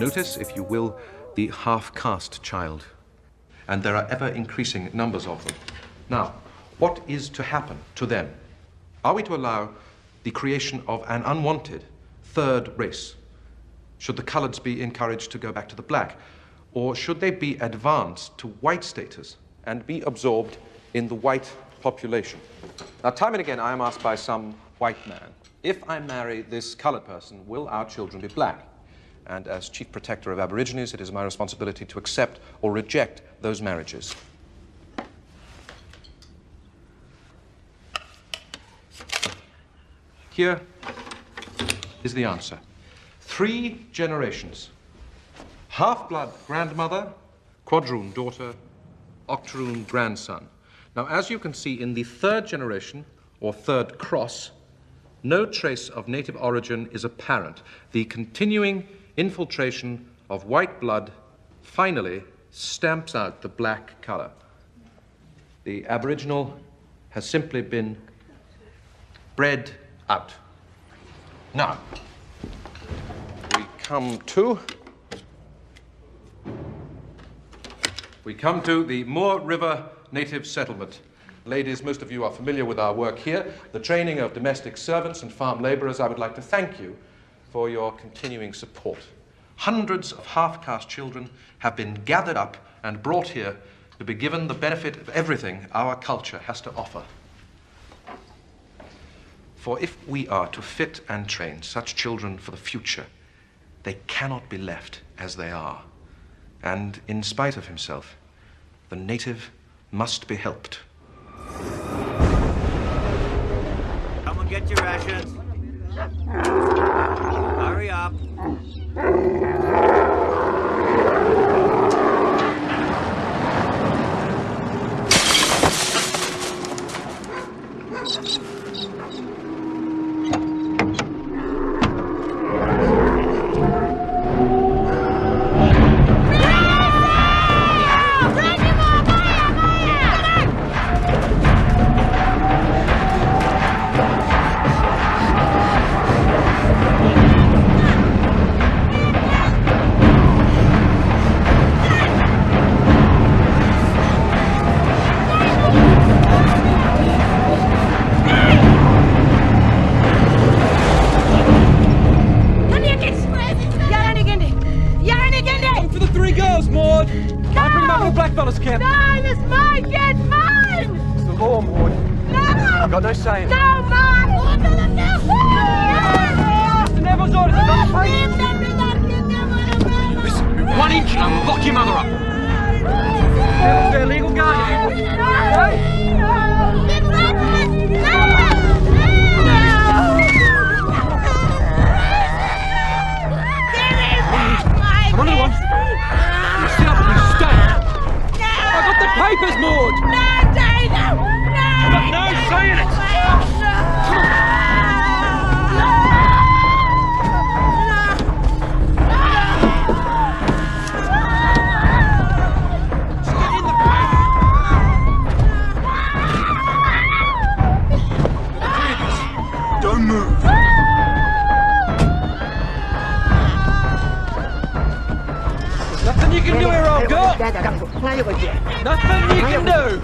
Notice, if you will, the half-caste child. And there are ever-increasing numbers of them. Now, what is to happen to them? Are we to allow the creation of an unwanted third race? Should the coloreds be encouraged to go back to the black? Or should they be advanced to white status and be absorbed in the white population? Now, time and again, I am asked by some white man, if I marry this colored person, will our children be black? And as Chief Protector of Aborigines, it is my responsibility to accept or reject those marriages. Here is the answer. 3 generations. Half-blood grandmother, quadroon daughter, octoroon grandson. Now, as you can see, in the 3rd generation, or 3rd cross, no trace of native origin is apparent. The continuing infiltration of white blood finally stamps out the black color. The Aboriginal has simply been bred out. Now, we come to the Moore River Native Settlement. Ladies, most of you are familiar with our work here, the training of domestic servants and farm laborers. I would like to thank you for your continuing support. Hundreds of half-caste children have been gathered up and brought here to be given the benefit of everything our culture has to offer. For if we are to fit and train such children for the future, they cannot be left as they are. And in spite of himself, the native must be helped. Come and get your rations. Hurry up. Nothing you can do!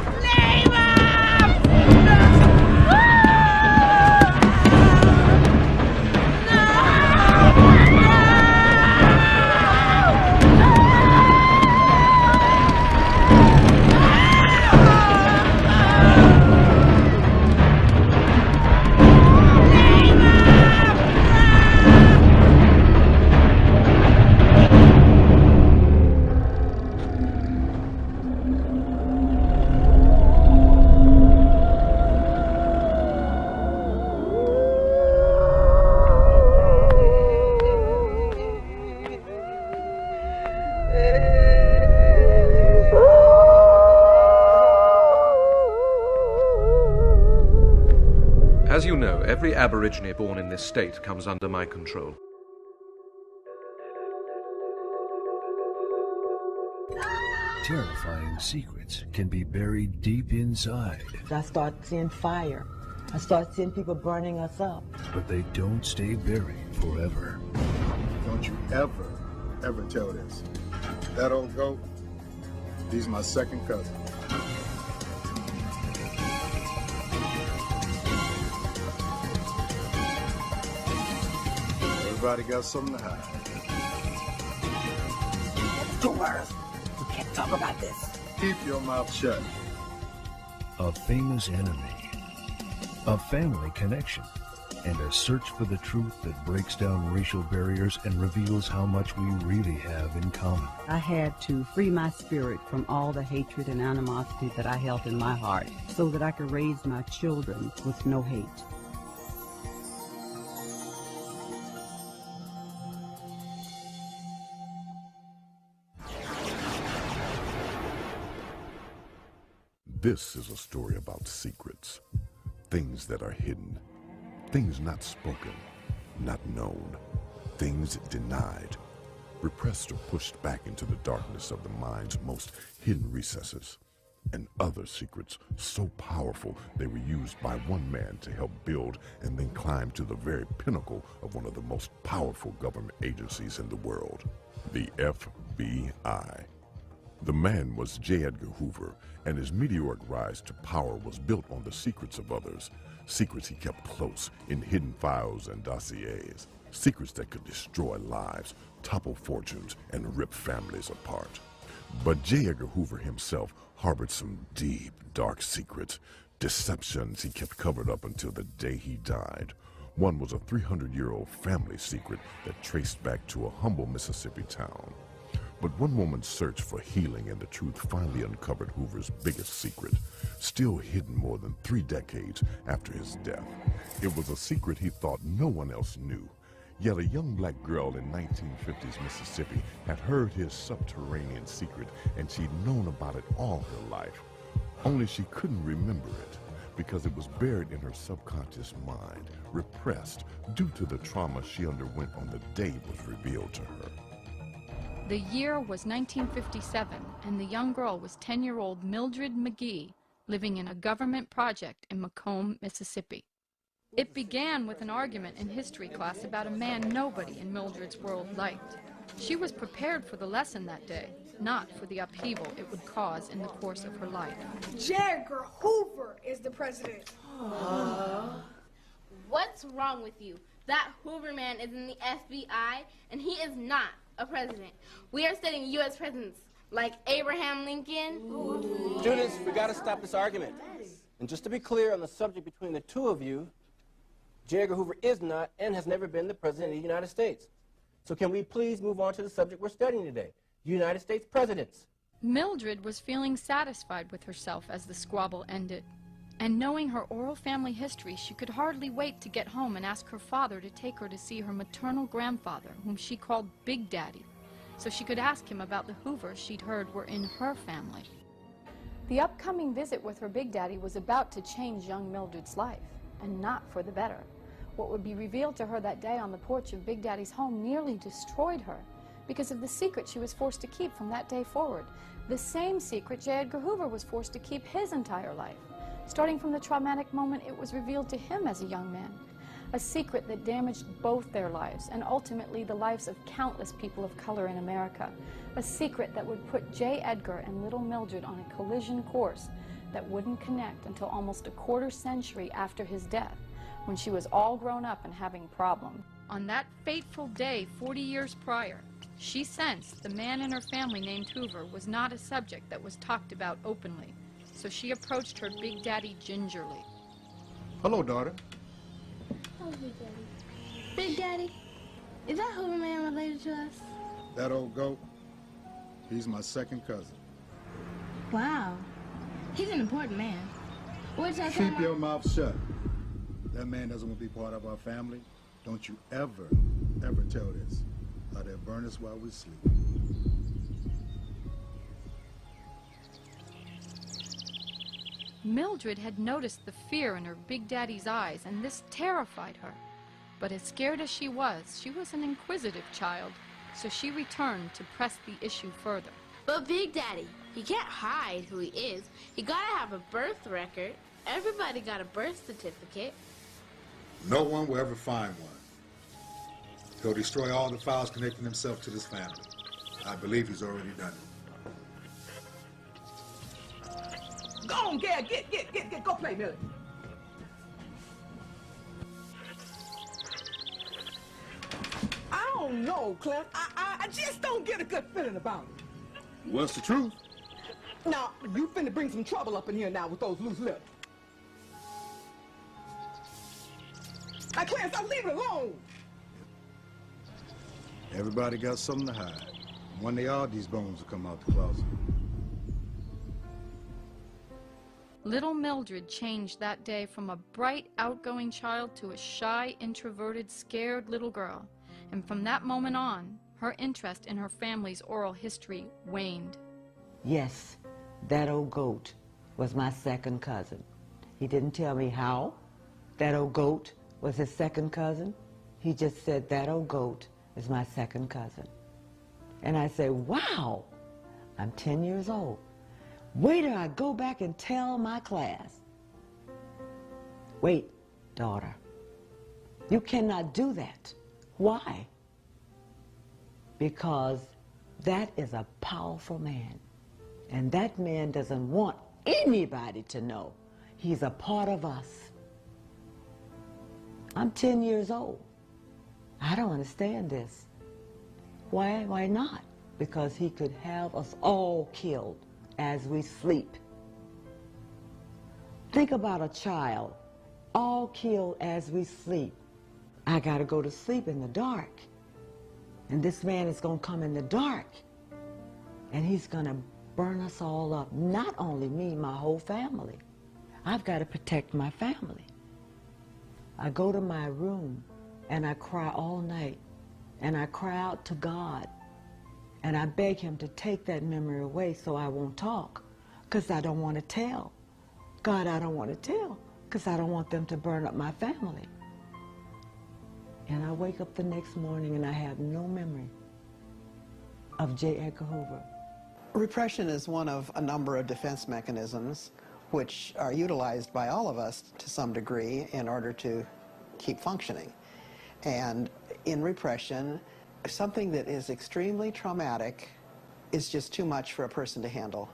As you know, every Aborigine born in this state comes under my control. Terrifying secrets can be buried deep inside. I start seeing fire. I start seeing people burning us up. But they don't stay buried forever. Don't you ever ever tell this. That old goat, he's my second cousin. Everybody got something to hide. Doors. We can't talk about this. Keep your mouth shut. A famous enemy, a family connection, and a search for the truth that breaks down racial barriers and reveals how much we really have in common. I had to free my spirit from all the hatred and animosity that I held in my heart so that I could raise my children with no hate. This is a story about secrets, things that are hidden, things not spoken, not known, things denied, repressed or pushed back into the darkness of the mind's most hidden recesses, and other secrets so powerful they were used by one man to help build and then climb to the very pinnacle of one of the most powerful government agencies in the world, the FBI. The man was J. Edgar Hoover, and his meteoric rise to power was built on the secrets of others, secrets he kept close in hidden files and dossiers, secrets that could destroy lives, topple fortunes, and rip families apart. But J. Edgar Hoover himself harbored some deep, dark secrets, deceptions he kept covered up until the day he died. One was a 300-year-old family secret that traced back to a humble Mississippi town. But one woman's search for healing and the truth finally uncovered Hoover's biggest secret, still hidden more than 3 decades after his death. It was a secret he thought no one else knew. Yet a young black girl in 1950s Mississippi had heard his subterranean secret, and she'd known about it all her life. Only she couldn't remember it, because it was buried in her subconscious mind, repressed due to the trauma she underwent on the day it was revealed to her. The year was 1957, and the young girl was 10-year-old Mildred McGee, living in a government project in Macomb, Mississippi. It began with an argument in history class about a man nobody in Mildred's world liked. She was prepared for the lesson that day, not for the upheaval it would cause in the course of her life. J. Edgar Hoover is the president. What's wrong with you? That Hoover man is in the FBI, and he is not a president. We are studying U.S. presidents like Abraham Lincoln. Students, we got to stop this argument. And just to be clear on the subject between the two of you, J. Edgar Hoover is not and has never been the president of the United States. So can we please move on to the subject we're studying today, United States presidents. Mildred was feeling satisfied with herself as the squabble ended. And knowing her oral family history, she could hardly wait to get home and ask her father to take her to see her maternal grandfather, whom she called Big Daddy, so she could ask him about the Hoovers she'd heard were in her family. The upcoming visit with her Big Daddy was about to change young Mildred's life, and not for the better. What would be revealed to her that day on the porch of Big Daddy's home nearly destroyed her because of the secret she was forced to keep from that day forward, the same secret J. Edgar Hoover was forced to keep his entire life. Starting from the traumatic moment it was revealed to him as a young man. A secret that damaged both their lives and ultimately the lives of countless people of color in America. A secret that would put J. Edgar and little Mildred on a collision course that wouldn't connect until almost a quarter century after his death, when she was all grown up and having problems. On that fateful day 40 years prior, she sensed the man in her family named Hoover was not a subject that was talked about openly. So she approached her Big Daddy gingerly. Hello, daughter. Oh, Big Daddy. Big Daddy, is that Hoover man related to us? That old goat, he's my second cousin. Wow. He's an important man. What's that? Keep your mouth shut. That man doesn't want to be part of our family. Don't you ever, ever tell this, or they'll burn us while we sleep. Mildred had noticed the fear in her Big Daddy's eyes, and this terrified her. But as scared as she was an inquisitive child, so she returned to press the issue further. But Big Daddy, he can't hide who he is. He gotta have a birth record. Everybody got a birth certificate. No one will ever find one. He'll destroy all the files connecting himself to this family. I believe he's already done it. Go on, Gail. Get. Go play, Millie. I don't know, Cliff. I just don't get a good feeling about it. What's the truth? Now, you finna bring some trouble up in here now with those loose lips. Now, Clarence, I'll leave it alone. Everybody got something to hide. One day all these bones will come out the closet. Little Mildred changed that day from a bright, outgoing child to a shy, introverted, scared little girl. And from that moment on, her interest in her family's oral history waned. Yes, that old goat was my second cousin. He didn't tell me how that old goat was his second cousin. He just said, that old goat is my second cousin. And I said, wow, I'm 10 years old. Wait till I go back and tell my class. Wait, daughter, you cannot do that. Why? Because that is a powerful man. And that man doesn't want anybody to know he's a part of us. I'm 10 years old. I don't understand this. Why? Why not? Because he could have us all killed as we sleep. Think about a child, all killed as we sleep. I gotta go to sleep in the dark. And this man is gonna come in the dark. And he's gonna burn us all up. Not only me, my whole family. I've gotta protect my family. I go to my room and I cry all night. And I cry out to God. And I beg him to take that memory away so I won't talk. Because I don't want to tell. God, I don't want to tell. Because I don't want them to burn up my family. And I wake up the next morning and I have no memory of J. Edgar Hoover. Repression is one of a number of defense mechanisms which are utilized by all of us to some degree in order to keep functioning. And in repression, something that is extremely traumatic is just too much for a person to handle.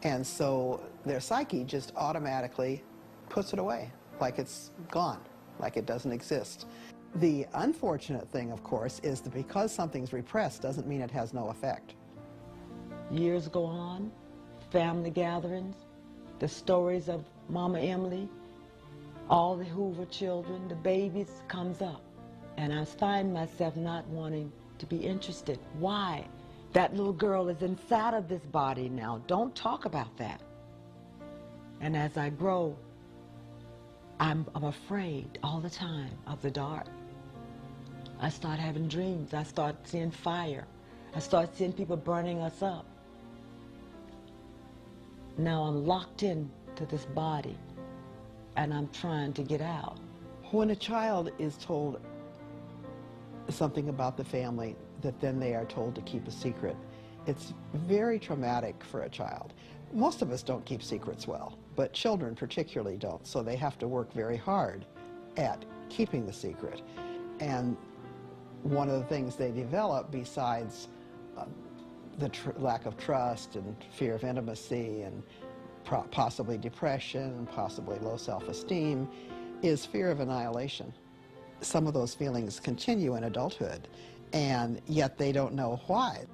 And so their psyche just automatically puts it away, like it's gone, like it doesn't exist. The unfortunate thing, of course, is that because something's repressed doesn't mean it has no effect. Years go on, family gatherings, the stories of Mama Emily, all the Hoover children, the babies comes up. And I find myself not wanting to be interested. Why? That little girl is inside of this body now. Don't talk about that. And as I grow, I'm afraid all the time of the dark. I start having dreams. I start seeing fire. I start seeing people burning us up. Now I'm locked into this body, and I'm trying to get out. When a child is told something about the family that then they are told to keep a secret, it's very traumatic for a child. Most of us don't keep secrets well, but children particularly don't, so they have to work very hard at keeping the secret. And one of the things they develop, besides the lack of trust and fear of intimacy and possibly depression, possibly low self-esteem, is fear of annihilation. Some of those feelings continue in adulthood, and yet they don't know why.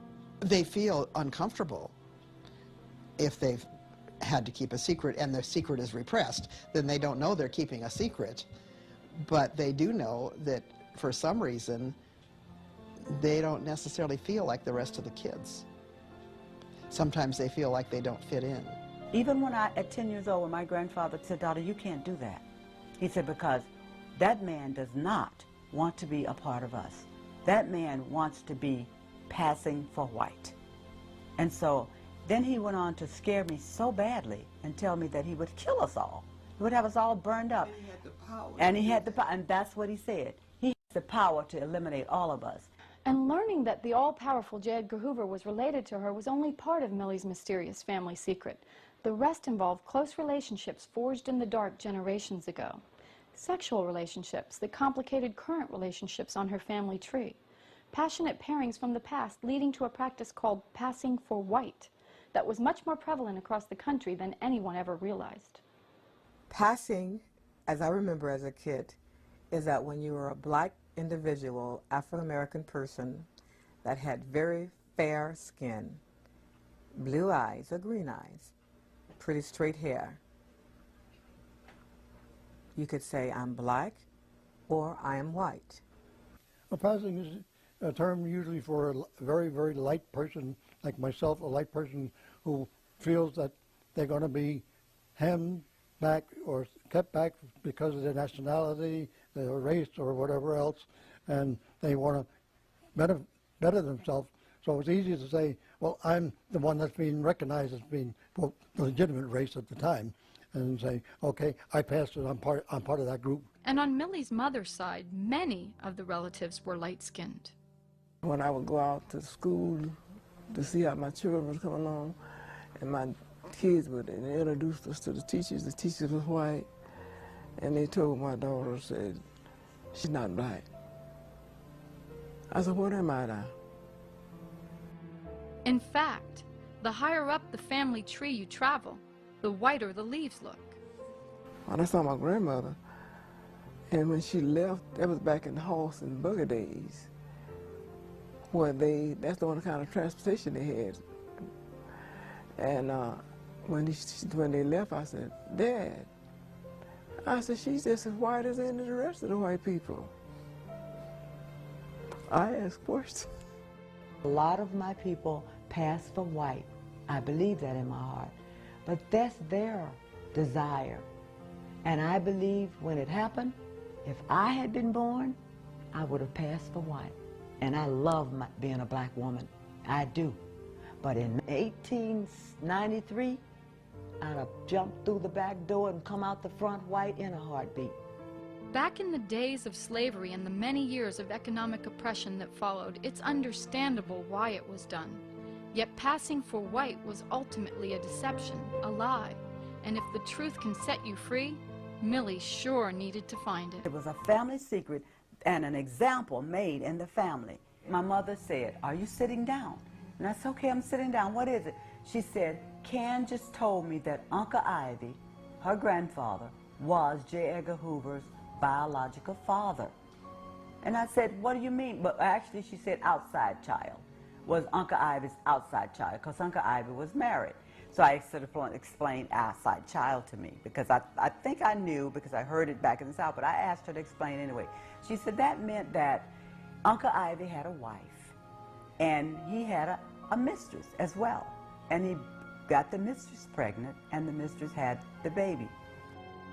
They feel uncomfortable if they've had to keep a secret and their secret is repressed. Then they don't know they're keeping a secret, but they do know that for some reason they don't necessarily feel like the rest of the kids. Sometimes they feel like they don't fit in. Even when at 10 years old, when my grandfather said, "Daughter, you can't do that." He said, because that man does not want to be a part of us. That man wants to be passing for white. And so then he went on to scare me so badly and tell me that he would kill us all. He would have us all burned up. And he had the power. And he had the power, and that's what he said. He has the power to eliminate all of us. And learning that the all-powerful J. Edgar Hoover was related to her was only part of Millie's mysterious family secret. The rest involved close relationships forged in the dark generations ago. sexual relationships that complicated current relationships on her family tree, passionate pairings from the past leading to a practice called passing for white that was much more prevalent across the country than anyone ever realized. Passing, as I remember as a kid, is that when you were a black individual, African-American person that had very fair skin, blue eyes or green eyes, pretty straight hair, you could say, I'm black or I am white. Well, passing is a term usually for a very, very light person like myself, a light person who feels that they're going to be hemmed back or kept back because of their nationality, their race, or whatever else, and they want to better themselves. So it's easy to say, well, I'm the one that's being recognized as being, quote, the legitimate race at the time, and say, okay, I passed it, I'm part of that group. And on Millie's mother's side, many of the relatives were light-skinned. When I would go out to school to see how my children was coming along, and my kids would introduce us to the teachers was white, and they told my daughter, said, she's not black. I said, what am I now? In fact, the higher up the family tree you travel, the whiter the leaves look. When I saw my grandmother, and when she left, that was back in the horse and buggy days, where that's the only kind of transportation they had. And when they left, I said, Dad, I said, she's just as white as any of the rest of the white people. I asked questions. A lot of my people pass for white. I believe that in my heart. But that's their desire. And I believe when it happened, if I had been born, I would have passed for white. And I love being a black woman. I do. But in 1893, I'd have jumped through the back door and come out the front white in a heartbeat. Back in the days of slavery and the many years of economic oppression that followed, it's understandable why it was done. Yet passing for white was ultimately a deception, a lie. And if the truth can set you free, Millie sure needed to find it. It was a family secret and an example made in the family. My mother said, are you sitting down? And I said, okay, I'm sitting down. What is it? She said, Ken just told me that Uncle Ivy, her grandfather, was J. Edgar Hoover's biological father. And I said, what do you mean? But actually she said outside child, was Uncle Ivy's outside child, because Uncle Ivy was married. So I sort of explained outside child to me, because I think I knew, because I heard it back in the South, but I asked her to explain anyway. She said that meant that Uncle Ivy had a wife, and he had a mistress as well. And he got the mistress pregnant, and the mistress had the baby.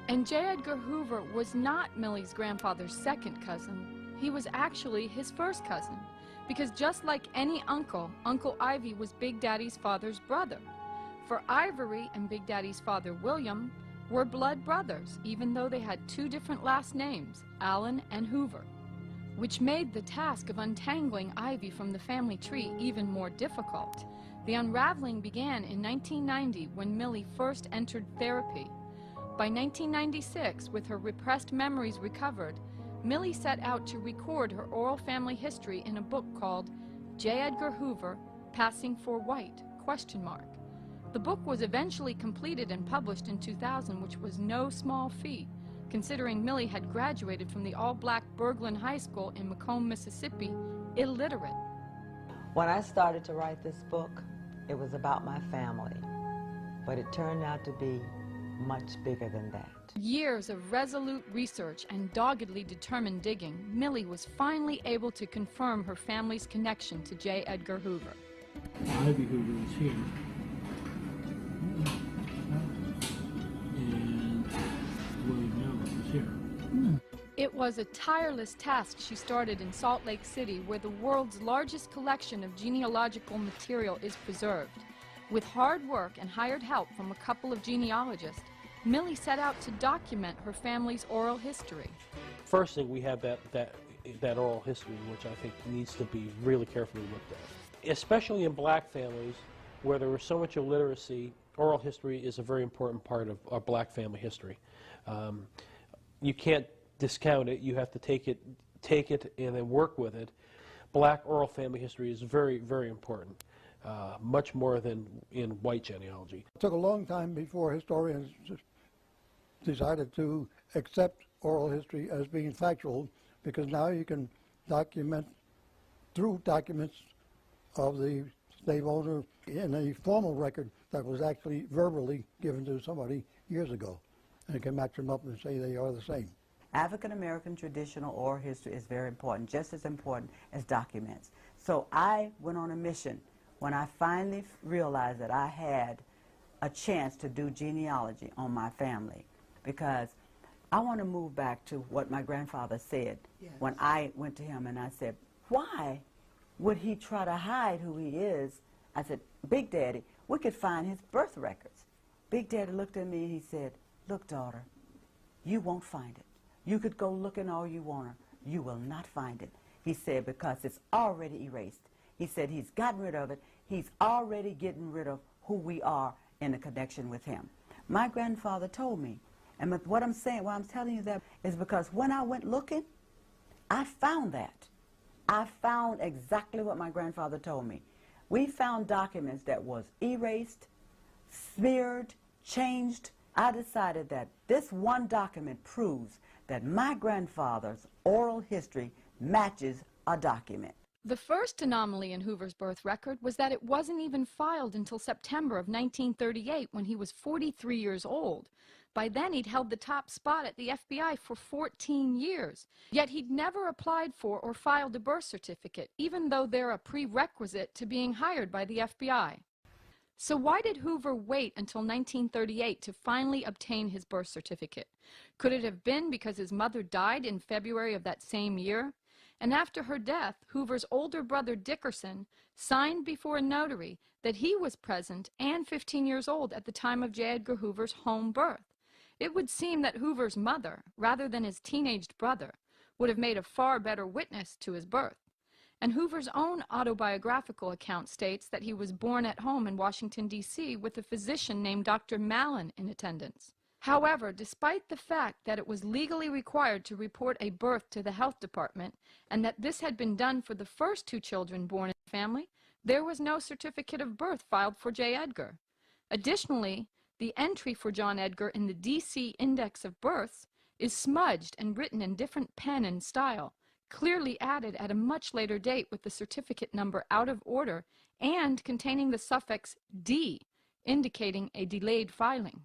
And J. Edgar Hoover was not Millie's grandfather's second cousin. He was actually his first cousin, because just like any uncle, Uncle Ivy was Big Daddy's father's brother. For Ivory and Big Daddy's father, William, were blood brothers, even though they had two different last names, Allen and Hoover, which made the task of untangling Ivy from the family tree even more difficult. The unraveling began in 1990 when Millie first entered therapy. By 1996, with her repressed memories recovered, Millie set out to record her oral family history in a book called J. Edgar Hoover, Passing for White? The book was eventually completed and published in 2000, which was no small feat, considering Millie had graduated from the all-black Berglund High School in Macomb, Mississippi, illiterate. When I started to write this book, it was about my family, but it turned out to be much bigger than that. Years of resolute research and doggedly determined digging, Millie was finally able to confirm her family's connection to J. Edgar Hoover. Ivy Hoover was here, and William Allen was here. It was a tireless task she started in Salt Lake City, where the world's largest collection of genealogical material is preserved. With hard work and hired help from a couple of genealogists, Millie set out to document her family's oral history. First thing, we have that oral history, which I think needs to be really carefully looked at. Especially in black families, where there was so much illiteracy, oral history is a very important part of our black family history. You can't discount it. You have to take it and then work with it. Black oral family history is very, very important, much more than in white genealogy. It took a long time before historians decided to accept oral history as being factual, because now you can document through documents of the slave owner in a formal record that was actually verbally given to somebody years ago. And you can match them up and say they are the same. African American traditional oral history is very important, just as important as documents. So I went on a mission when I finally realized that I had a chance to do genealogy on my family, because I want to move back to what my grandfather said when I went to him and I said, why would he try to hide who he is? I said, Big Daddy, we could find his birth records. Big Daddy looked at me and he said, look, daughter, you won't find it. You could go looking all you want, you will not find it. He said, because it's already erased. He said he's gotten rid of it. He's already getting rid of who we are in a connection with him. My grandfather told me, and what I'm saying, why I'm telling you that, is because when I went looking, I found that. I found exactly what my grandfather told me. We found documents that was erased, smeared, changed. I decided that this one document proves that my grandfather's oral history matches a document. The first anomaly in Hoover's birth record was that it wasn't even filed until September of 1938, when he was 43 years old. By then, he'd held the top spot at the FBI for 14 years. Yet he'd never applied for or filed a birth certificate, even though they're a prerequisite to being hired by the FBI. So why did Hoover wait until 1938 to finally obtain his birth certificate? Could it have been because his mother died in February of that same year? And after her death, Hoover's older brother Dickerson signed before a notary that he was present and 15 years old at the time of J. Edgar Hoover's home birth. It would seem that Hoover's mother, rather than his teenaged brother, would have made a far better witness to his birth. And Hoover's own autobiographical account states that he was born at home in Washington, D.C., with a physician named Dr. Mallon in attendance. However, despite the fact that it was legally required to report a birth to the health department, and that this had been done for the first two children born in the family, there was no certificate of birth filed for J. Edgar. Additionally, the entry for John Edgar in the D.C. Index of Births is smudged and written in different pen and style, clearly added at a much later date with the certificate number out of order and containing the suffix D, indicating a delayed filing.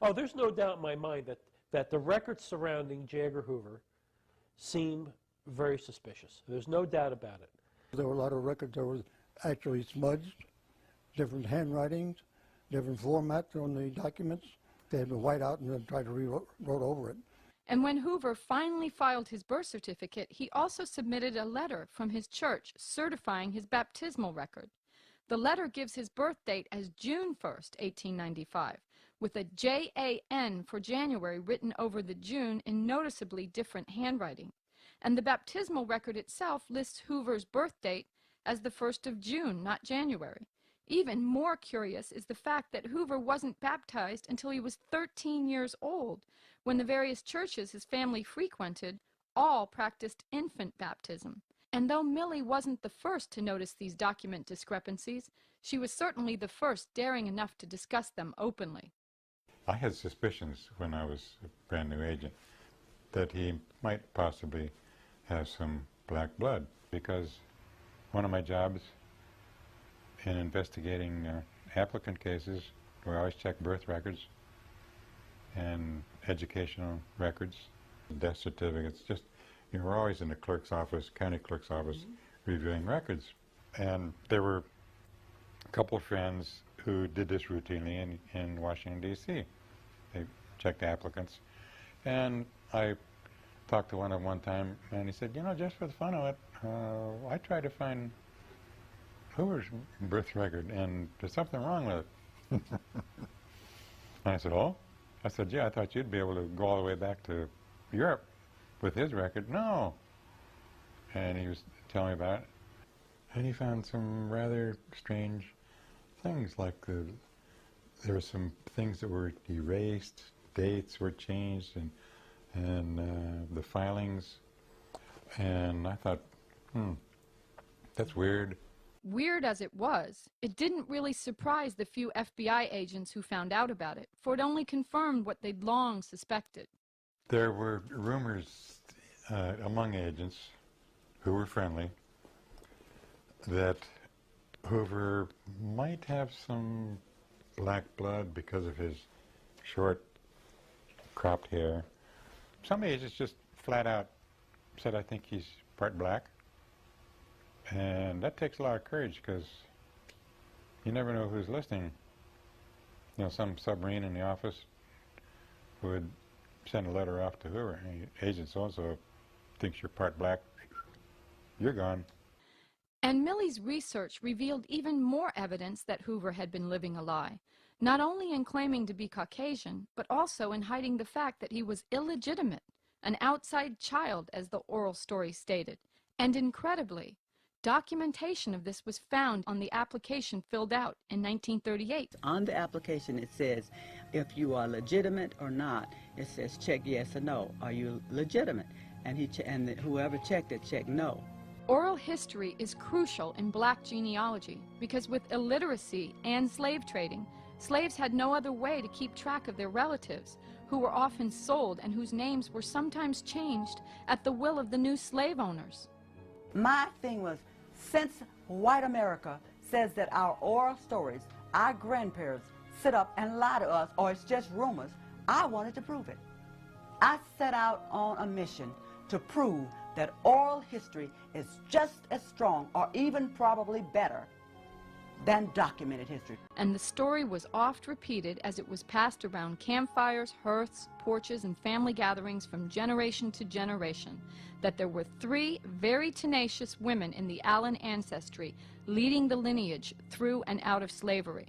Oh, there's no doubt in my mind that the records surrounding J. Edgar Hoover seem very suspicious. There's no doubt about it. There were a lot of records that were actually smudged, different handwritings, different formats on the documents. They had been white out and then tried to rewrote over it. And when Hoover finally filed his birth certificate, he also submitted a letter from his church certifying his baptismal record. The letter gives his birth date as June 1st, 1895, with a J-A-N for January written over the June in noticeably different handwriting. And the baptismal record itself lists Hoover's birth date as the 1st of June, not January. Even more curious is the fact that Hoover wasn't baptized until he was 13 years old, when the various churches his family frequented all practiced infant baptism. And though Millie wasn't the first to notice these document discrepancies, she was certainly the first daring enough to discuss them openly. I had suspicions when I was a brand new agent that he might possibly have some black blood, because one of my jobs in investigating applicant cases, we always check birth records and educational records, death certificates. Just, you know, we're always in the clerk's office, county clerk's office, reviewing records. And there were a couple of friends who did this routinely in Washington, D.C. They checked applicants. And I talked to one of them one time, and he said, you know, just for the fun of it, I tried to find Hoover's birth record, and there's something wrong with it. And I said, oh? I said, yeah, I thought you'd be able to go all the way back to Europe with his record. No. And he was telling me about it. And he found some rather strange things, like there were some things that were erased, dates were changed, and and the filings, and I thought, that's weird. Weird as it was, it didn't really surprise the few FBI agents who found out about it, for it only confirmed what they'd long suspected. There were rumors among agents who were friendly that Hoover might have some black blood because of his short, cropped hair. Some agents just flat out said, I think he's part black. And that takes a lot of courage, because you never know who's listening. You know, some submarine in the office would send a letter off to Hoover. Hey, agent so-and-so thinks you're part black. You're gone. And Millie's research revealed even more evidence that Hoover had been living a lie, not only in claiming to be Caucasian, but also in hiding the fact that he was illegitimate, an outside child, as the oral story stated. And incredibly, documentation of this was found on the application filled out in 1938. On the application it says if you are legitimate or not. It says check yes or no. Are you legitimate? And whoever checked it checked no. Oral history is crucial in black genealogy because with illiteracy and slave trading, slaves had no other way to keep track of their relatives, who were often sold and whose names were sometimes changed at the will of the new slave owners. My thing was, since white America says that our oral stories, our grandparents sit up and lie to us, or it's just rumors, I wanted to prove it. I set out on a mission to prove that oral history is just as strong, or even probably better, than documented history. And the story was oft repeated as it was passed around campfires, hearths, porches, and family gatherings from generation to generation, that there were 3 very tenacious women in the Allen ancestry leading the lineage through and out of slavery.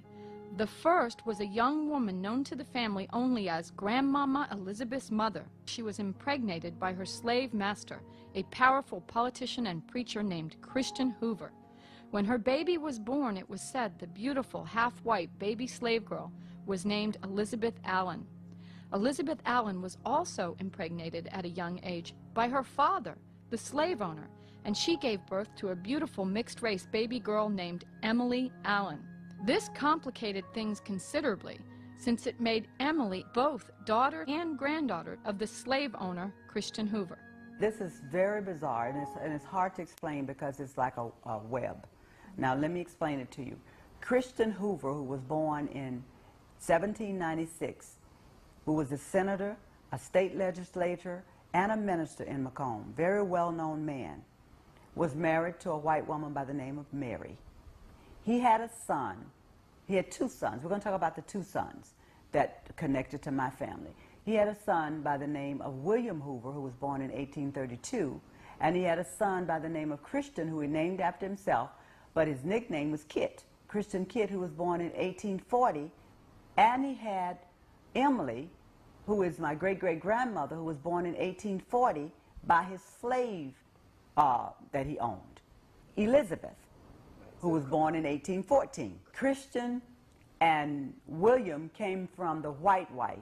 The first was a young woman known to the family only as Grandmama Elizabeth's mother. She was impregnated by her slave master, a powerful politician and preacher named Christian Hoover. When her baby was born, it was said the beautiful half-white baby slave girl was named Elizabeth Allen. Elizabeth Allen was also impregnated at a young age by her father, the slave owner, and she gave birth to a beautiful mixed-race baby girl named Emily Allen. This complicated things considerably, since it made Emily both daughter and granddaughter of the slave owner, Christian Hoover. This is very bizarre, and it's hard to explain because it's like a web. Now, let me explain it to you. Christian Hoover, who was born in 1796, who was a senator, a state legislator, and a minister in Macomb, very well-known man, was married to a white woman by the name of Mary. He had a son. He had 2 sons. We're going to talk about the 2 sons that connected to my family. He had a son by the name of William Hoover, who was born in 1832, and he had a son by the name of Christian, who he named after himself, but his nickname was Kit, Christian Kit, who was born in 1840, and he had Emily, who is my great-great-grandmother, who was born in 1840 by his slave that he owned, Elizabeth, who was born in 1814. Christian and William came from the white wife.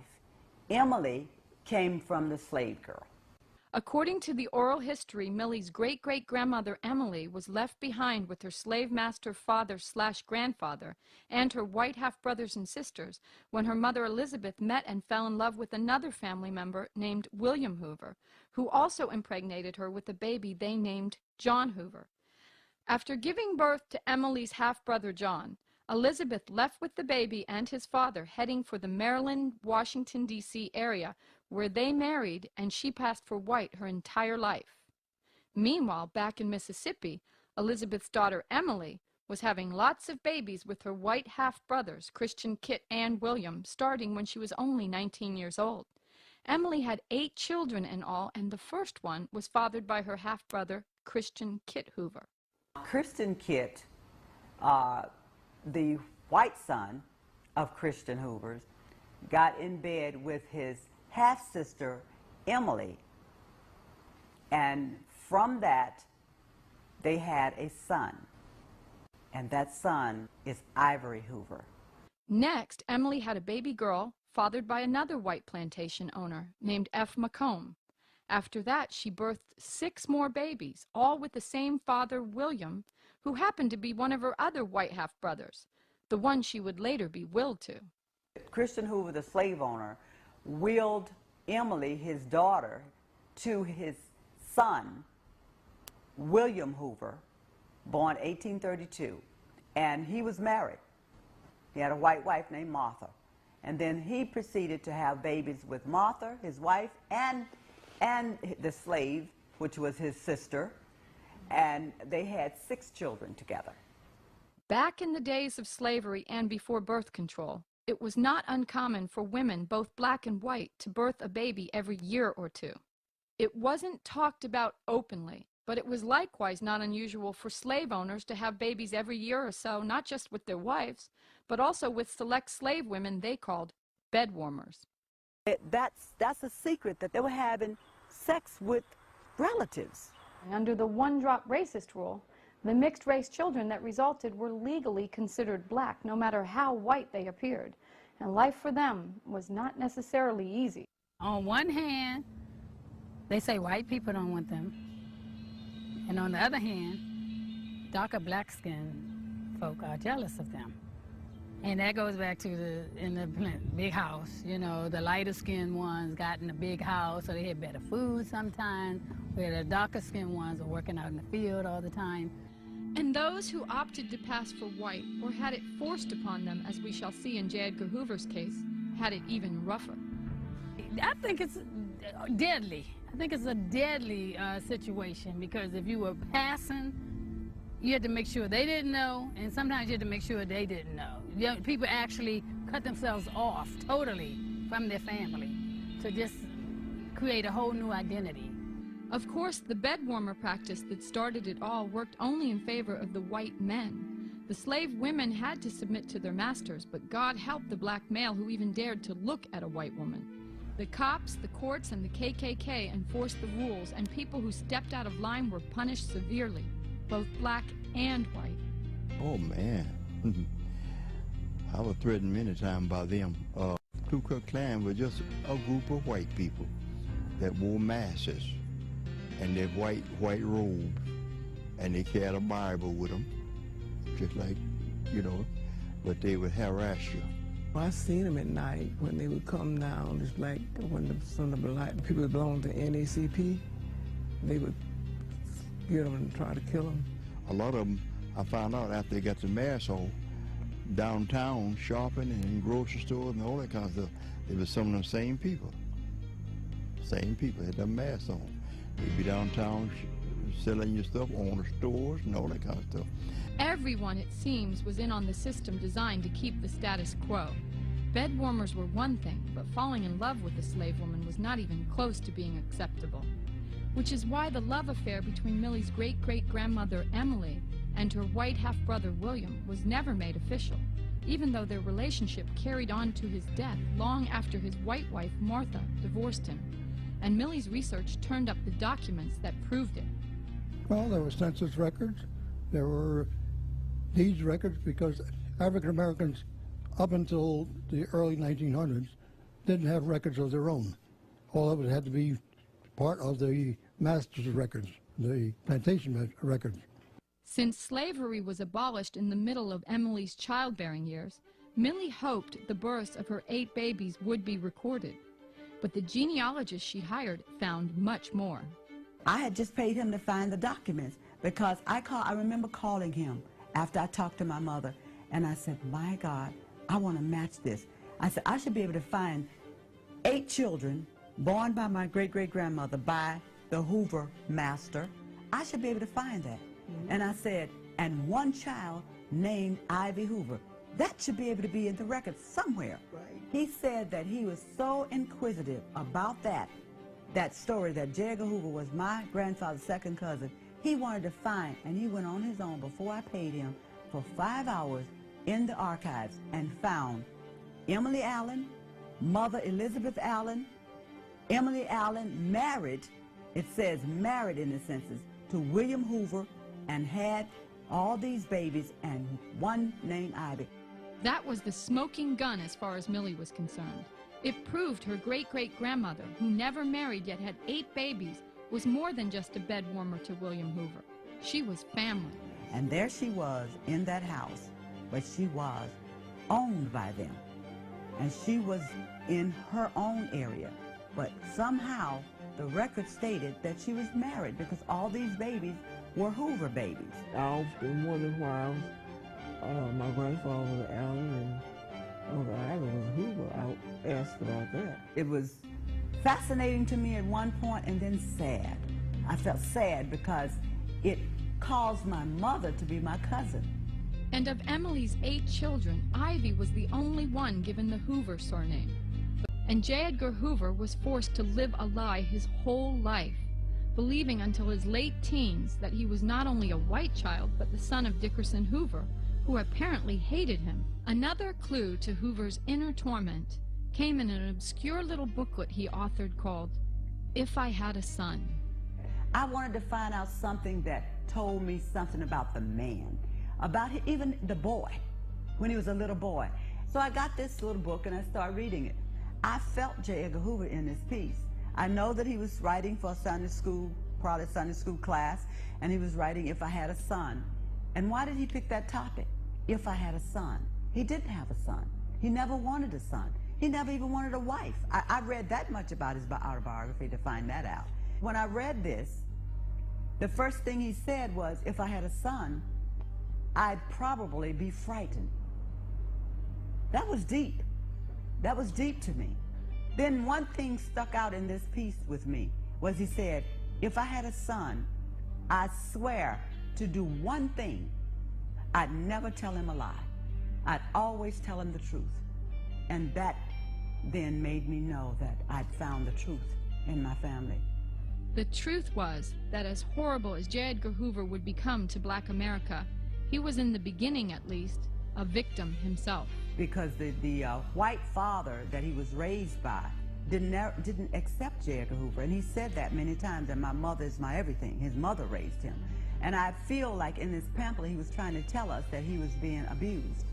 Emily came from the slave girl. According to the oral history, Millie's great-great-grandmother Emily was left behind with her slave master father/grandfather and her white half-brothers and sisters when her mother Elizabeth met and fell in love with another family member named William Hoover, who also impregnated her with a baby they named John Hoover. After giving birth to Emily's half-brother John, Elizabeth left with the baby and his father, heading for the Maryland, Washington, D.C. area, where they married, and she passed for white her entire life. Meanwhile, back in Mississippi, Elizabeth's daughter Emily was having lots of babies with her white half-brothers, Christian Kit and William, starting when she was only 19 years old. Emily had 8 children in all, and the first one was fathered by her half-brother, Christian Kit Hoover. Christian Kit, the white son of Christian Hoover's, got in bed with his half-sister, Emily, and from that, they had a son, and that son is Ivory Hoover. Next, Emily had a baby girl, fathered by another white plantation owner named F. Macomb. After that, she birthed 6 more babies, all with the same father, William, who happened to be one of her other white half-brothers, the one she would later be willed to. Christian Hoover, the slave owner, willed Emily, his daughter, to his son, William Hoover, born 1832, and he was married. He had a white wife named Martha, and then he proceeded to have babies with Martha, his wife, and the slave, which was his sister, and they had 6 children together. Back in the days of slavery and before birth control, it was not uncommon for women, both black and white, to birth a baby every year or 2. It wasn't talked about openly, but it was likewise not unusual for slave owners to have babies every year or so, not just with their wives, but also with select slave women they called bedwarmers. That's a secret, that they were having sex with relatives. Under the one-drop racist rule, the mixed-race children that resulted were legally considered black, no matter how white they appeared, and life for them was not necessarily easy. On one hand, they say white people don't want them, and on the other hand, darker black-skinned folk are jealous of them. And that goes back to in the big house, you know, the lighter-skinned ones got in the big house, so they had better food sometimes, where the darker-skinned ones are working out in the field all the time. And those who opted to pass for white, or had it forced upon them, as we shall see in J. Edgar Hoover's case, had it even rougher. I think it's deadly. I think it's a deadly situation, because if you were passing, you had to make sure they didn't know, and sometimes you had to make sure they didn't know. People actually cut themselves off totally from their family to just create a whole new identity. Of course, the bedwarmer practice that started it all worked only in favor of the white men. The slave women had to submit to their masters, but God helped the black male who even dared to look at a white woman. The cops, the courts, and the KKK enforced the rules, and people who stepped out of line were punished severely, both black and white. Oh, man. I was threatened many times by them. Ku Klux Klan was just a group of white people that wore masks and their white robes, and they carried a Bible with them, just like, you know, but they would harass you. I seen them at night when they would come down, just like when some of the black people belonged to NACP, they would get them and try to kill them. A lot of them, I found out after they got the mask on, downtown shopping and in grocery stores and all that kind of stuff, it was some of them same people. Same people had their masks on. They'd be downtown selling your stuff, on the stores and all that kind of stuff. Everyone, it seems, was in on the system designed to keep the status quo. Bedwarmers were one thing, but falling in love with a slave woman was not even close to being acceptable. Which is why the love affair between Millie's great-great-grandmother Emily and her white half-brother William was never made official, even though their relationship carried on to his death long after his white wife, Martha, divorced him. And Millie's research turned up the documents that proved it. Well, there were census records, there were deeds records, because African Americans up until the early 1900s didn't have records of their own. All of it had to be part of the master's records, the plantation records. Since slavery was abolished in the middle of Emily's childbearing years, Millie hoped the births of her 8 babies would be recorded. But the genealogist she hired found much more. I had just paid him to find the documents, because I remember calling him after I talked to my mother, and I said, my God, I want to match this. I said, I should be able to find 8 children born by my great-great-grandmother by the Hoover master. I should be able to find that. And I said, and 1 child named Ivy Hoover. That should be able to be in the records somewhere. Right. He said that he was so inquisitive about that story, that J. Edgar Hoover was my grandfather's second cousin. He wanted to find, and he went on his own before I paid him for 5 hours in the archives and found Emily Allen, Mother Elizabeth Allen. Emily Allen married, it says married in the census, to William Hoover, and had all these babies, and 1 named Ivy. That was the smoking gun as far as Millie was concerned. It proved her great-great-grandmother, who never married yet had 8 babies, was more than just a bed warmer to William Hoover. She was family. And there she was in that house, but she was owned by them. And she was in her own area. But somehow the record stated that she was married because all these babies were Hoover babies. I often wondered why my grandfather was Allen and Uncle Allen was Hoover. I asked about that. It was fascinating to me at one point and then sad. I felt sad because it caused my mother to be my cousin. And of Emily's 8 children, Ivy was the only one given the Hoover surname. And J. Edgar Hoover was forced to live a lie his whole life, believing until his late teens that he was not only a white child, but the son of Dickerson Hoover, who apparently hated him. Another clue to Hoover's inner torment came in an obscure little booklet he authored called If I Had a Son. I wanted to find out something that told me something about the man, about even the boy, when he was a little boy. So I got this little book and I started reading it. I felt J. Edgar Hoover in this piece. I know that he was writing for a Sunday school, probably Sunday school class, and he was writing If I Had a Son. And why did he pick that topic? If I had a son. He didn't have a son. He never wanted a son. He never even wanted a wife. I read that much about his autobiography to find that out. When I read this, the first thing he said was, if I had a son, I'd probably be frightened. That was deep. That was deep to me. Then one thing stuck out in this piece with me was he said, if I had a son, I swear to do one thing. I'd never tell him a lie. I'd always tell him the truth. And that then made me know that I'd found the truth in my family. The truth was that as horrible as J. Edgar Hoover would become to Black America, he was in the beginning at least a victim himself. Because the white father that he was raised by didn't accept J. Edgar Hoover, and he said that many times, that my mother is my everything. His mother raised him. And I feel like in this pamphlet he was trying to tell us that he was being abused.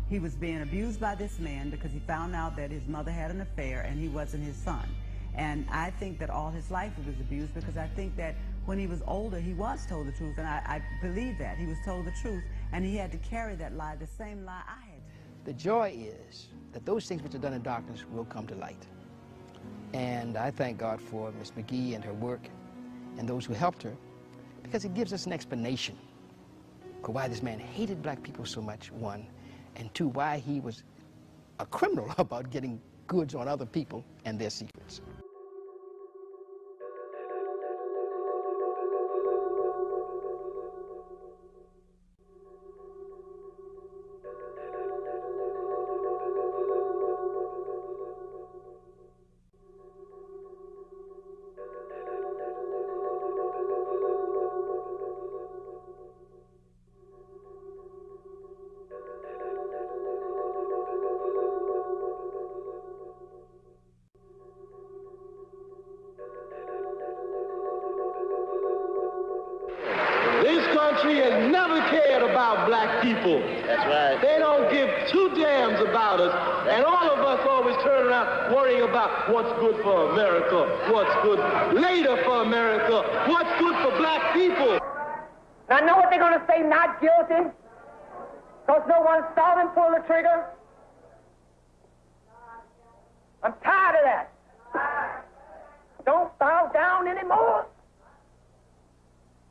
He was being abused by this man because he found out that his mother had an affair and he wasn't his son. And I think that all his life he was abused, because I think that when he was older he was told the truth, and I believe that. He was told the truth, and he had to carry that lie, the same lie I had. The joy is that those things which are done in darkness will come to light. And I thank God for Miss McGee and her work and those who helped her, because it gives us an explanation for why this man hated black people so much, one, and two, why he was a criminal about getting goods on other people and their secrets. This country has never cared about black people. That's right. They don't give 2 damns about us. And all of us always turn around worrying about what's good for America, what's good later for America, what's good for black people. Now, know what they're going to say, not guilty? Because no one saw them pull the trigger? I'm tired of that. Don't bow down anymore.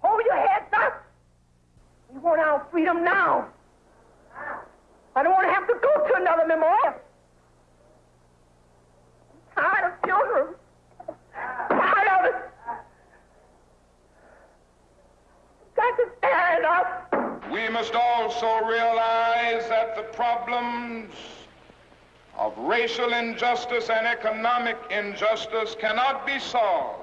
Hold your heads up. We want our freedom now. I don't want to have to go to another memorial. I'm tired of funerals. Tired of it. Got to stand up. We must also realize that the problems of racial injustice and economic injustice cannot be solved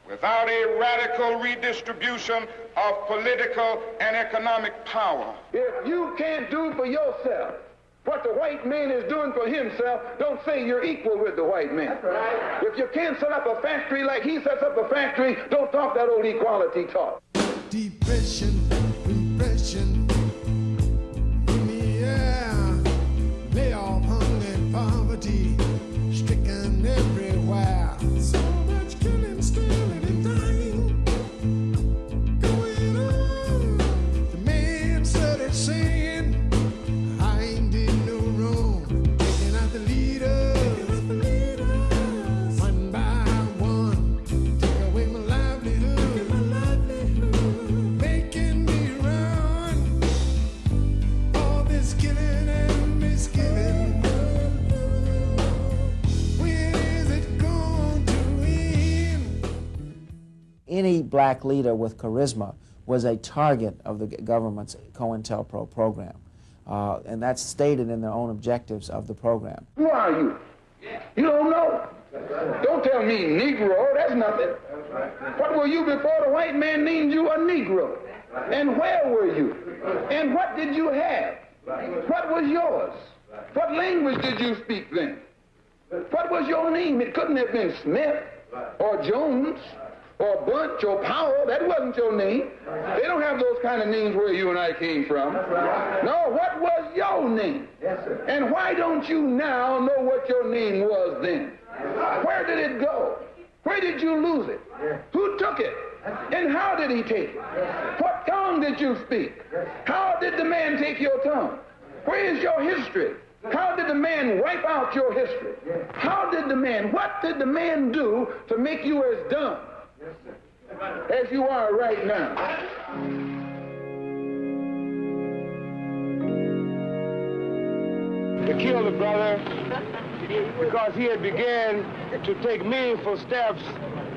without a radical redistribution of political and economic power. If you can't do for yourself what the white man is doing for himself, don't say you're equal with the white man. That's right. If you can't set up a factory like he sets up a factory, don't talk that old equality talk. Depression, repression, in the air. black leader with charisma was a target of the government's COINTELPRO program. And that's stated in their own objectives of the program. Who are you? You don't know. Don't tell me Negro, that's nothing. What were you before the white man named you a Negro? And where were you? And what did you have? What was yours? What language did you speak then? What was your name? It couldn't have been Smith or Jones or Bunch or Powell. That wasn't your name. They don't have those kind of names where you and I came from. No, what was your name? And why don't you now know what your name was then? Where did it go? Where did you lose it? Who took it? And how did he take it? What tongue did you speak? How did the man take your tongue? Where is your history? How did the man wipe out your history? How did the man, what did the man do to make you as dumb as you are right now? They killed the brother because he had began to take meaningful steps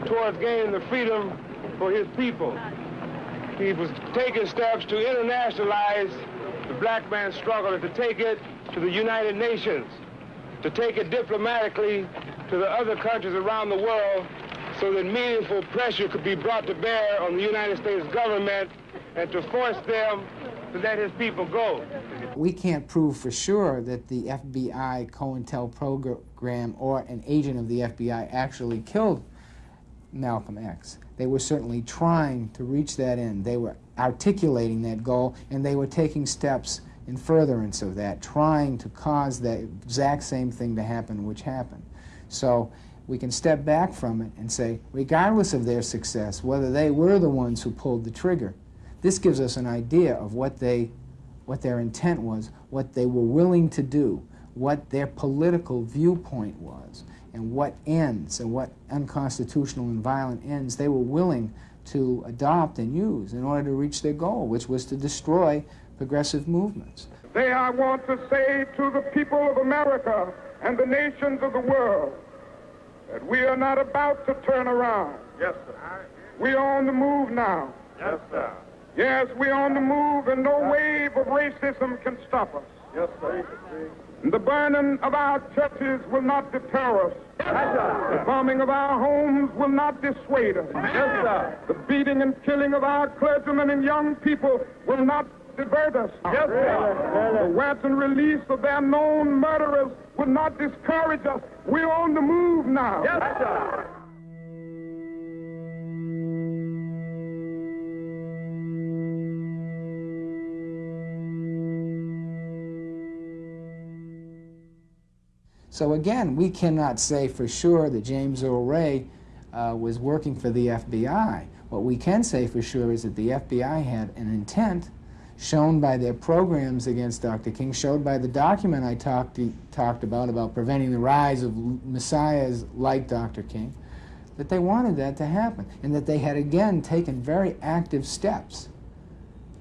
towards gaining the freedom for his people. He was taking steps to internationalize the black man's struggle and to take it to the United Nations, to take it diplomatically to the other countries around the world so that meaningful pressure could be brought to bear on the United States government and to force them to let his people go. We can't prove for sure that the FBI COINTELPRO program or an agent of the FBI actually killed Malcolm X. They were certainly trying to reach that end. They were articulating that goal, and they were taking steps in furtherance of that, trying to cause that exact same thing to happen which happened. So we can step back from it and say, regardless of their success, whether they were the ones who pulled the trigger, this gives us an idea of what their intent was, what they were willing to do, what their political viewpoint was, and what ends and what unconstitutional and violent ends they were willing to adopt and use in order to reach their goal, which was to destroy progressive movements. Today I want to say to the people of America and the nations of the world that we are not about to turn around. Yes, sir. We are on the move now. Yes, sir. Yes, we are on the move, and no wave of racism can stop us. Yes, sir. The burning of our churches will not deter us. Yes, sir. The bombing of our homes will not dissuade us. Yes, sir. The beating and killing of our clergymen and young people will not divert us. Yes, sir. The wanton release of their known murderers will not discourage us. We're on the move now. Yes, sir. So again, we cannot say for sure that James Earl Ray was working for the FBI. What we can say for sure is that the FBI had an intent shown by their programs against Dr. King, showed by the document I talked about preventing the rise of messiahs like Dr. King, that they wanted that to happen, and that they had again taken very active steps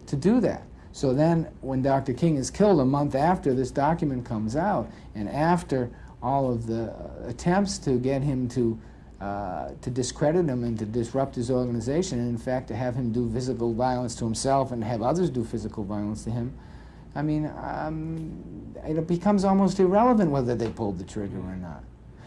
to do that. So then when Dr. King is killed a month after this document comes out, and after all of the attempts to get him to discredit him and to disrupt his organization, and in fact to have him do physical violence to himself and have others do physical violence to him, I mean, it becomes almost irrelevant whether they pulled the trigger or not.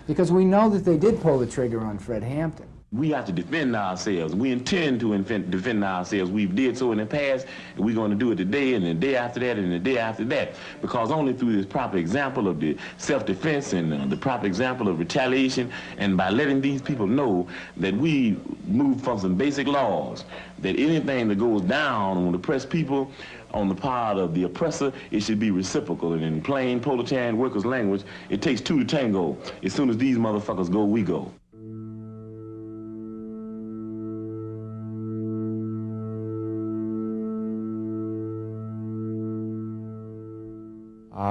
Because we know that they did pull the trigger on Fred Hampton. We have to defend ourselves. We intend to defend ourselves. We've did so in the past, and we're going to do it today, and the day after that, and the day after that. Because only through this proper example of the self-defense and the proper example of retaliation, and by letting these people know that we move from some basic laws, that anything that goes down on oppressed people on the part of the oppressor, it should be reciprocal. And in plain proletarian workers' language, it takes two to tango. As soon as these motherfuckers go, we go.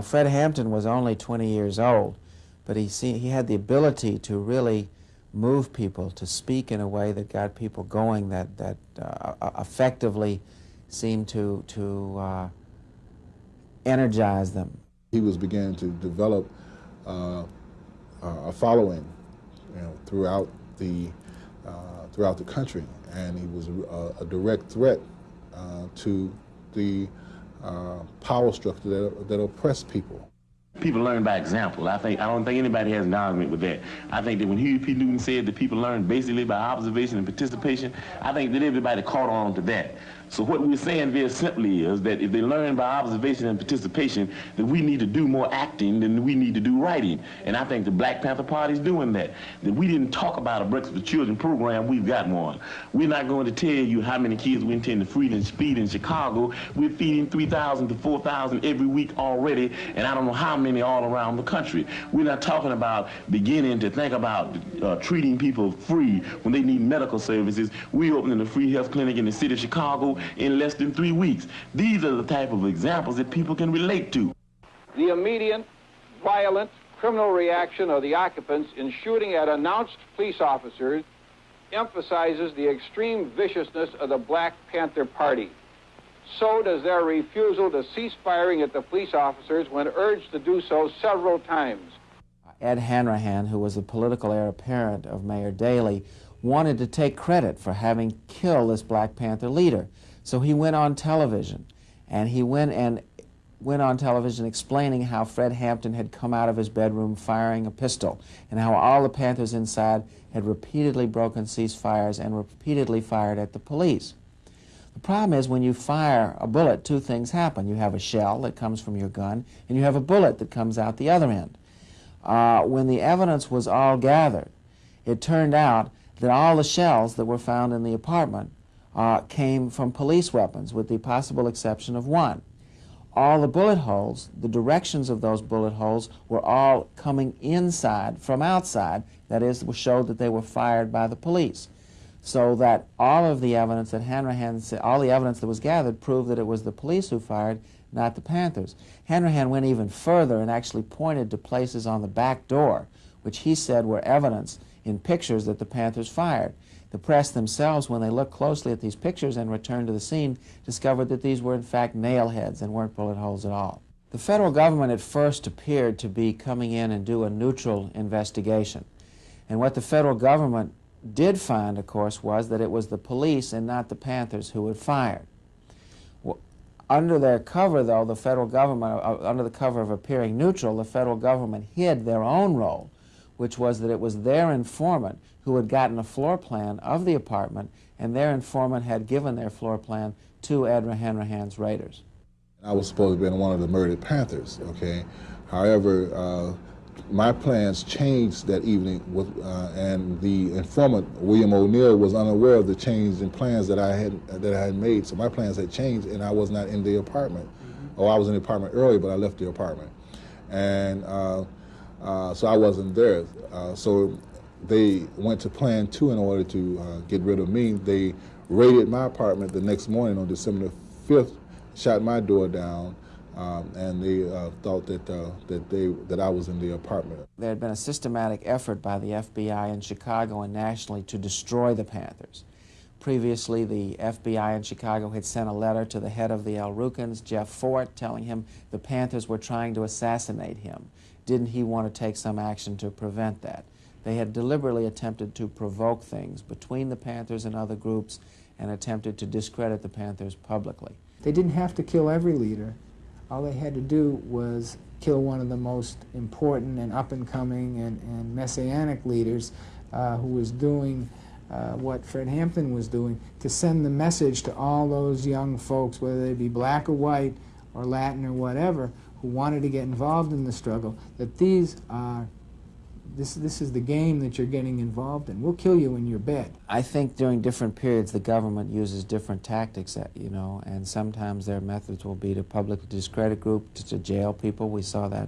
Fred Hampton was only 20 years old, but he had the ability to really move people, to speak in a way that got people going, that effectively seemed to energize them. He was beginning to develop a following, throughout the throughout the country, and he was a direct threat to the power structure that oppressed people. People learn by example. I don't think anybody has an argument with that. I think that when Huey P. Newton said that people learn basically by observation and participation, I think that everybody caught on to that. So what we're saying very simply is that if they learn by observation and participation, that we need to do more acting than we need to do writing. And I think the Black Panther Party is doing that. That we didn't talk about a Breakfast for Children program, we've got one. We're not going to tell you how many kids we intend to feed in Chicago. We're feeding 3,000 to 4,000 every week already, and I don't know how many all around the country. We're not talking about beginning to think about treating people free when they need medical services. We're opening a free health clinic in the city of Chicago in less than 3 weeks. These are the type of examples that people can relate to. The immediate, violent, criminal reaction of the occupants in shooting at announced police officers emphasizes the extreme viciousness of the Black Panther Party. So does their refusal to cease firing at the police officers when urged to do so several times. Ed Hanrahan, who was the political heir apparent of Mayor Daley, wanted to take credit for having killed this Black Panther leader. So he went on television, and he went on television explaining how Fred Hampton had come out of his bedroom firing a pistol, and how all the Panthers inside had repeatedly broken ceasefires and repeatedly fired at the police. The problem is when you fire a bullet, two things happen. You have a shell that comes from your gun, and you have a bullet that comes out the other end. When the evidence was all gathered, it turned out that all the shells that were found in the apartment came from police weapons, with the possible exception of one. All the bullet holes, the directions of those bullet holes, were all coming inside from outside. That is, showed that they were fired by the police. So that all of the evidence that Hanrahan said, all the evidence that was gathered proved that it was the police who fired, not the Panthers. Hanrahan went even further and actually pointed to places on the back door, which he said were evidence in pictures that the Panthers fired. The press themselves, when they looked closely at these pictures and returned to the scene, discovered that these were in fact nail heads and weren't bullet holes at all. The federal government at first appeared to be coming in and do a neutral investigation. And what the federal government did find, of course, was that it was the police and not the Panthers who had fired. Well, under their cover, though, the federal government, under the cover of appearing neutral, the federal government hid their own role, which was that it was their informant who had gotten a floor plan of the apartment, and their informant had given their floor plan to Ed Hanrahan's raiders. I was supposed to be one of the murdered Panthers, okay? However, my plans changed that evening, and the informant, William O'Neill, was unaware of the change in plans that I had made. So my plans had changed, and I was not in the apartment. Mm-hmm. I was in the apartment early, but I left the apartment. And so I wasn't there. So they went to Plan 2 in order to get rid of me. They raided my apartment the next morning on December 5th, shot my door down, and they thought that I was in the apartment. There had been a systematic effort by the FBI in Chicago and nationally to destroy the Panthers. Previously, the FBI in Chicago had sent a letter to the head of the El Rukns, Jeff Fort, telling him the Panthers were trying to assassinate him. Didn't he want to take some action to prevent that? They had deliberately attempted to provoke things between the Panthers and other groups and attempted to discredit the Panthers publicly. They didn't have to kill every leader. All they had to do was kill one of the most important and up-and-coming and messianic leaders who was doing what Fred Hampton was doing, to send the message to all those young folks, whether they be black or white or Latin or whatever, who wanted to get involved in the struggle, that these are this is the game that you're getting involved in. We'll kill you in your bed. I think during different periods the government uses different tactics, and sometimes their methods will be to publicly discredit groups, to jail people. We saw that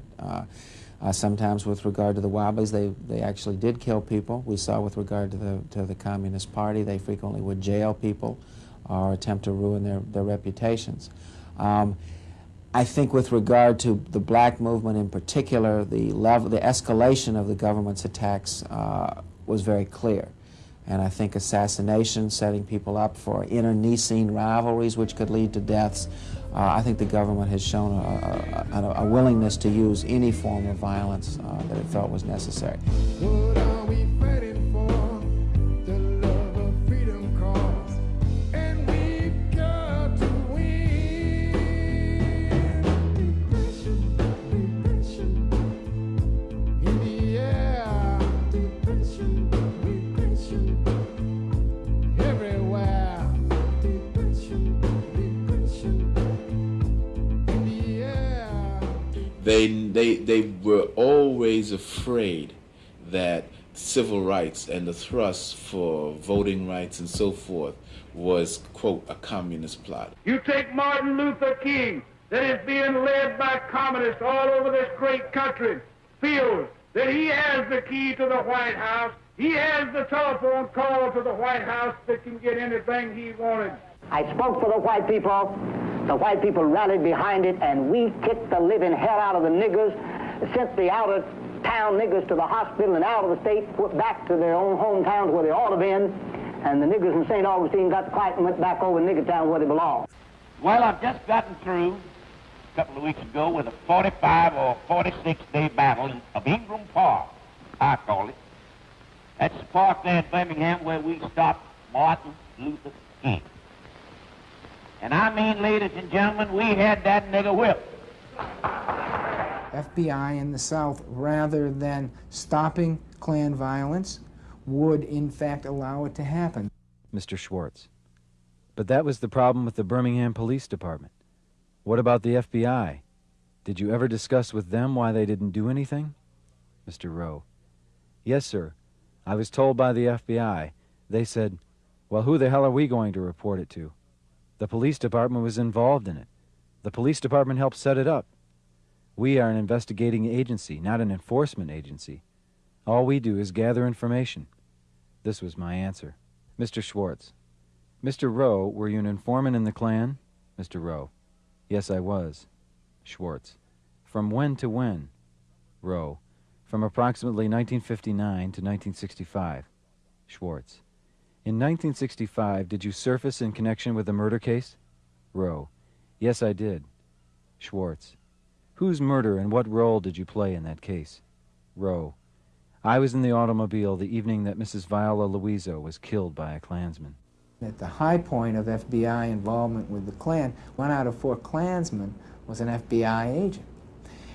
sometimes with regard to the Wobblies. They actually did kill people. We saw with regard to the Communist Party, they frequently would jail people or attempt to ruin their reputations. I think with regard to the black movement in particular, the escalation of the government's attacks was very clear. And I think assassination, setting people up for internecine rivalries which could lead to deaths, I think the government has shown a willingness to use any form of violence that it felt was necessary. What are we fighting for? The love of They were always afraid that civil rights and the thrust for voting rights and so forth was, quote, a communist plot. You take Martin Luther King, that is being led by communists all over this great country, feels that he has the key to the White House. He has the telephone call to the White House that can get anything he wanted. I spoke for the white people. The white people rallied behind it, and we kicked the living hell out of the niggers, sent the out-of-town niggers to the hospital and out of the state, put back to their own hometowns where they ought to have been, and the niggers in St. Augustine got quiet and went back over to Niggertown where they belong. Well, I've just gotten through a couple of weeks ago with a 45 or 46-day battle of Ingram Park, I call it. That's the park there in Birmingham where we stopped Martin Luther King. And I mean, ladies and gentlemen, we had that nigger whipped. FBI in the South, rather than stopping Klan violence, would in fact allow it to happen. Mr. Schwartz. But that was the problem with the Birmingham Police Department. What about the FBI? Did you ever discuss with them why they didn't do anything? Mr. Rowe. Yes, sir. I was told by the FBI. They said, well, who the hell are we going to report it to? The police department was involved in it. The police department helped set it up. We are an investigating agency, not an enforcement agency. All we do is gather information. This was my answer. Mr. Schwartz. Mr. Rowe, were you an informant in the Klan? Mr. Rowe. Yes, I was. Schwartz. From when to when? Rowe. From approximately 1959 to 1965. Schwartz. In 1965, did you surface in connection with the murder case? Rowe. Yes, I did. Schwartz. Whose murder and what role did you play in that case? Rowe. I was in the automobile the evening that Mrs. Viola Louiso was killed by a Klansman. At the high point of FBI involvement with the Klan, 1 out of 4 Klansmen was an FBI agent.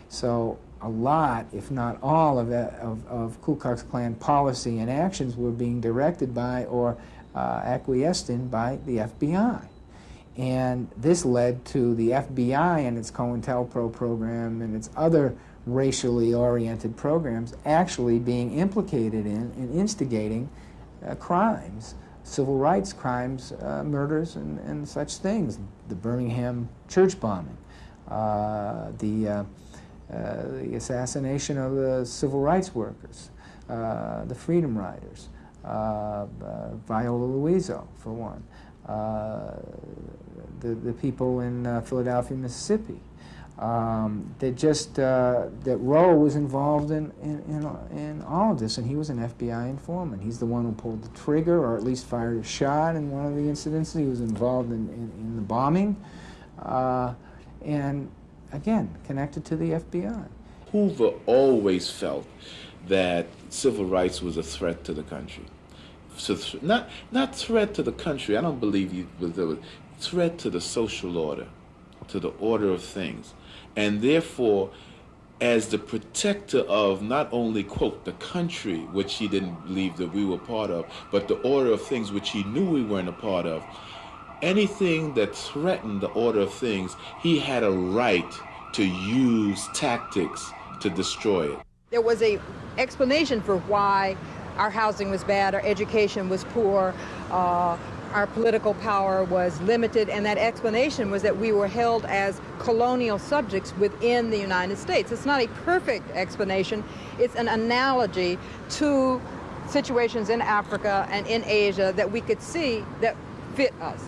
So a lot, if not all, of Ku Klux Klan policy and actions were being directed by or acquiesced in by the FBI. And this led to the FBI and its COINTELPRO program and its other racially oriented programs actually being implicated in and instigating crimes, civil rights crimes, murders and such things. The Birmingham church bombing, the assassination of the civil rights workers, the Freedom Riders, Viola Louiso, for one, the people in Philadelphia, Mississippi. That Rowe was involved in all of this, and he was an FBI informant. He's the one who pulled the trigger, or at least fired a shot in one of the incidents. He was involved in the bombing, and again, connected to the FBI. Hoover always felt that civil rights was a threat to the country. So not threat to the country. I don't believe he was a threat to the social order, to the order of things. And therefore, as the protector of not only, quote, the country, which he didn't believe that we were part of, but the order of things which he knew we weren't a part of, anything that threatened the order of things, he had a right to use tactics to destroy it. There was an explanation for why our housing was bad, our education was poor, our political power was limited, and that explanation was that we were held as colonial subjects within the United States. It's not a perfect explanation. It's an analogy to situations in Africa and in Asia that we could see that fit us.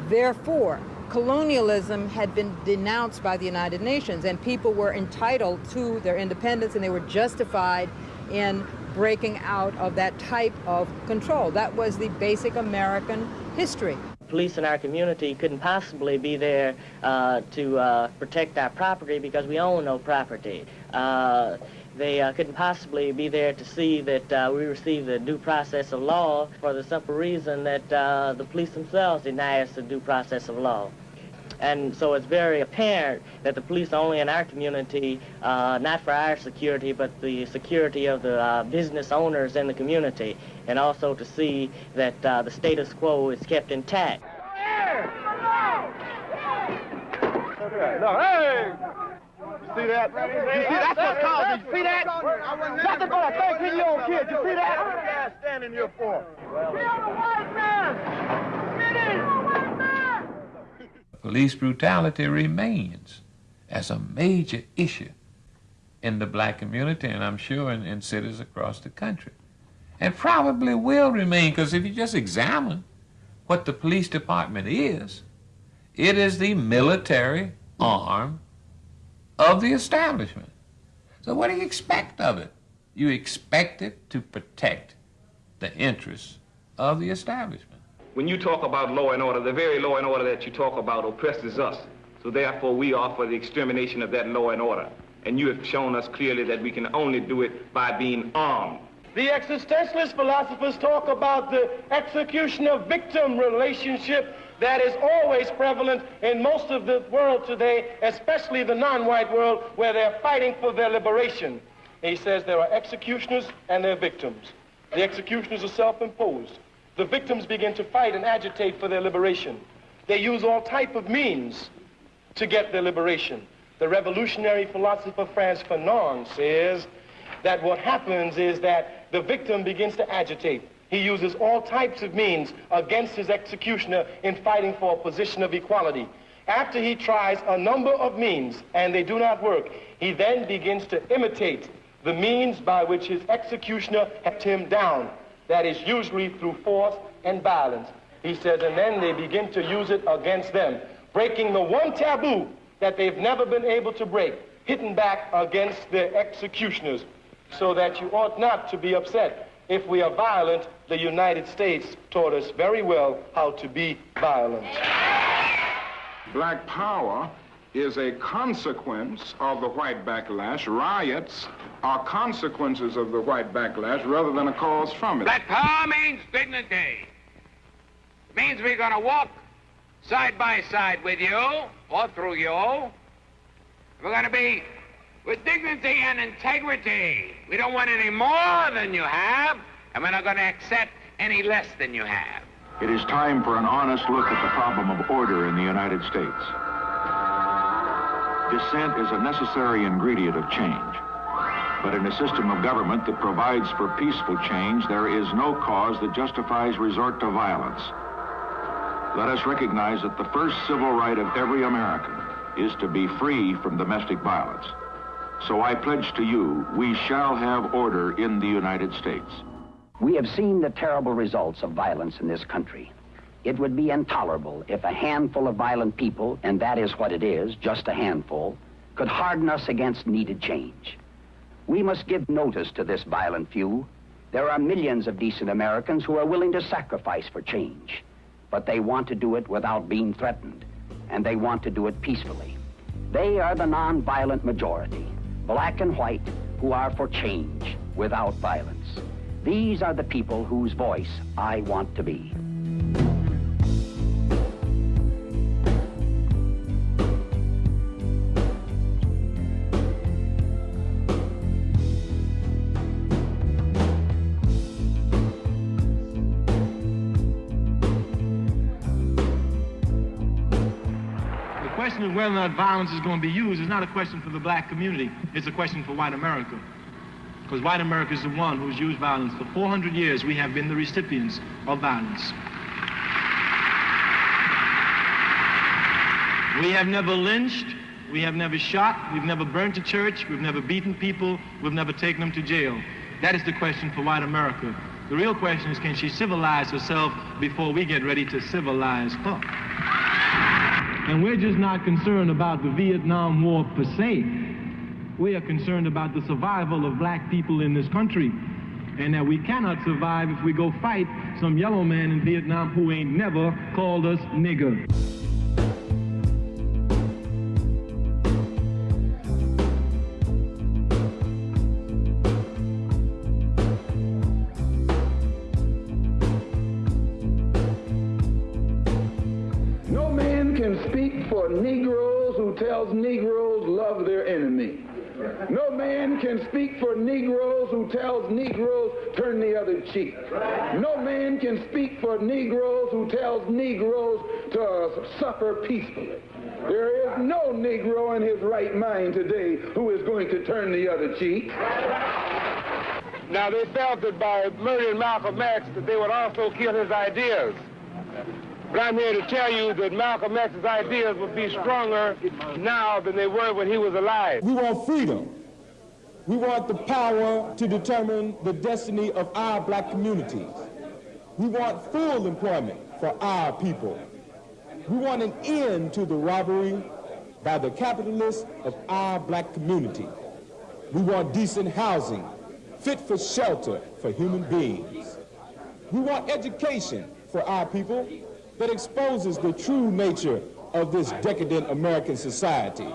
Therefore, colonialism had been denounced by the United Nations, and people were entitled to their independence, and they were justified in breaking out of that type of control. That was the basic American history. Police in our community couldn't possibly be there to protect our property because we own no property. They couldn't possibly be there to see that we receive the due process of law for the simple reason that the police themselves deny us the due process of law. And so it's very apparent that the police are only in our community, not for our security, but the security of the business owners in the community, and also to see that the status quo is kept intact. Look, hey! see that? You see, that's what caused it. You see that? Nothing but a 13-year-old kid. You see that? What are you guys standing here for? We are the white man! It is the white man! Police brutality remains as a major issue in the black community, and I'm sure in cities across the country. And probably will remain, because if you just examine what the police department is, it is the military arm of the establishment. So what do you expect of it? You expect it to protect the interests of the establishment. When you talk about law and order, the very law and order that you talk about oppresses us. So therefore we are for the extermination of that law and order. And you have shown us clearly that we can only do it by being armed. The existentialist philosophers talk about the executioner-victim relationship that is always prevalent in most of the world today, especially the non-white world, where they're fighting for their liberation. He says there are executioners and there are victims. The executioners are self-imposed. The victims begin to fight and agitate for their liberation. They use all type of means to get their liberation. The revolutionary philosopher Frantz Fanon says that what happens is that the victim begins to agitate. He uses all types of means against his executioner in fighting for a position of equality. After he tries a number of means and they do not work, he then begins to imitate the means by which his executioner kept him down. That is usually through force and violence. He says, and then they begin to use it against them, breaking the one taboo that they've never been able to break, hitting back against the executioners, so that you ought not to be upset. If we are violent, the United States taught us very well how to be violent. Black power is a consequence of the white backlash. Riots are consequences of the white backlash rather than a cause from it. Black power means dignity. It means we're going to walk side by side with you or through you. We're going to be with dignity and integrity. We don't want any more than you have, and we're not going to accept any less than you have. It is time for an honest look at the problem of order in the United States. Dissent is a necessary ingredient of change. But in a system of government that provides for peaceful change, there is no cause that justifies resort to violence. Let us recognize that the first civil right of every American is to be free from domestic violence. So I pledge to you, we shall have order in the United States. We have seen the terrible results of violence in this country. It would be intolerable if a handful of violent people, and that is what it is, just a handful, could harden us against needed change. We must give notice to this violent few. There are millions of decent Americans who are willing to sacrifice for change, but they want to do it without being threatened, and they want to do it peacefully. They are the non-violent majority, black and white, who are for change without violence. These are the people whose voice I want to be. The question of whether or not violence is going to be used is not a question for the black community. It's a question for white America. Because white America is the one who's used violence. For 400 years, we have been the recipients of violence. We have never lynched, we have never shot, we've never burnt a church, we've never beaten people, we've never taken them to jail. That is the question for white America. The real question is, can she civilize herself before we get ready to civilize her? And we're just not concerned about the Vietnam War per se. We are concerned about the survival of black people in this country, and that we cannot survive if we go fight some yellow man in Vietnam who ain't never called us nigger. No man can speak for Negroes who tells Negroes love their enemy. No man can speak for Negroes who tells Negroes turn the other cheek. No man can speak for Negroes who tells Negroes to suffer peacefully. There is no Negro in his right mind today who is going to turn the other cheek. Now, they felt that by murdering Malcolm X that they would also kill his ideas. But I'm here to tell you that Malcolm X's ideas would be stronger now than they were when he was alive. We want freedom. We want the power to determine the destiny of our black communities. We want full employment for our people. We want an end to the robbery by the capitalists of our black community. We want decent housing, fit for shelter for human beings. We want education for our people that exposes the true nature of this decadent American society.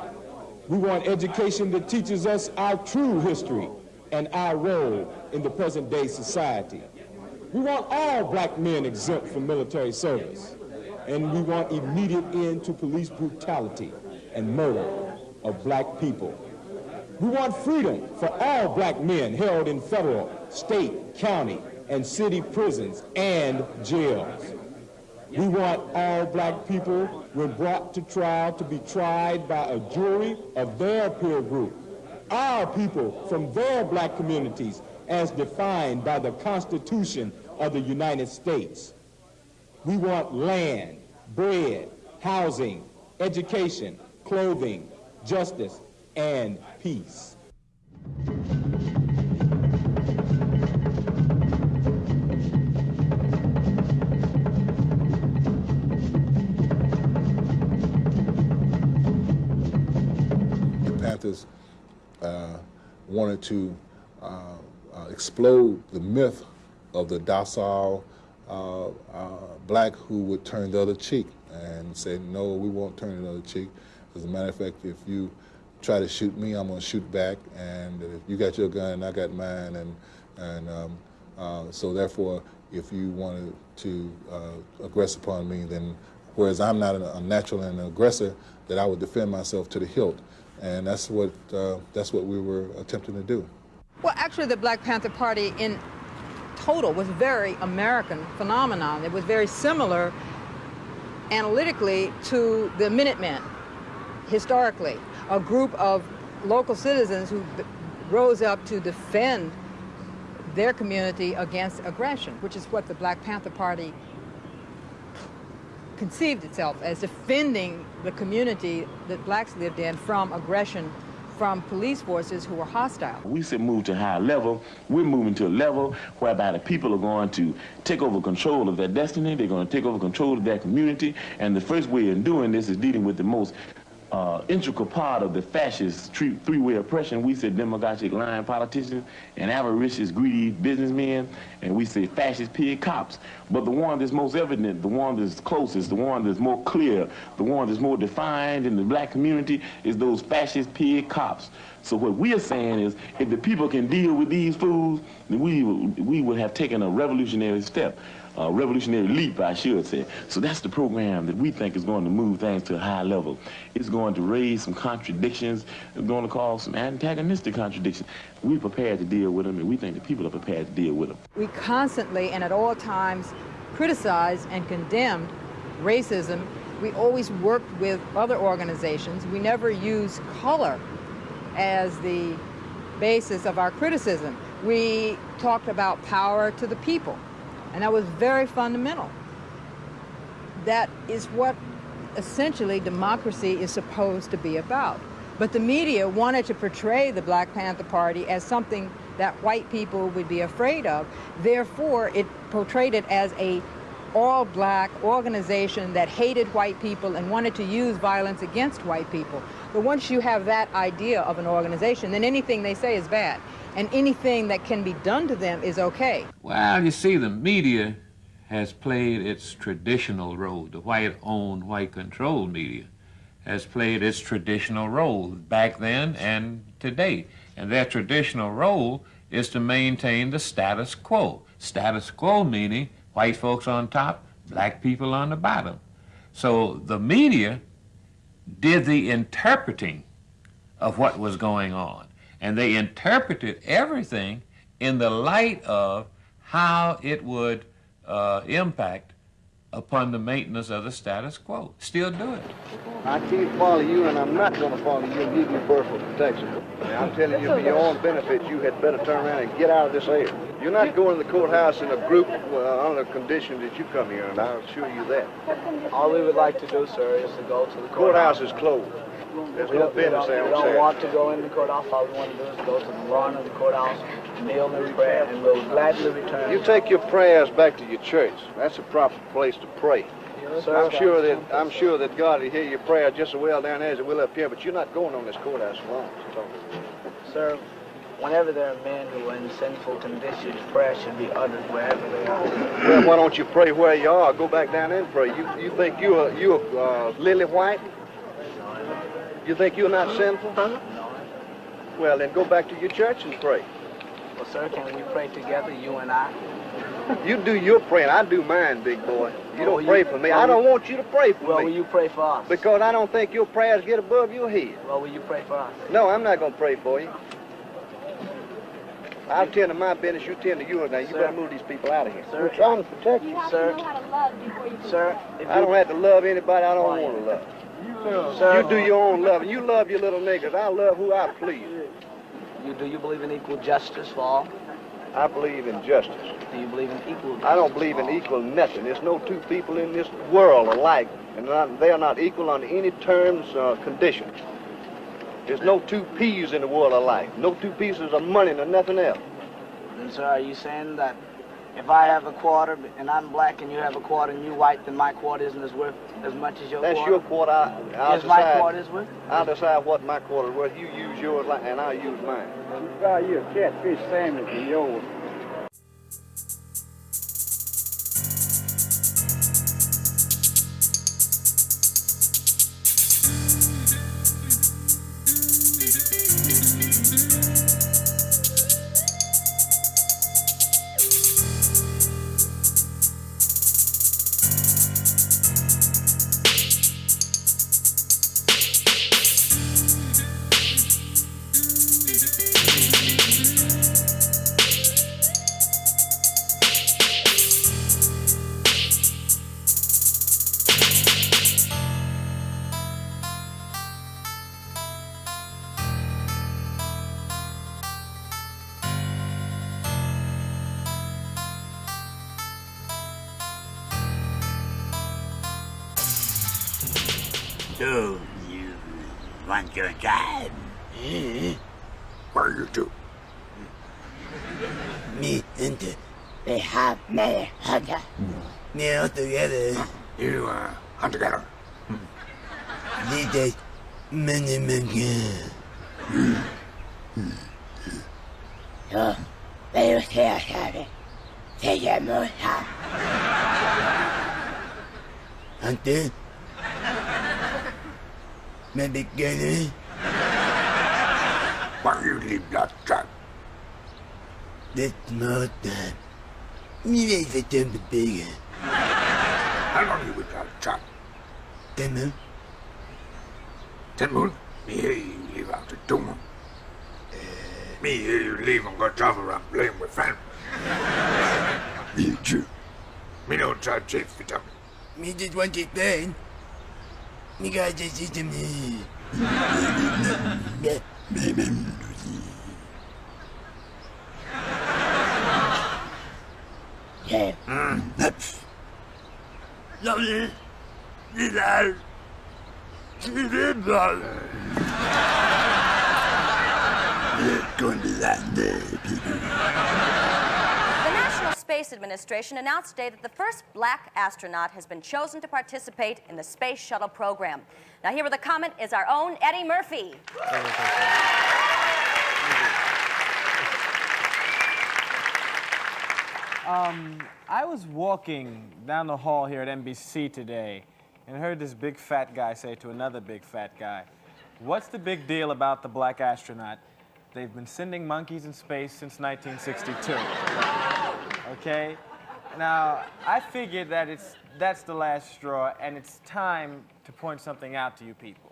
We want education that teaches us our true history and our role in the present day society. We want all black men exempt from military service. And we want immediate end to police brutality and murder of black people. We want freedom for all black men held in federal, state, county, and city prisons and jails. We want all black people, when brought to trial, to be tried by a jury of their peer group. Our people from their black communities as defined by the Constitution of the United States. We want land, bread, housing, education, clothing, justice, and peace. The Panthers wanted to explode the myth of the docile black who would turn the other cheek and say, no, we won't turn the other cheek. As a matter of fact, if you try to shoot me, I'm going to shoot back, and if you got your gun, I got mine, and so therefore, if you wanted to aggress upon me, then whereas I'm not a natural and an aggressor, that I would defend myself to the hilt, and that's what we were attempting to do. Well, actually, the Black Panther Party in total was a very American phenomenon. It was very similar analytically to the Minutemen, historically, a group of local citizens who rose up to defend their community against aggression, which is what the Black Panther Party conceived itself as, defending the community that blacks lived in from aggression from police forces who were hostile. We said move to a higher level. We're moving to a level whereby the people are going to take over control of their destiny. They're going to take over control of their community. And the first way in doing this is dealing with the most integral part of the fascist three-way oppression. We said demagogic lying politicians and avaricious, greedy businessmen, and we say fascist pig cops. But the one that's most evident, the one that's closest, the one that's more clear, the one that's more defined in the black community is those fascist pig cops. So what we are saying is, if the people can deal with these fools, then we would have taken a revolutionary step. A revolutionary leap, I should say. So that's the program that we think is going to move things to a high level. It's going to raise some contradictions. It's going to cause some antagonistic contradictions. We're prepared to deal with them, and we think the people are prepared to deal with them. We constantly and at all times criticized and condemned racism. We always worked with other organizations. We never used color as the basis of our criticism. We talked about power to the people. And that was very fundamental. That is what essentially democracy is supposed to be about. But the media wanted to portray the Black Panther Party as something that white people would be afraid of. Therefore, it portrayed it as a all-black organization that hated white people and wanted to use violence against white people. But once you have that idea of an organization, then anything they say is bad. And anything that can be done to them is okay. Well, you see, the media has played its traditional role. The white-owned, white-controlled media has played its traditional role back then and today. And their traditional role is to maintain the status quo. Status quo meaning white folks on top, black people on the bottom. So the media did the interpreting of what was going on. And they interpreted everything in the light of how it would impact upon the maintenance of the status quo. Still do it. I can't follow you, and I'm not going to follow you and give you personal protection. I'm telling you, for your own benefit, you had better turn around and get out of this area. You're not going to the courthouse in a group under the condition that you come here, and I'll assure you that. All we would like to do, sir, is to go to the Courthouse is closed. There's no business there. We don't want to go in the courthouse. All we want to do is go to the lawn of the courthouse, kneel and pray, and we'll gladly return. You take your prayers back to your church. That's the proper place to pray. Sir, I'm sure that God will hear your prayer just as well down there as it will up here, but you're not going on this courthouse alone. Sir, whenever there are men who are in sinful conditions, prayer should be uttered wherever they are. Well, why don't you pray where you are? Go back down there and pray. You think you're lily white? You think you're not sinful? No. Well, then go back to your church and pray. Well, sir, can we pray together, you and I? You do your praying. I do mine, big boy. You don't pray for me. I don't want you to pray for me. Well, will you pray for us? Because I don't think your prayers get above your head. Well, will you pray for us? No, I'm not going to pray for you. I'll tend to my business, you tend to yours. Now, you better move these people out of here. Sir, we're trying to protect you. Sir, sir, I don't have to love anybody I don't want to love. You do your own loving. You love your little niggas. I love who I please. Do you believe in equal justice for all? I believe in justice. Do you believe in equal justice? I don't believe in equal nothing. There's no two people in this world alike, and they are not equal on any terms or conditions. There's no two peas in the world alike. No two pieces of money nor nothing else. Then, sir, are you saying that if I have a quarter and I'm black and you have a quarter and you white, then my quarter isn't as worth as much as your quarter? That's your quarter. I'll decide, my quarter is worth? I'll decide what my quarter is worth. You use yours and I'll use mine. You got you a catfish sandwich in yours. So, you want your time? What do you do? Me and they have me hunter. Me all together. You hunt together? They take many men. So, they will say us have it. They get more time. Hunter? Maybe get it? Why you leave that trap? That's more time. Me make the temper bigger. How long you with that trap? 10 minutes. 10 minutes? Me hear you leave out the door. Me hear you leave and go travel around playing with friends. Me too. Me don't try to chase for something. Me just want to play. Me got just eat them. Yeah. Lovely. Little. Little. It's going to be that day, people. The National Space Administration announced today that the first black astronaut has been chosen to participate in the Space Shuttle program. Now, here with a comment is our own Eddie Murphy. I was walking down the hall here at NBC today and heard this big fat guy say to another big fat guy, "What's the big deal about the black astronaut? They've been sending monkeys in space since 1962. Okay? Now, I figured that that's the last straw, and it's time to point something out to you people.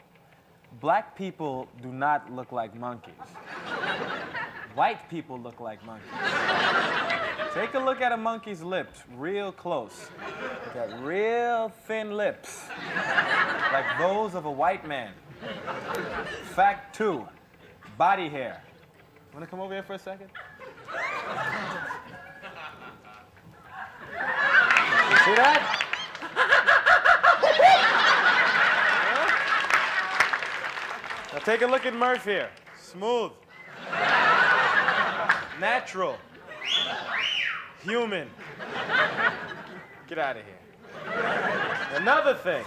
Black people do not look like monkeys. White people look like monkeys. Take a look at a monkey's lips real close. They got real thin lips, like those of a white man. Fact 2, body hair. Want to come over here for a second? See that? Now take a look at Murph here. Smooth. Natural. Human. Get out of here. Another thing.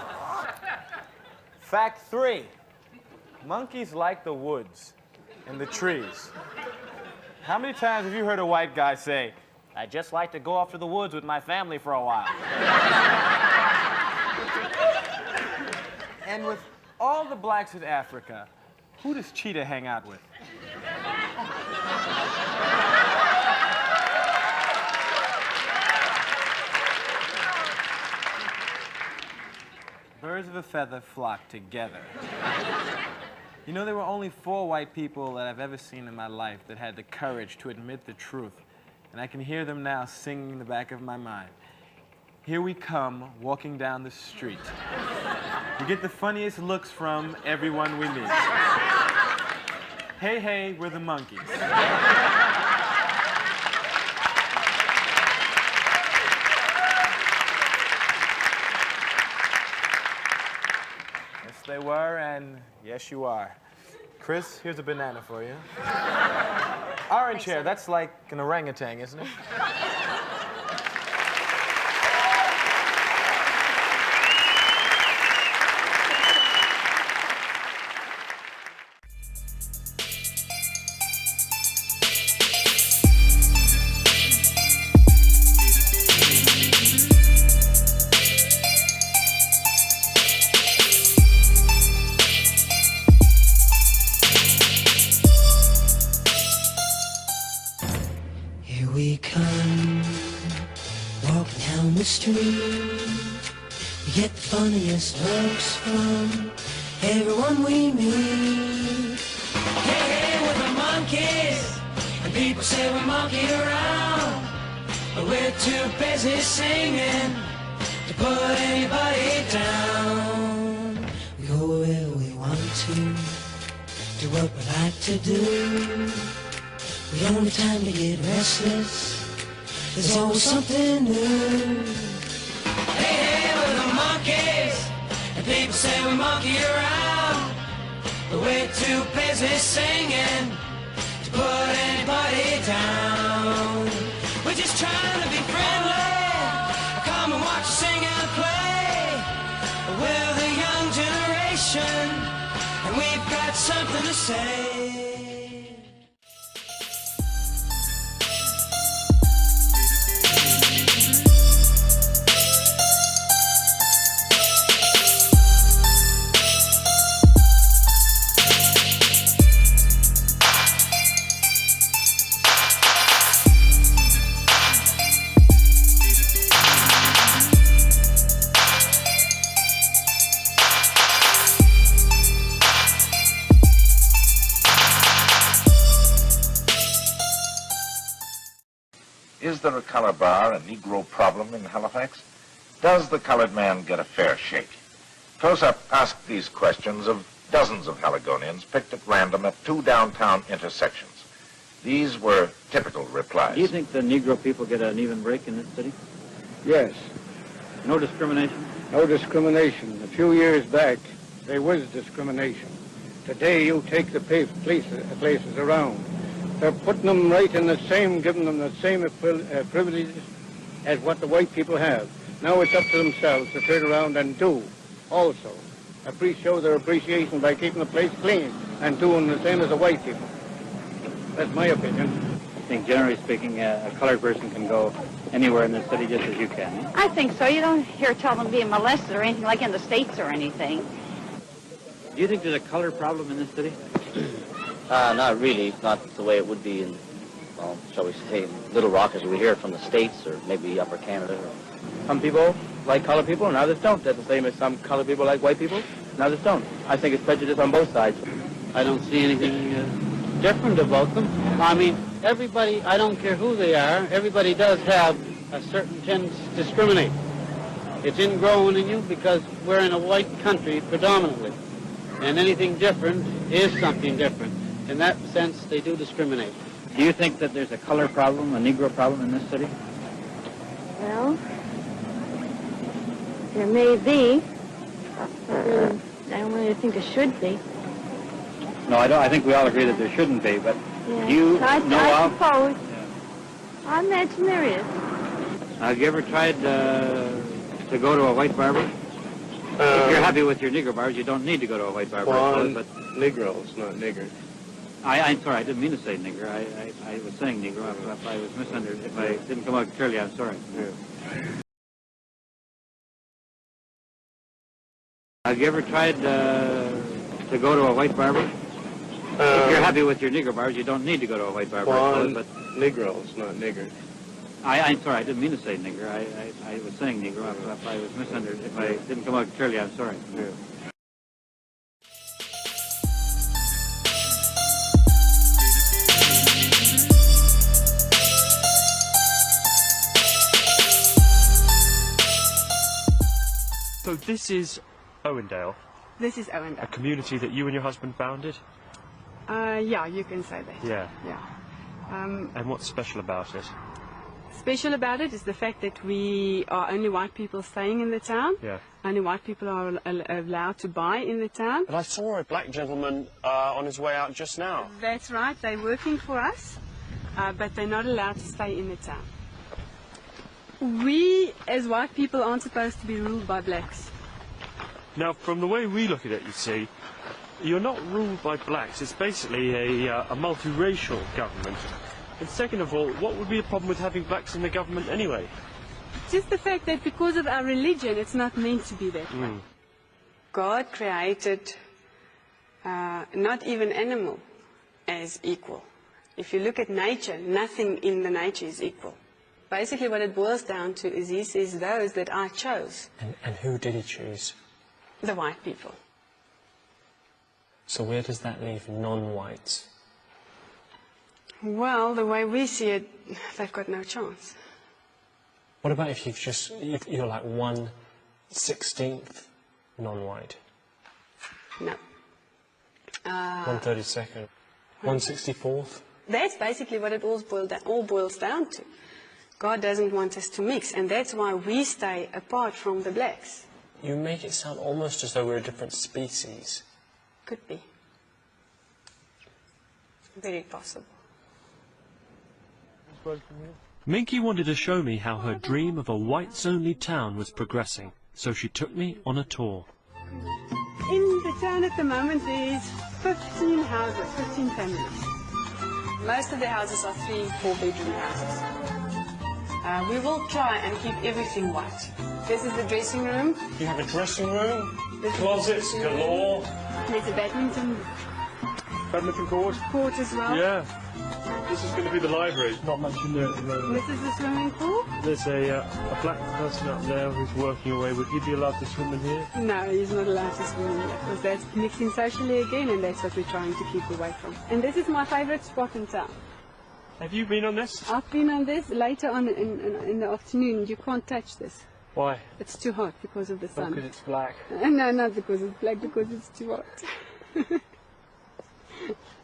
Fact 3. Monkeys like the woods and the trees. How many times have you heard a white guy say, "I'd just like to go off to the woods with my family for a while"? And with all the blacks in Africa, who does Cheetah hang out with? Birds of a feather flock together. You know, there were only 4 white people that I've ever seen in my life that had the courage to admit the truth. And I can hear them now singing in the back of my mind. Here we come, walking down the street. We get the funniest looks from everyone we meet. Hey, hey, we're the monkeys. Yes, they were, and yes, you are. Chris, here's a banana for you. Orange hair, that's like an orangutan, isn't it? Get the funniest looks from everyone we meet. Hey, hey, we're the monkeys, and people say we monkey around, but we're too busy singing to put anybody down. We go where we want to, do what we like to do. The only time to get restless, there's always something new. Hey, hey, we're the monkeys, and people say we monkey around, but we're too busy singing to put anybody down. We're just trying to be friendly, come and watch us sing and play. We're the young generation, and we've got something to say. Is there a color bar, a Negro problem in Halifax? Does the colored man get a fair shake? Close-Up asked these questions of dozens of Haligonians picked at random at 2 downtown intersections. These were typical replies. Do you think the Negro people get an even break in this city? Yes. No discrimination? No discrimination. A few years back, there was discrimination. Today, you take the places around. They're putting them right in the same, giving them the same privileges as what the white people have. Now it's up to themselves to turn around and do also. Show their appreciation by keeping the place clean and doing the same as the white people. That's my opinion. I think generally speaking, a colored person can go anywhere in the city just as you can. I think so. You don't hear tell them being molested or anything like in the States or anything. Do you think there's a color problem in this city? Not really. Not the way it would be in, well, shall we say, Little Rock as we hear it from the States or maybe Upper Canada. Some people like colored people and others don't. That's the same as some colored people like white people and others don't. I think it's prejudice on both sides. I don't see anything different about them. I mean, everybody, I don't care who they are, everybody does have a certain tendency to discriminate. It's ingrown in you because we're in a white country predominantly. And anything different is something different. In that sense, they do discriminate. Do you think that there's a color problem, a Negro problem in this city? Well, there may be. I don't really think there should be. No, I don't. I think we all agree that there shouldn't be, but Yeah. do you I know of? suppose. I imagine there is. Have you ever tried to go to a white barber? If you're happy with your Negro barbers, you don't need to go to a white barber. Well, I I'm suppose, but Negroes, not nigger. I'm sorry, I didn't mean to say nigger. I was saying Negro. If I was misunderstood, if I didn't come out clearly, I'm sorry. Have you ever tried to go to a white barber? If you're happy with your Negro barbers, you don't need to go to a white barber. Well, I I'm suppose, but Negroes, not nigger. I'm sorry, I didn't mean to say nigger. I was saying Negro. If I was misunderstood, if I didn't come out clearly, I'm sorry. So this is Owendale, This is Owendale. a community that you and your husband founded? Yeah, you can say that. Yeah. Yeah. And what's special about it? Special about it is the fact that we are only white people staying in the town. Yeah. Only white people are allowed to buy in the town. But I saw a black gentleman on his way out just now. That's right. They're working for us, but they're not allowed to stay in the town. We, as white people, aren't supposed to be ruled by blacks. Now, from the way we look at it, you see, you're not ruled by blacks. It's basically a multiracial government. And second of all, what would be the problem with having blacks in the government anyway? Just the fact that because of our religion, it's not meant to be that way. God created not even animal as equal. If you look at nature, nothing in the nature is equal. Basically what it boils down to is he says those that I chose. And who did he choose? The white people. So where does that leave non-whites? Well, the way we see it, they've got no chance. What about if if you're like 1/16th non-white? No. 1/32nd? 1/64th? That's basically what it all boils down to. God doesn't want us to mix, and that's why we stay apart from the blacks. You make it sound almost as though we're a different species. Could be. Very possible. Minky wanted to show me how her dream of a whites-only town was progressing, so she took me on a tour. In the town at the moment there's 15 houses, 15 families. Most of the houses are 3- and 4-bedroom houses. We will try and keep everything white. This is the dressing room. You have a dressing room, closets galore. There's a badminton court as well. Yeah. This is going to be the library. Not much in there at the moment. This is the swimming pool. There's a black person up there who's working away. Would he be allowed to swim in here? No, he's not allowed to swim in here because that's mixing socially again, and that's what we're trying to keep away from. And this is my favorite spot in town. Have you been on this? I've been on this later on in the afternoon. You can't touch this. Why? It's too hot because of the sun. Because it's black. No, not because it's black, because it's too hot.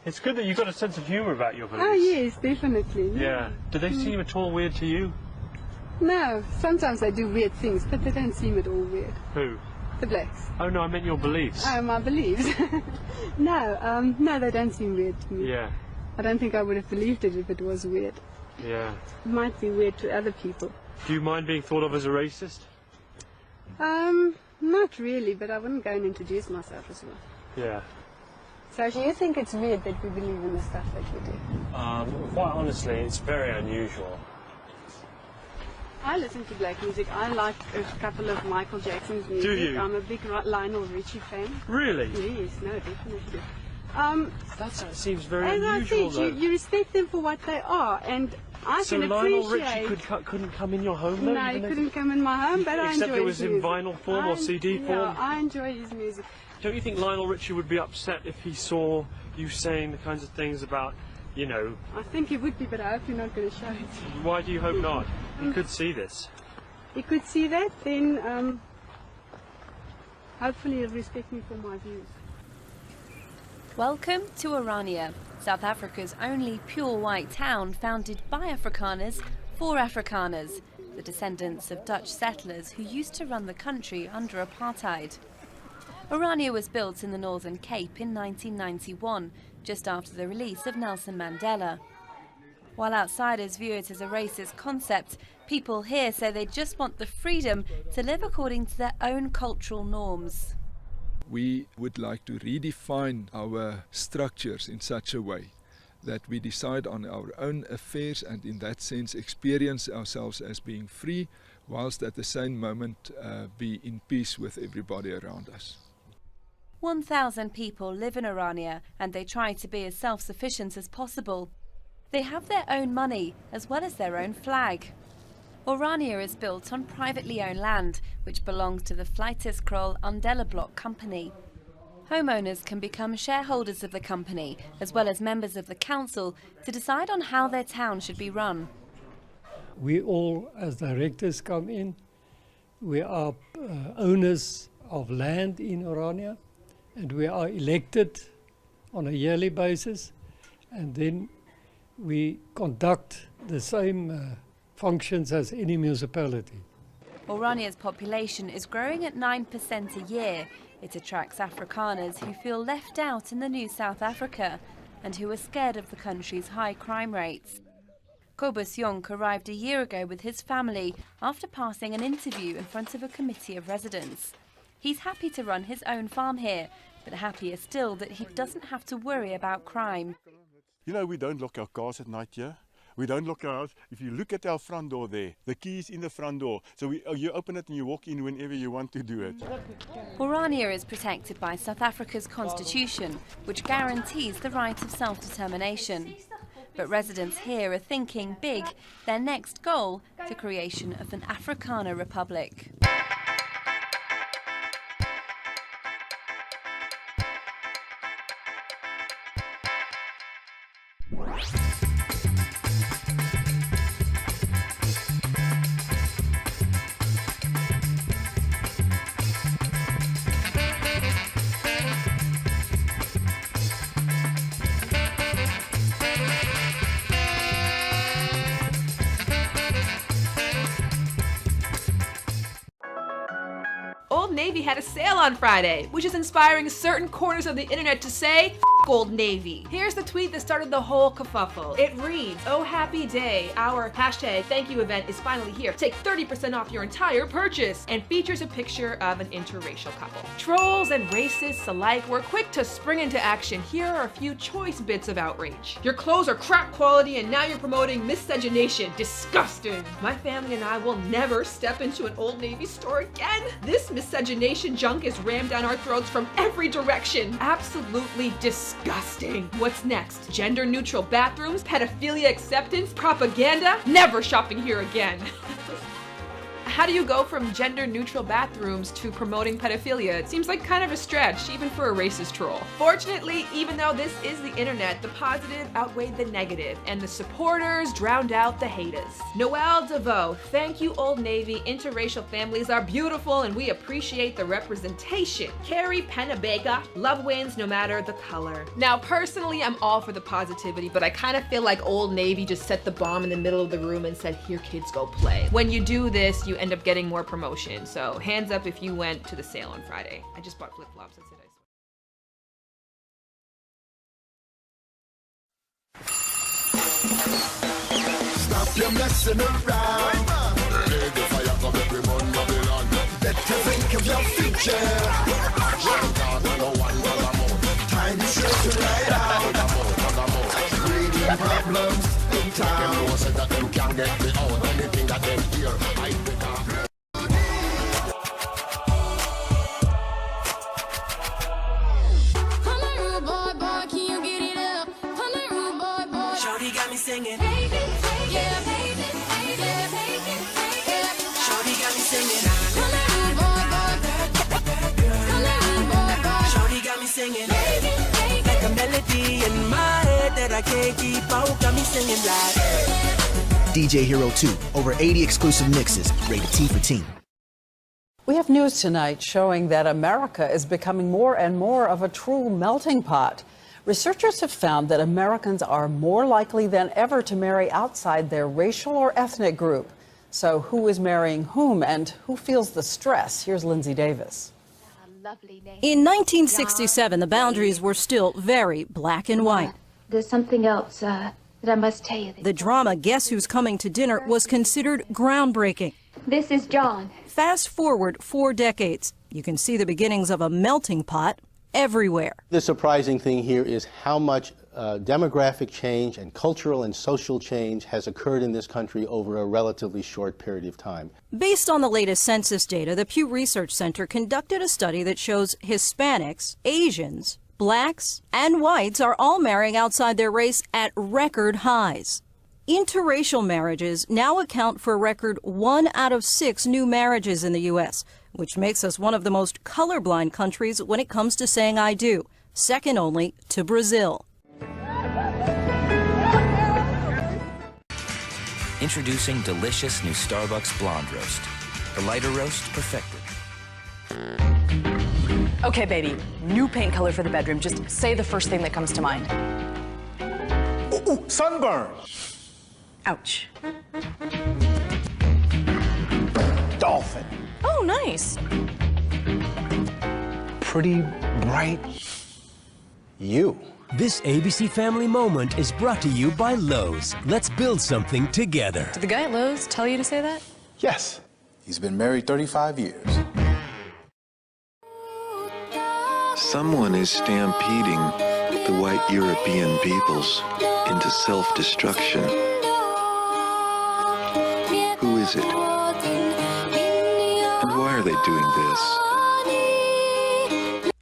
It's good that you've got a sense of humour about your beliefs. Oh, yes, definitely. Yeah. Do they seem at all weird to you? No, sometimes they do weird things, but they don't seem at all weird. Who? The blacks. Oh, no, I meant your beliefs. Oh, my beliefs. No, they don't seem weird to me. Yeah. I don't think I would have believed it if it was weird. Yeah. It might be weird to other people. Do you mind being thought of as a racist? Not really, but I wouldn't go and introduce myself as well. Yeah. So do you think it's weird that we believe in the stuff that we do? Quite honestly, it's very unusual. I listen to black music. I like a couple of Michael Jackson's music. Do you? I'm a big Lionel Richie fan. Really? Yes, no, definitely. That seems very as unusual, I said, you respect them for what they are, and I so can Lionel appreciate. Richie couldn't come in your home, though? No, he couldn't come in my home, but I enjoy his music. Except it was in vinyl form or CD form? Yeah, I enjoy his music. Don't you think Lionel Richie would be upset if he saw you saying the kinds of things about, you know... I think he would be, but I hope you're not going to show it. Why do you hope not? He could see this. He could see that, then hopefully he'll respect me for my views. Welcome to Orania, South Africa's only pure white town founded by Afrikaners for Afrikaners, the descendants of Dutch settlers who used to run the country under apartheid. Orania was built in the Northern Cape in 1991, just after the release of Nelson Mandela. While outsiders view it as a racist concept, people here say they just want the freedom to live according to their own cultural norms. We would like to redefine our structures in such a way that we decide on our own affairs and in that sense experience ourselves as being free, whilst at the same moment be in peace with everybody around us. 1,000 people live in Orania and they try to be as self-sufficient as possible. They have their own money as well as their own flag. Orania is built on privately owned land, which belongs to the Vleitiskrol Block company. Homeowners can become shareholders of the company, as well as members of the council, to decide on how their town should be run. We all, as directors, come in. We are owners of land in Orania, and we are elected on a yearly basis, and then we conduct the same functions as any municipality. Orania's population is growing at 9% a year. It attracts Afrikaners who feel left out in the new South Africa and who are scared of the country's high crime rates. Kobus Jonk arrived a year ago with his family after passing an interview in front of a committee of residents. He's happy to run his own farm here, but happier still that he doesn't have to worry about crime. You know, we don't lock our cars at night here. We don't lock our house. If you look at our front door there, the key is in the front door. So you open it and you walk in whenever you want to do it. Orania is protected by South Africa's constitution, which guarantees the right of self-determination. But residents here are thinking big, their next goal, the creation of an Afrikaner Republic. Old Navy had a sale on Friday, which is inspiring certain corners of the internet to say, F Old Navy. Here's the tweet that started the whole kerfuffle. It reads, "Oh happy day, our hashtag thank you event is finally here. Take 30% off your entire purchase," and features a picture of an interracial couple. Trolls and racists alike were quick to spring into action. Here are a few choice bits of outrage. "Your clothes are crap quality and now you're promoting miscegenation. Disgusting. My family and I will never step into an Old Navy store again. This miscegenation junk is rammed down our throats from every direction. Absolutely disgusting. What's next? Gender neutral bathrooms, pedophilia acceptance, propaganda? Never shopping here again." How do you go from gender neutral bathrooms to promoting pedophilia? It seems like kind of a stretch, even for a racist troll. Fortunately, even though this is the internet, the positive outweighed the negative, and the supporters drowned out the haters. Noelle DeVoe, "Thank you, Old Navy. Interracial families are beautiful and we appreciate the representation." Carrie Pennebaker, "Love wins no matter the color." Now, personally, I'm all for the positivity, but I kind of feel like Old Navy just set the bomb in the middle of the room and said, "Here, kids, go play." When you do this, you end up getting more promotion. So hands up if you went to the sale on Friday. I just bought flip-flops. That's it. Stop your messing around. Let the fire come every month, Babylon. Better think of your future. Time to shift it right out. Breeding problems in town. Them know say that them can't get me out. Anything that them hear, I better. Come on, rude boy, boy, can you get it up? Come on, rude boy, boy. Shorty got me singing. Yeah. got me singing like DJ Hero 2, over 80 exclusive mixes, rated T for teen. We have news tonight showing that America is becoming more and more of a true melting pot. Researchers have found that Americans are more likely than ever to marry outside their racial or ethnic group. So who is marrying whom and who feels the stress? Here's Lindsay Davis. In 1967, the boundaries were still very black and white. There's something else that I must tell you. The drama Guess Who's Coming to Dinner was considered groundbreaking. This is John. Fast forward 4 decades. You can see the beginnings of a melting pot everywhere. The surprising thing here is how much demographic change and cultural and social change has occurred in this country over a relatively short period of time. Based on the latest census data, the Pew Research Center conducted a study that shows Hispanics, Asians, blacks, and whites are all marrying outside their race at record highs. Interracial marriages now account for a record 1 out of 6 new marriages in the U.S., which makes us one of the most colorblind countries when it comes to saying I do, second only to Brazil. Introducing delicious new Starbucks Blonde Roast. The lighter roast perfected. Okay, baby, new paint color for the bedroom. Just say the first thing that comes to mind. Ooh, sunburn. Ouch. Dolphin. Oh, nice. Pretty bright. You. This ABC Family Moment is brought to you by Lowe's. Let's build something together. Did the guy at Lowe's tell you to say that? Yes. He's been married 35 years. Someone is stampeding the white European peoples into self-destruction. Who is it? And why are they doing this?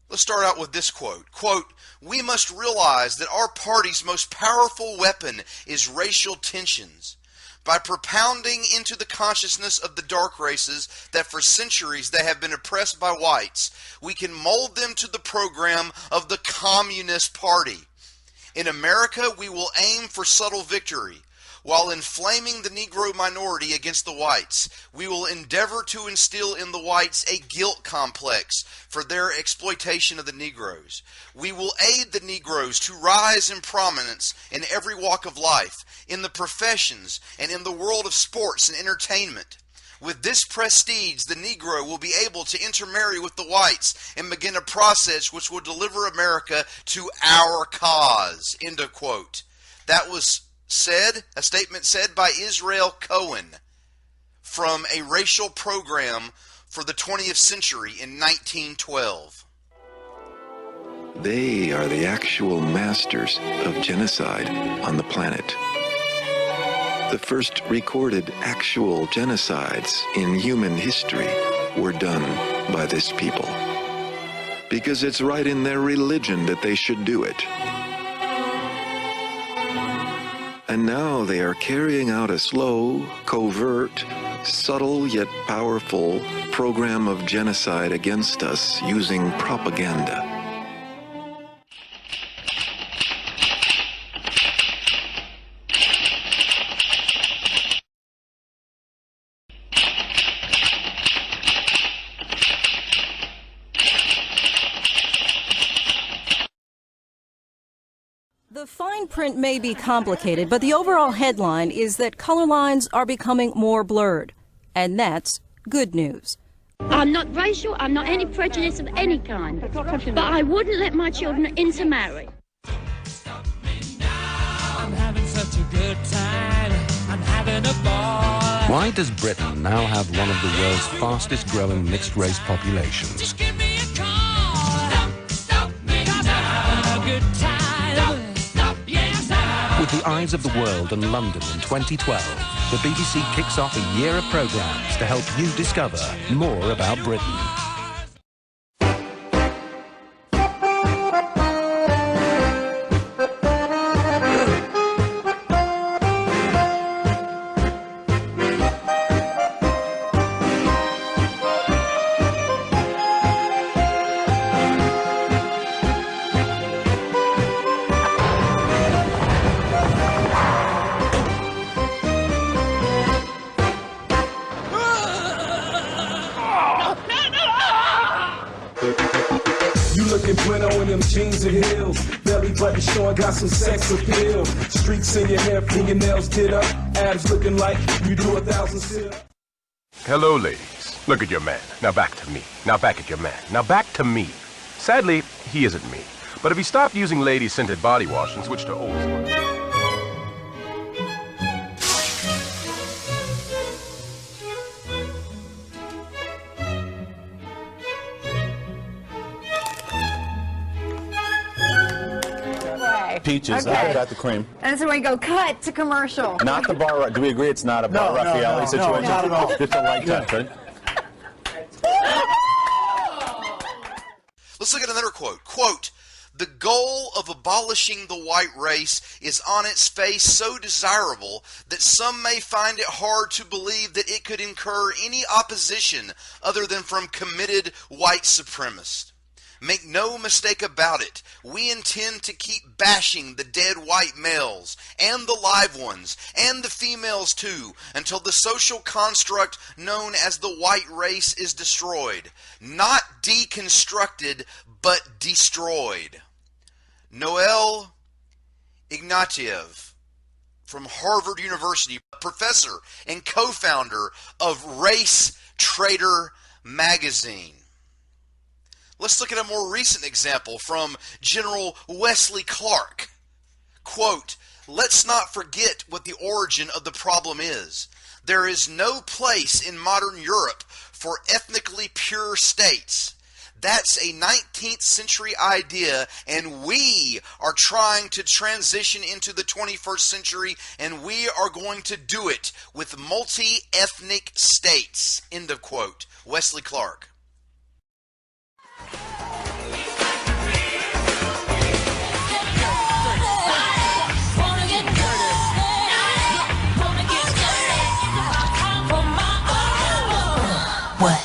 Let's start out with this quote. Quote, "We must realize that our party's most powerful weapon is racial tensions. By propounding into the consciousness of the dark races that for centuries they have been oppressed by whites, we can mold them to the program of the Communist Party. In America, we will aim for subtle victory. While inflaming the Negro minority against the whites, we will endeavor to instill in the whites a guilt complex for their exploitation of the Negroes. We will aid the Negroes to rise in prominence in every walk of life, in the professions, and in the world of sports and entertainment. With this prestige, the Negro will be able to intermarry with the whites and begin a process which will deliver America to our cause." End of quote. That was a statement said by Israel Cohen from a racial program for the 20th century in 1912. They are the actual masters of genocide on the planet. The first recorded actual genocides in human history were done by this people, because it's right in their religion that they should do it. And now they are carrying out a slow, covert, subtle yet powerful program of genocide against us using propaganda. The fine print may be complicated, but the overall headline is that color lines are becoming more blurred. And that's good news. I'm not racial, I'm not any prejudice of any kind, but I wouldn't let my children intermarry. I'm having such a good time, I'm having a ball. Why does Britain now have one of the world's fastest growing mixed race populations? Just give me a call. Stop me now. A good time. With the eyes of the world and London in 2012, the BBC kicks off a year of programmes to help you discover more about Britain. looking bueno in them jeans and heels. Belly button showing, got some sex appeal. Streaks in your hair, fingernails did up. Abs looking like you do 1,000 sit-ups. Hello, ladies. Look at your man. Now back to me. Now back at your man. Now back to me. Sadly, he isn't me. But if he stopped using lady-scented body wash and switched to old school... Peaches, Okay. I got the cream. And so we go cut to commercial. Not the bar. Do we agree it's not a bar Raffaelli situation? not at all. Just a light touch, right? Let's look at another quote. Quote, "The goal of abolishing the white race is on its face so desirable that some may find it hard to believe that it could incur any opposition other than from committed white supremacists. Make no mistake about it, we intend to keep bashing the dead white males, and the live ones, and the females too, until the social construct known as the white race is destroyed. Not deconstructed, but destroyed." Noel Ignatieff from Harvard University, professor and co-founder of Race Trader magazine. Let's look at a more recent example from General Wesley Clark. Quote, "Let's not forget what the origin of the problem is. There is no place in modern Europe for ethnically pure states. That's a 19th century idea, and we are trying to transition into the 21st century, and we are going to do it with multi-ethnic states." End of quote. Wesley Clark. What?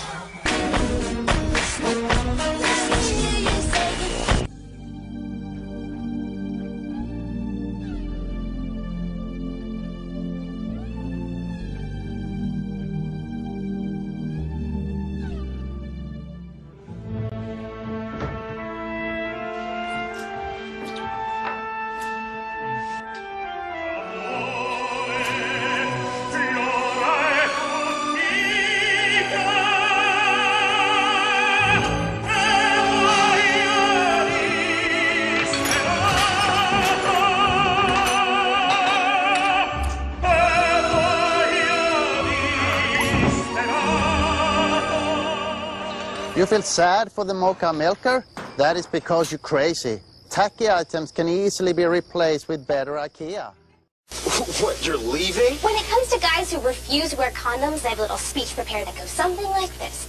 You feel sad for the mocha milker? That is because you're crazy. Tacky items can easily be replaced with better IKEA. What, you're leaving? When it comes to guys who refuse to wear condoms, I have a little speech prepared that goes something like this.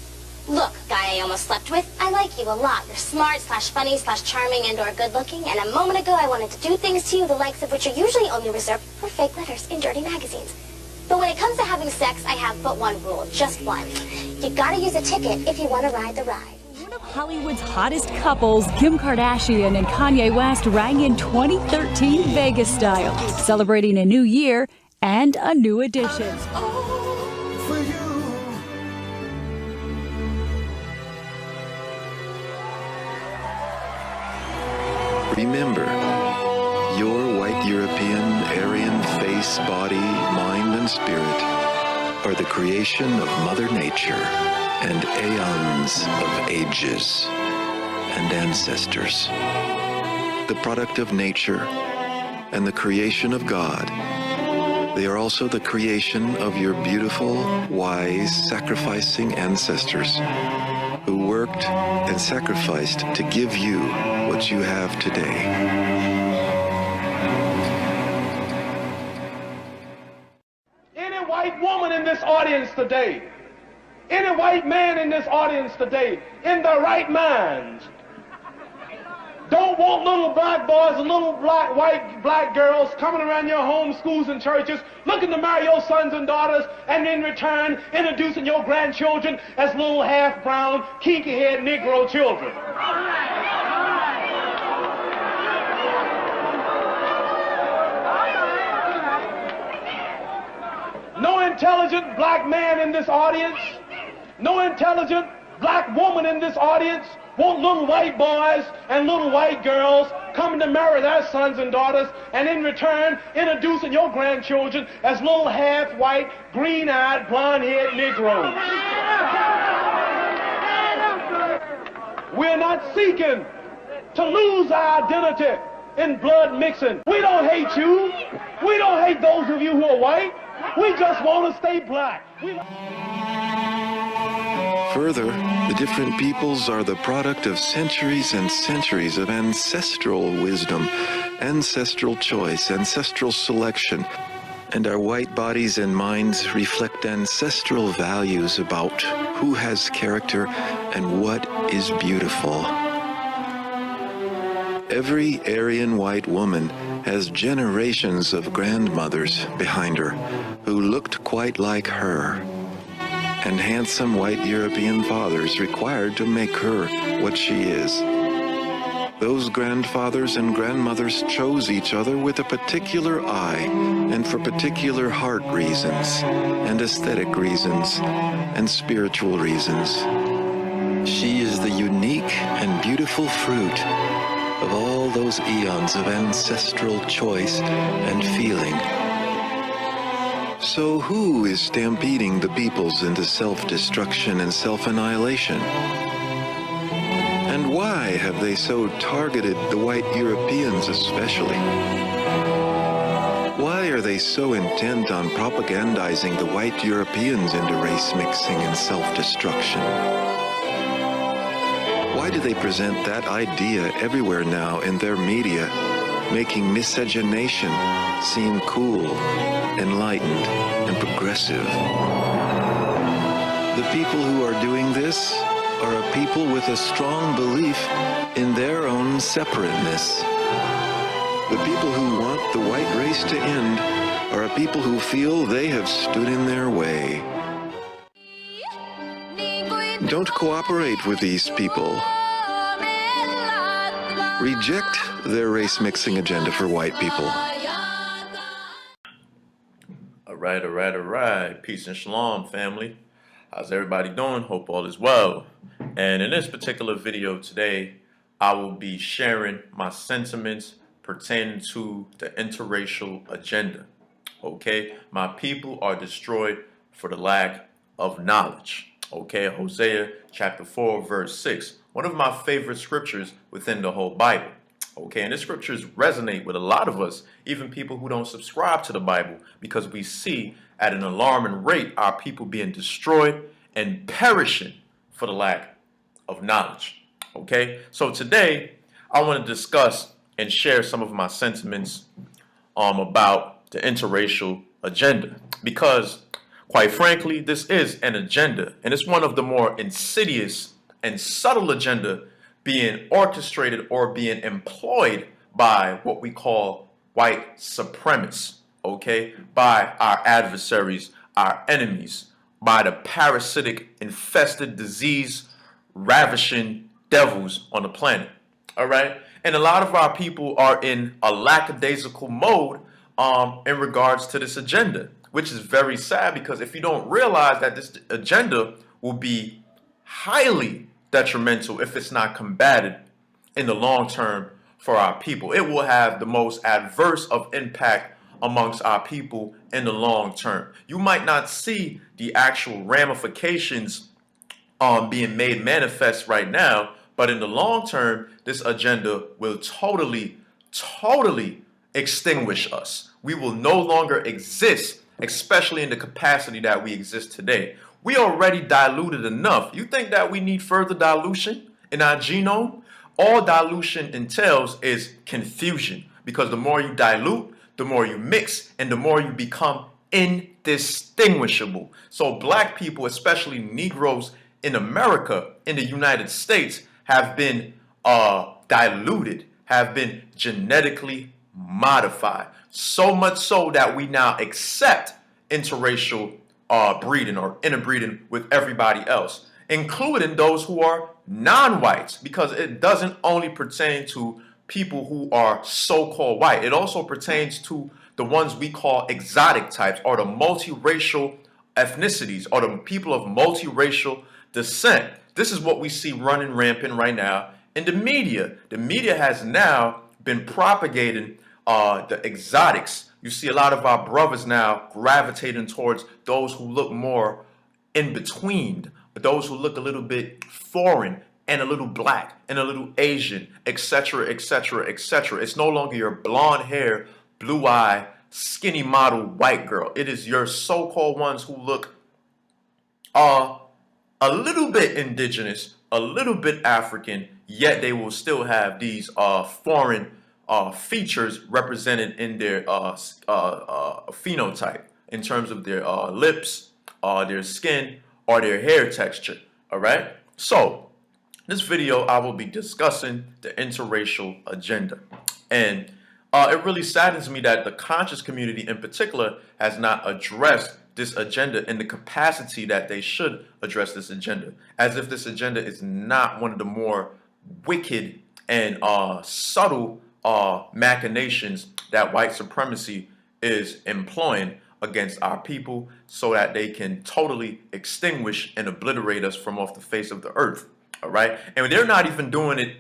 Look, guy I almost slept with, I like you a lot. You're smart, /funny, /charming, and/or good-looking, and a moment ago I wanted to do things to you, the likes of which are usually only reserved for fake letters in dirty magazines. But when it comes to having sex, I have but one rule, just one. You gotta use a ticket if you want to ride the ride. One of Hollywood's hottest couples, Kim Kardashian and Kanye West, rang in 2013 Vegas style, celebrating a new year and a new edition. Remember, your white European, Aryan face, body, mind, and spirit are the creation of Mother Nature and aeons of ages and ancestors. The product of nature and the creation of God. They are also the creation of your beautiful, wise, sacrificing ancestors who worked and sacrificed to give you what you have today. Any white woman in this audience today, any white man in this audience today, in their right minds, don't want little black boys and little black girls coming around your homes, schools, and churches looking to marry your sons and daughters, and in return introducing your grandchildren as little half-brown, kinky-haired Negro children. No intelligent black man in this audience, no intelligent black woman in this audience want little white boys and little white girls coming to marry their sons and daughters, and in return introducing your grandchildren as little half-white, green-eyed, blonde-haired Negroes. We're not seeking to lose our identity in blood mixing. We don't hate you. We don't hate those of you who are white. We just want to stay black. Further, the different peoples are the product of centuries and centuries of ancestral wisdom, ancestral choice, ancestral selection, and our white bodies and minds reflect ancestral values about who has character and what is beautiful. Every Aryan white woman has generations of grandmothers behind her who looked quite like her, and handsome white European fathers required to make her what she is. Those grandfathers and grandmothers chose each other with a particular eye and for particular heart reasons and aesthetic reasons and spiritual reasons. She is the unique and beautiful fruit of all those eons of ancestral choice and feeling. So who is stampeding the peoples into self-destruction and self-annihilation? And why have they so targeted the white Europeans especially? Why are they so intent on propagandizing the white Europeans into race mixing and self-destruction? Why do they present that idea everywhere now in their media, making miscegenation seem cool, enlightened, and progressive? The people who are doing this are a people with a strong belief in their own separateness. The people who want the white race to end are a people who feel they have stood in their way. Don't cooperate with these people. Reject their race-mixing agenda for white people. All right. Peace and shalom, family. How's everybody doing? Hope all is well. And in this particular video today, I will be sharing my sentiments pertaining to the interracial agenda. Okay? My people are destroyed for the lack of knowledge. Okay? Hosea chapter 4, verse 6. One of my favorite scriptures within the whole Bible. Okay, and the scriptures resonate with a lot of us, even people who don't subscribe to the Bible, because we see at an alarming rate our people being destroyed and perishing for the lack of knowledge. Okay, so today I want to discuss and share some of my sentiments about the interracial agenda, because quite frankly, this is an agenda, and it's one of the more insidious and subtle agenda being orchestrated or being employed by what we call white supremacists, okay? By our adversaries, our enemies, by the parasitic, infested, disease, ravishing devils on the planet, all right? And a lot of our people are in a lackadaisical mode in regards to this agenda, which is very sad, because if you don't realize that this agenda will be highly detrimental if it's not combated in the long term for our people. It will have the most adverse of impact amongst our people in the long term. You might not see the actual ramifications being made manifest right now, but in the long term, this agenda will totally extinguish us. We will no longer exist, especially in the capacity that we exist today. We already diluted enough. You think that we need further dilution in our genome? All dilution entails is confusion, because the more you dilute, the more you mix, and the more you become indistinguishable. So black people, especially Negroes in America, in the United States, have been diluted, have been genetically modified. So much so that we now accept interracial breeding or interbreeding with everybody else, including those who are non-whites, because it doesn't only pertain to people who are so-called white. It also pertains to the ones we call exotic types, or the multiracial ethnicities, or the people of multiracial descent. This is what we see running rampant right now in the media. The media has now been propagating the exotics. You see a lot of our brothers now gravitating towards those who look more in between, those who look a little bit foreign and a little black and a little Asian, etc., etc., etc. It's no longer your blonde hair, blue eye, skinny model white girl. It is your so-called ones who look a little bit indigenous, a little bit African, yet they will still have these foreign features represented in their phenotype in terms of their lips, their skin, or their hair texture. All right. So this video, I will be discussing the interracial agenda, and it really saddens me that the conscious community in particular has not addressed this agenda in the capacity that they should address this agenda, as if this agenda is not one of the more wicked and subtle machinations that white supremacy is employing against our people so that they can totally extinguish and obliterate us from off the face of the earth. All right. And they're not even doing it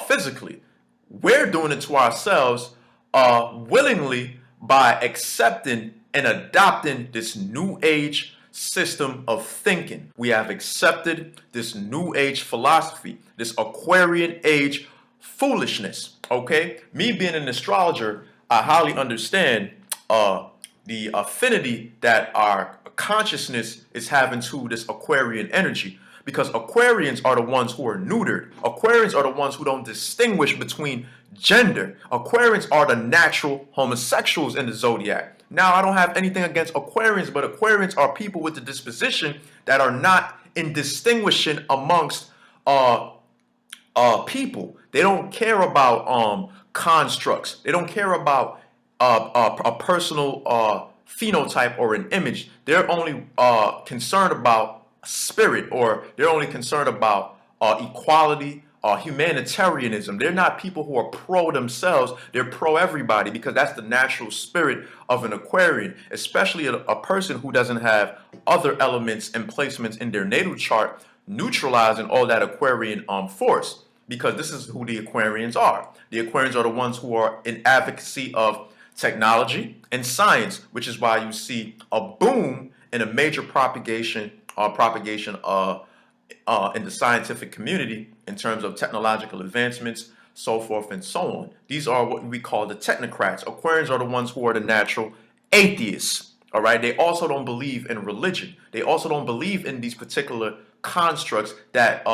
physically. We're doing it to ourselves willingly by accepting and adopting this new age system of thinking. We have accepted this new age philosophy, this Aquarian age foolishness. Okay, me being an astrologer, I highly understand the affinity that our consciousness is having to this Aquarian energy, because Aquarians are the ones who are neutered. Aquarians are the ones who don't distinguish between gender. Aquarians are the natural homosexuals in the zodiac. Now, I don't have anything against Aquarians, but Aquarians are people with the disposition that are not in distinguishing amongst people. They don't care about constructs. They don't care about a personal phenotype or an image. They're only concerned about spirit, or they're only concerned about equality, humanitarianism. They're not people who are pro themselves. They're pro everybody, because that's the natural spirit of an Aquarian, especially a person who doesn't have other elements and placements in their natal chart neutralizing all that Aquarian force, because this is who the Aquarians are. The Aquarians are the ones who are in advocacy of technology and science, which is why you see a boom and a major propagation in the scientific community in terms of technological advancements, so forth and so on. These are what we call the technocrats. Aquarians are the ones who are the natural atheists. All right. They also don't believe in religion. They also don't believe in these particular constructs that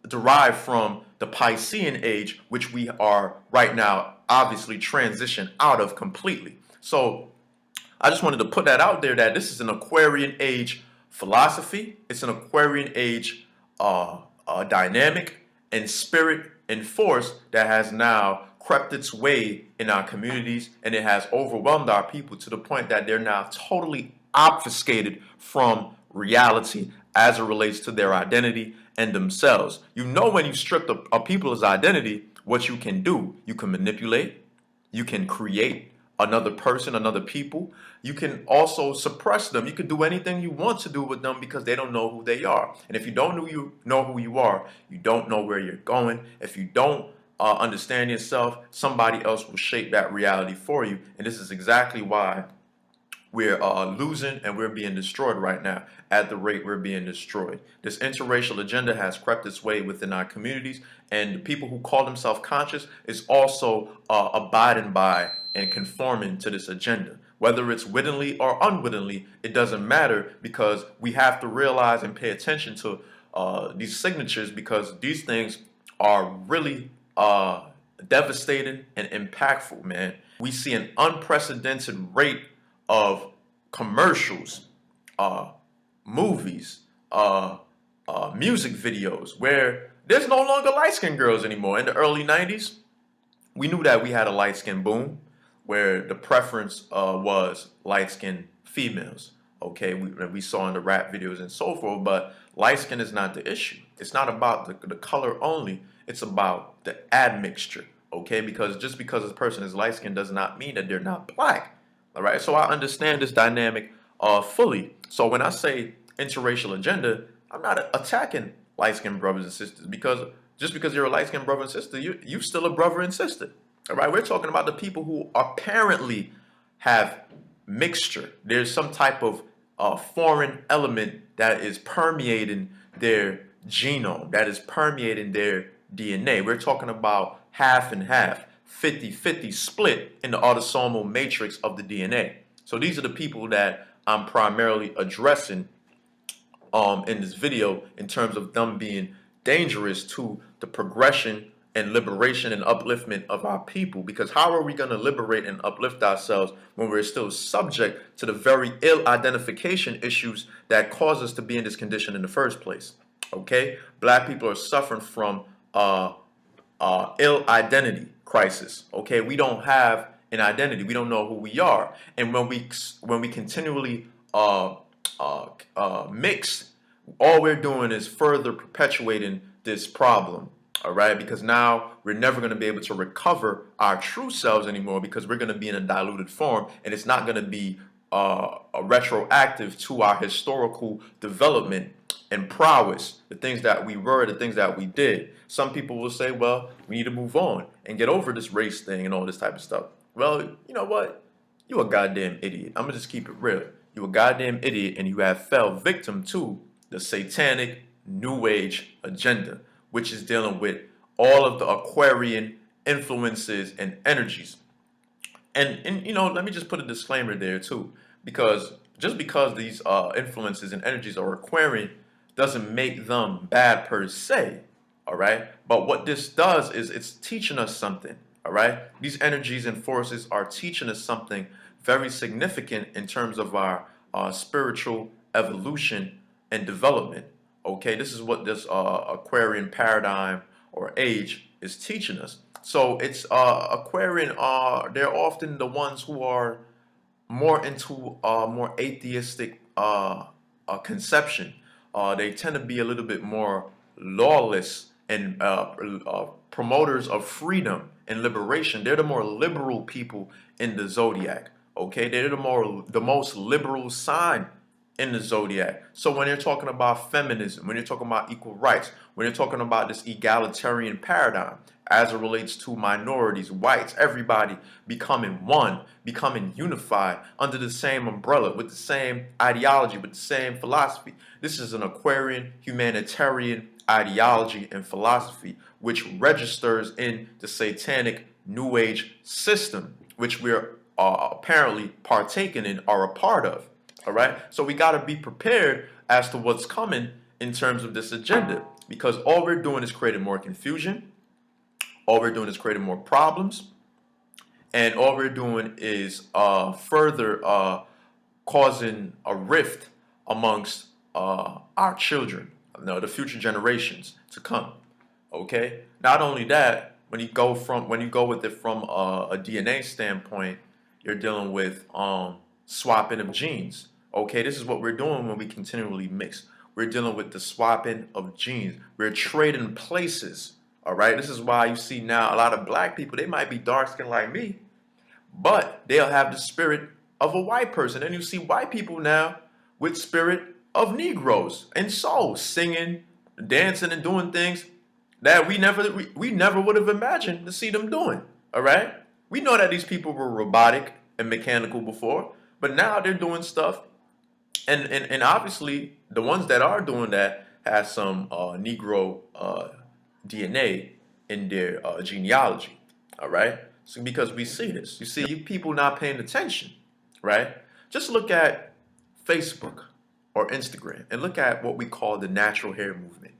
derive from the Piscean age, which we are right now obviously transitioned out of completely. So I just wanted to put that out there, that this is an Aquarian age philosophy. It's an Aquarian age dynamic and spirit and force that has now crept its way in our communities, and it has overwhelmed our people to the point that they're now totally obfuscated from reality as it relates to their identity and themselves. You know, when you strip a people's identity, what you can do, you can manipulate, you can create another person, another people. You can also suppress them. You can do anything you want to do with them because they don't know who they are. And if you don't know who you are, you don't know where you're going. If you don't understand yourself, somebody else will shape that reality for you. And this is exactly why we're losing and we're being destroyed right now at the rate we're being destroyed. This interracial agenda has crept its way within our communities, and the people who call themselves conscious is also abiding by and conforming to this agenda. Whether it's wittingly or unwittingly, it doesn't matter, because we have to realize and pay attention to these signatures, because these things are really devastating and impactful, man. We see an unprecedented rate of commercials, movies, music videos where there's no longer light-skinned girls anymore. In the early 90s, we knew that we had a light-skin boom where the preference was light-skinned females. Okay, we saw in the rap videos and so forth, but light skin is not the issue. It's not about the color only. It's about the admixture. Okay, because just because a person is light skinned does not mean that they're not black. All right, so I understand this dynamic fully. So when I say interracial agenda, I'm not attacking light-skinned brothers and sisters, because just because you're a light-skinned brother and sister, you still a brother and sister. All right, we're talking about the people who apparently have mixture. There's some type of foreign element that is permeating their genome, that is permeating their DNA. We're talking about half and half, 50-50 split in the autosomal matrix of the DNA. So these are the people that I'm primarily addressing in this video, in terms of them being dangerous to the progression and liberation and upliftment of our people. Because how are we going to liberate and uplift ourselves when we're still subject to the very ill identification issues that cause us to be in this condition in the first place? Okay, black people are suffering from ill identity crisis. Okay, we don't have an identity. We don't know who we are, and when we continually mix, all we're doing is further perpetuating this problem. All right, because now we're never going to be able to recover our true selves anymore, because we're going to be in a diluted form, and it's not going to be retroactive to our historical development and prowess, the things that we were, the things that we did. Some people will say, well, we need to move on and get over this race thing and all this type of stuff. Well, you know what? You a goddamn idiot. I'm going to just keep it real. You a goddamn idiot, and you have fell victim to the satanic new age agenda, which is dealing with all of the Aquarian influences and energies. And you know, let me just put a disclaimer there too, because just because these influences and energies are Aquarian doesn't make them bad per se. All right, but what this does is it's teaching us something. All right, these energies and forces are teaching us something very significant in terms of our spiritual evolution and development. Okay, this is what this Aquarian paradigm or age is teaching us. So it's Aquarian, they're often the ones who are more into more atheistic conception. They tend to be a little bit more lawless and promoters of freedom and liberation. They're the more liberal people in the zodiac. Okay, they're the most liberal sign in the zodiac. So when you're talking about feminism, when you're talking about equal rights, when you're talking about this egalitarian paradigm as it relates to minorities, whites, everybody becoming one, becoming unified under the same umbrella, with the same ideology, with the same philosophy. This is an Aquarian humanitarian ideology and philosophy, which registers in the satanic new age system, which we're apparently partaking in, are a part of. All right, so we got to be prepared as to what's coming in terms of this agenda, because all we're doing is creating more confusion, all we're doing is creating more problems, and all we're doing is further causing a rift amongst our children, the future generations to come. Okay, not only that, when you go with it from a DNA standpoint, you're dealing with swapping of genes. Okay, this is what we're doing when we continually mix. We're dealing with the swapping of genes. We're trading places. All right, this is why you see now a lot of black people, they might be dark skinned like me, but they'll have the spirit of a white person. And you see white people now with spirit of Negroes and soul, singing, dancing, and doing things that we never would have imagined to see them doing. All right, we know that these people were robotic and mechanical before, but now they're doing stuff. And obviously, the ones that are doing that have some Negro DNA in their genealogy. All right, so because we see this, you see, you people not paying attention, right? Just look at Facebook or Instagram and look at what we call the natural hair movement.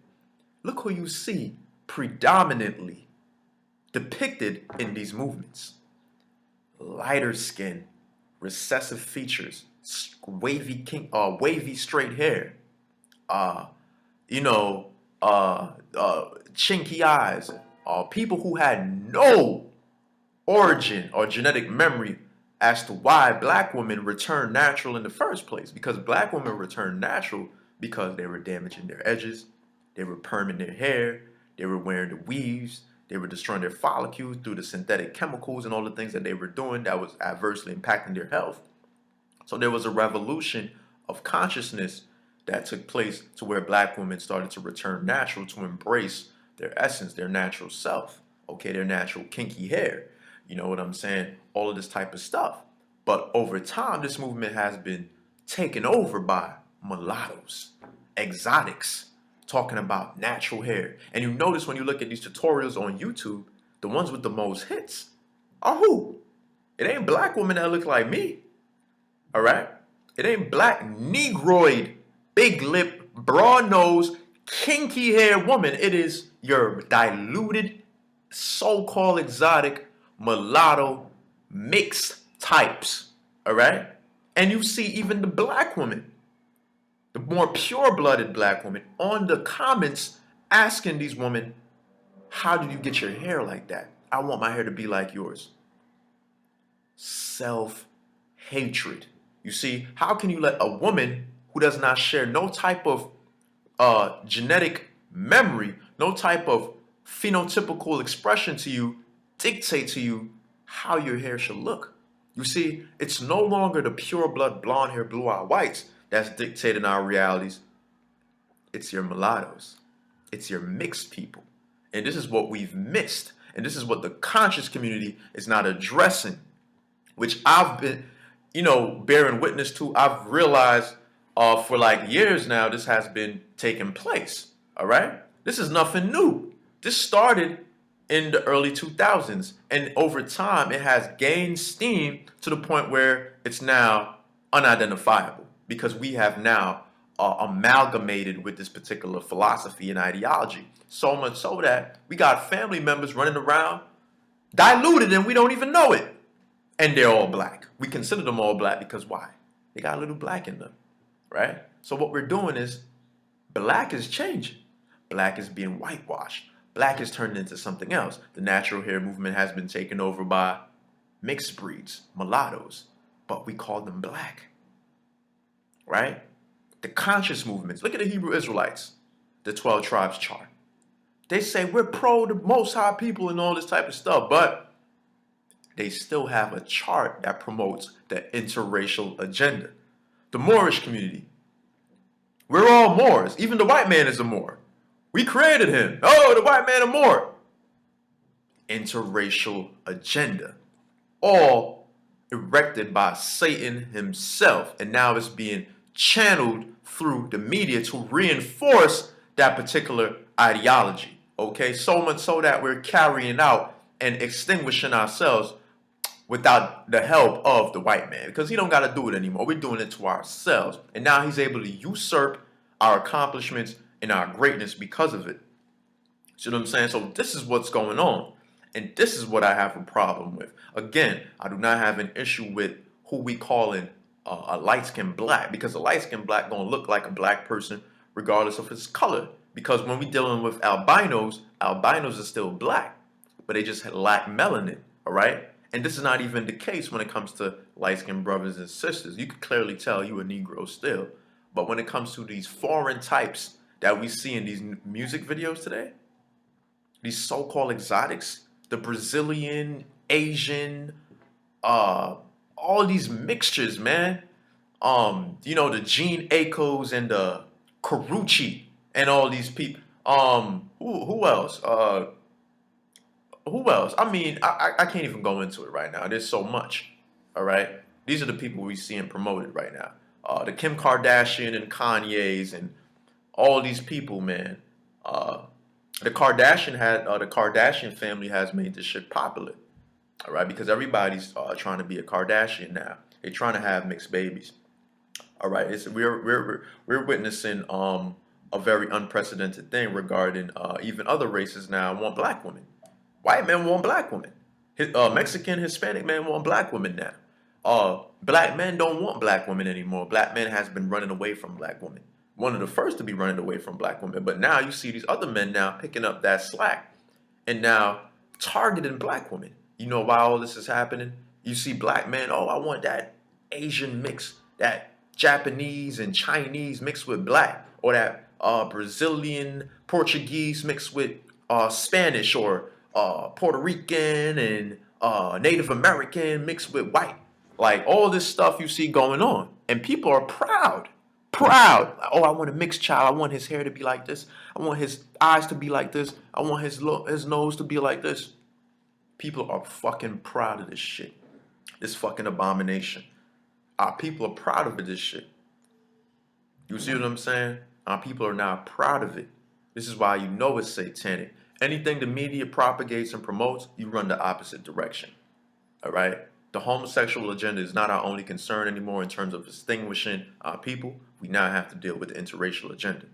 Look who you see predominantly depicted in these movements: lighter skin, recessive features, wavy straight hair, chinky eyes, people who had no origin or genetic memory as to why black women returned natural in the first place. Because black women returned natural because they were damaging their edges, they were perming their hair, they were wearing the weaves, they were destroying their follicles through the synthetic chemicals and all the things that they were doing that was adversely impacting their health. So there was a revolution of consciousness that took place to where black women started to return natural, to embrace their essence, their natural self, okay, their natural kinky hair. You know what I'm saying? All of this type of stuff. But over time, this movement has been taken over by mulattoes, exotics, talking about natural hair. And you notice when you look at these tutorials on YouTube, the ones with the most hits are who? It ain't black women that look like me, all right? It ain't black negroid, big lip, broad nose, kinky hair woman. It is your diluted, so-called exotic, mulatto, mixed types, all right? And you see even the black woman, the more pure-blooded black woman, on the comments asking these women, how did you get your hair like that? I want my hair to be like yours. Self-hatred. You see, how can you let a woman who does not share no type of genetic memory, no type of phenotypical expression to you, dictate to you how your hair should look? You see, it's no longer the pure blood, blonde hair, blue-eyed whites that's dictating our realities. It's your mulattoes. It's your mixed people. And this is what we've missed. And this is what the conscious community is not addressing, which I've been, you know, bearing witness to. I've realized for like years now, this has been taking place. All right. This is nothing new. This started in the early 2000s. And over time, it has gained steam to the point where it's now unidentifiable, because we have now amalgamated with this particular philosophy and ideology. So much so that we got family members running around diluted and we don't even know it. And they're all black. We consider them all black because why? They got a little black in them, right? So what we're doing is black is changing. Black is being whitewashed. Black is turned into something else. The natural hair movement has been taken over by mixed breeds, mulattoes, but we call them black, right? The conscious movements. Look at the Hebrew Israelites, the 12 tribes chart. They say we're pro the Most High people and all this type of stuff, but they still have a chart that promotes the interracial agenda. The Moorish community. We're all Moors. Even the white man is a Moor. We created him. Oh, the white man a Moor. Interracial agenda. All erected by Satan himself. And now it's being channeled through the media to reinforce that particular ideology. Okay, so much so that we're carrying out and extinguishing ourselves without the help of the white man, because he don't got to do it anymore. We're doing it to ourselves. And now he's able to usurp our accomplishments and our greatness because of it. See what I'm saying? So this is what's going on. And this is what I have a problem with. Again, I do not have an issue with who we calling a light-skinned black, because a light-skinned black gonna look like a black person regardless of his color. Because when we're dealing with albinos, albinos are still black, but they just lack melanin, all right? And this is not even the case when it comes to light-skinned brothers and sisters. You can clearly tell you a Negro still. But when it comes to these foreign types that we see in these music videos today, these so-called exotics, the Brazilian, Asian, all these mixtures, man. You know, the Gene Akos and the Carucci and all these people. Who else? Who else? I mean, I can't even go into it right now. There's so much. All right. These are the people we see and promoted right now. The Kim Kardashian and Kanye's and all these people, man. The Kardashian family has made this shit popular. All right, because everybody's trying to be a Kardashian now. They're trying to have mixed babies. All right, we're witnessing a very unprecedented thing regarding even other races now want black women. White men want black women. Mexican, Hispanic men want black women now. Black men don't want black women anymore. Black men has been running away from black women. One of the first to be running away from black women. But now you see these other men now picking up that slack and now targeting black women. You know why all this is happening? You see black men, oh, I want that Asian mix, that Japanese and Chinese mixed with black, or that Brazilian, Portuguese mixed with Spanish, or Puerto Rican and Native American mixed with white. Like all this stuff you see going on. And people are proud proud. Oh, I want a mixed child. I want his hair to be like this. I want his eyes to be like this. I want his nose to be like this. People are fucking proud of this shit. This fucking abomination. Our people are proud of this shit. You see what I'm saying? Our people are now proud of it. This is why you know it's satanic. Anything the media propagates and promotes, you run the opposite direction. All right? The homosexual agenda is not our only concern anymore in terms of distinguishing our people. We now have to deal with the interracial agenda.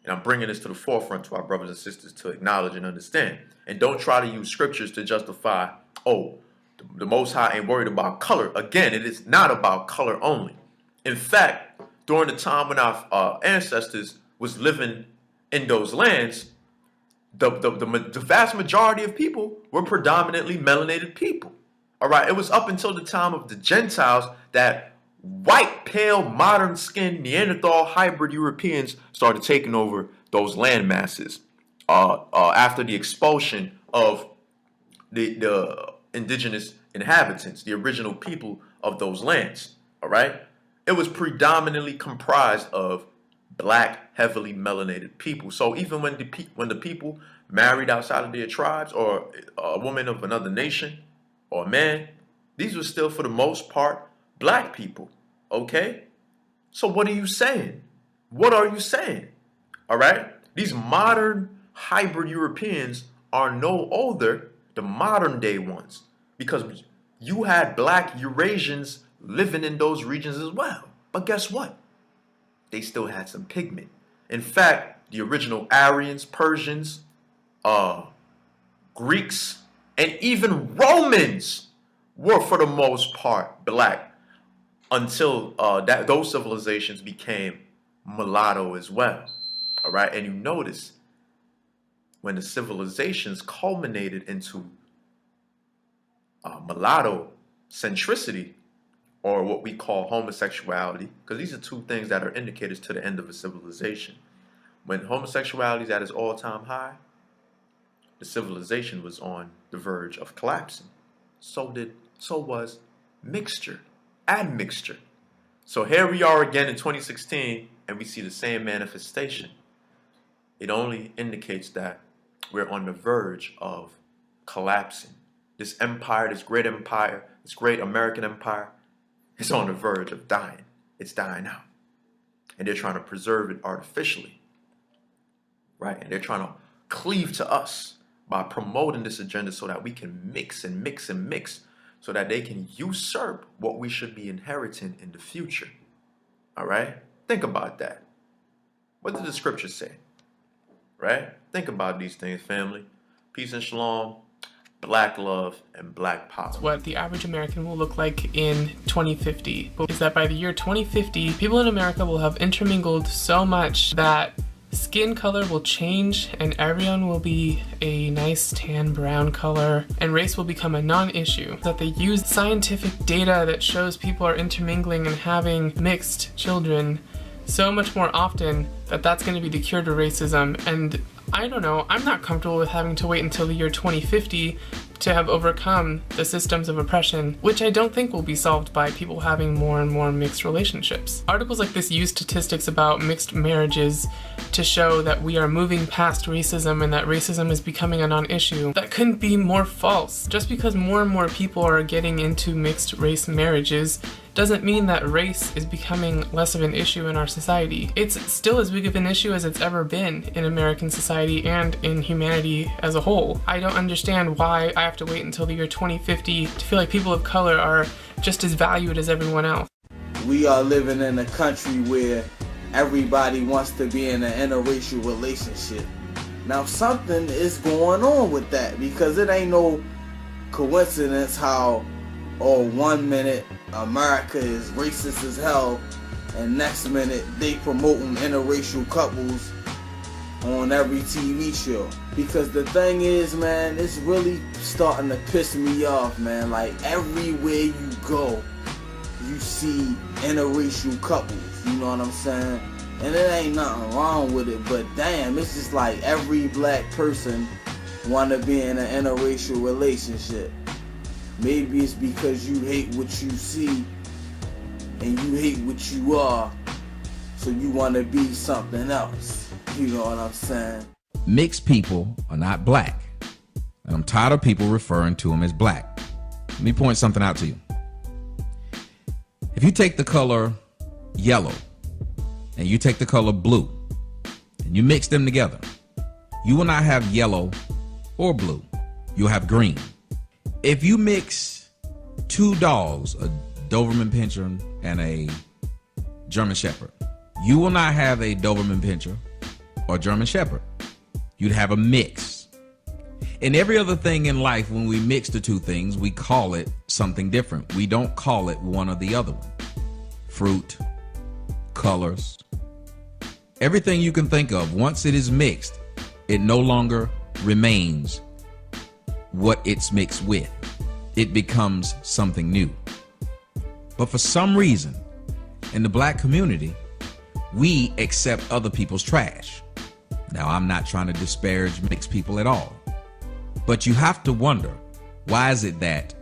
And I'm bringing this to the forefront to our brothers and sisters to acknowledge and understand. And don't try to use scriptures to justify, oh, the Most High ain't worried about color. Again, it is not about color only. In fact, during the time when our ancestors was living in those lands, the vast majority of people were predominantly melanated people. All right, it was up until the time of the Gentiles that white, pale, modern-skinned Neanderthal hybrid Europeans started taking over those land masses after the expulsion of the indigenous inhabitants, the original people of those lands. All right, it was predominantly comprised of black, heavily melanated people. So even when the people married outside of their tribes, or a woman of another nation, or a man, these were still for the most part black people. Okay? So what are you saying? What are you saying? All right? These modern hybrid Europeans are no older, the modern day ones, because you had black Eurasians living in those regions as well. But guess what? They still had some pigment. In fact, the original Aryans, Persians, Greeks, and even Romans were for the most part black until those civilizations became mulatto as well. All right, and you notice when the civilizations culminated into mulatto centricity, or what we call homosexuality, because these are two things that are indicators to the end of a civilization. When homosexuality is at its all-time high, the civilization was on the verge of collapsing. So was mixture, admixture. So here we are again in 2016, and we see the same manifestation. It only indicates that we're on the verge of collapsing. This empire, this great American empire, is on the verge of dying. It's dying out. And they're trying to preserve it artificially. Right? And they're trying to cleave to us by promoting this agenda so that we can mix and mix and mix, so that they can usurp what we should be inheriting in the future. All right? Think about that. What did the scripture say? Right? Think about these things, family. Peace and shalom. Black love and black power. What the average American will look like in 2050 is that by the year 2050, people in America will have intermingled so much that skin color will change and everyone will be a nice tan brown color, and race will become a non-issue. That they use scientific data that shows people are intermingling and having mixed children so much more often that that's going to be the cure to racism. And I don't know, I'm not comfortable with having to wait until the year 2050 to have overcome the systems of oppression, which I don't think will be solved by people having more and more mixed relationships. Articles like this use statistics about mixed marriages to show that we are moving past racism and that racism is becoming a non-issue. That couldn't be more false. Just because more and more people are getting into mixed race marriages doesn't mean that race is becoming less of an issue in our society. It's still as big of an issue as it's ever been in American society and in humanity as a whole. I don't understand why I have to wait until the year 2050 to feel like people of color are just as valued as everyone else. We are living in a country where everybody wants to be in an interracial relationship. Now something is going on with that, because it ain't no coincidence how 1 minute America is racist as hell and next minute they promoting interracial couples on every TV show. Because the thing is, man, it's really starting to piss me off, man. Like, everywhere you go, you see interracial couples, you know what I'm saying? And it ain't nothing wrong with it, but damn, it's just like every black person wanna be in an interracial relationship. Maybe it's because you hate what you see and you hate what you are, so you want to be something else. You know what I'm saying? Mixed people are not black, and I'm tired of people referring to them as black. Let me point something out to you. If you take the color yellow and you take the color blue and you mix them together, you will not have yellow or blue. You'll have green. If you mix two dogs, a Doberman Pinscher and a German Shepherd, you will not have a Doberman Pinscher or German Shepherd. You'd have a mix. In every other thing in life, when we mix the two things, we call it something different. We don't call it one or the other one. Fruit, colors, everything you can think of, once it is mixed, it no longer remains what it's mixed with. It becomes something new. But for some reason, in the black community, we accept other people's trash. Now, I'm not trying to disparage mixed people at all, but you have to wonder, why is it that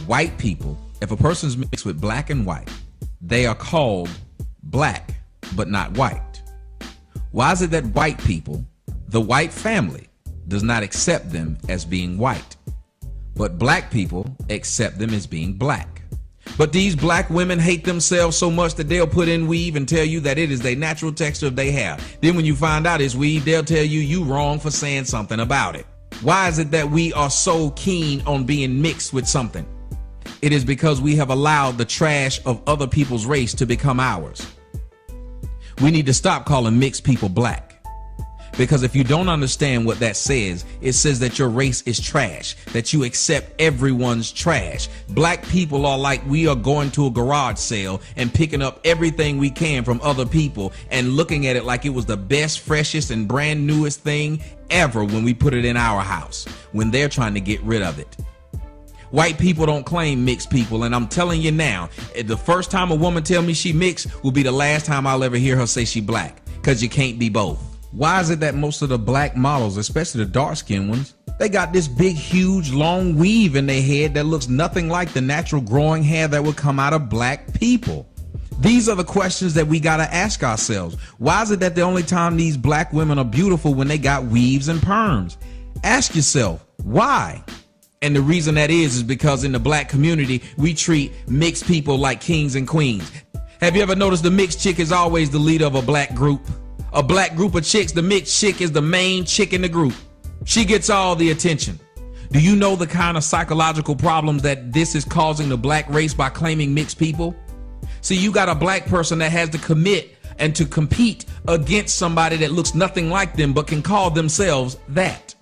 white people, if a person's mixed with black and white, they are called black but not white? Why is it that white people, the white family, does not accept them as being white, but black people accept them as being black? But these black women hate themselves so much that they'll put in weave and tell you that it is their natural texture of their hair. Then when you find out it's weave, they'll tell you you wrong for saying something about it. Why is it that we are so keen on being mixed with something? It is because we have allowed the trash of other people's race to become ours. We need to stop calling mixed people black. Because if you don't understand what that says, it says that your race is trash, that you accept everyone's trash. Black people are like we are going to a garage sale and picking up everything we can from other people and looking at it like it was the best, freshest, and brand newest thing ever when we put it in our house, when they're trying to get rid of it. White people don't claim mixed people, and I'm telling you now, the first time a woman tell me she mixed will be the last time I'll ever hear her say she black, because you can't be both. Why is it that most of the black models, especially the dark-skinned ones, they got this big, huge, long weave in their head that looks nothing like the natural growing hair that would come out of black people? These are the questions that we got to ask ourselves. Why is it that the only time these black women are beautiful when they got weaves and perms? Ask yourself, why? And the reason that is because in the black community, we treat mixed people like kings and queens. Have you ever noticed the mixed chick is always the leader of a black group? A black group of chicks, the mixed chick is the main chick in the group. She gets all the attention. Do you know the kind of psychological problems that this is causing the black race by claiming mixed people? See, you got a black person that has to commit and to compete against somebody that looks nothing like them but can call themselves that.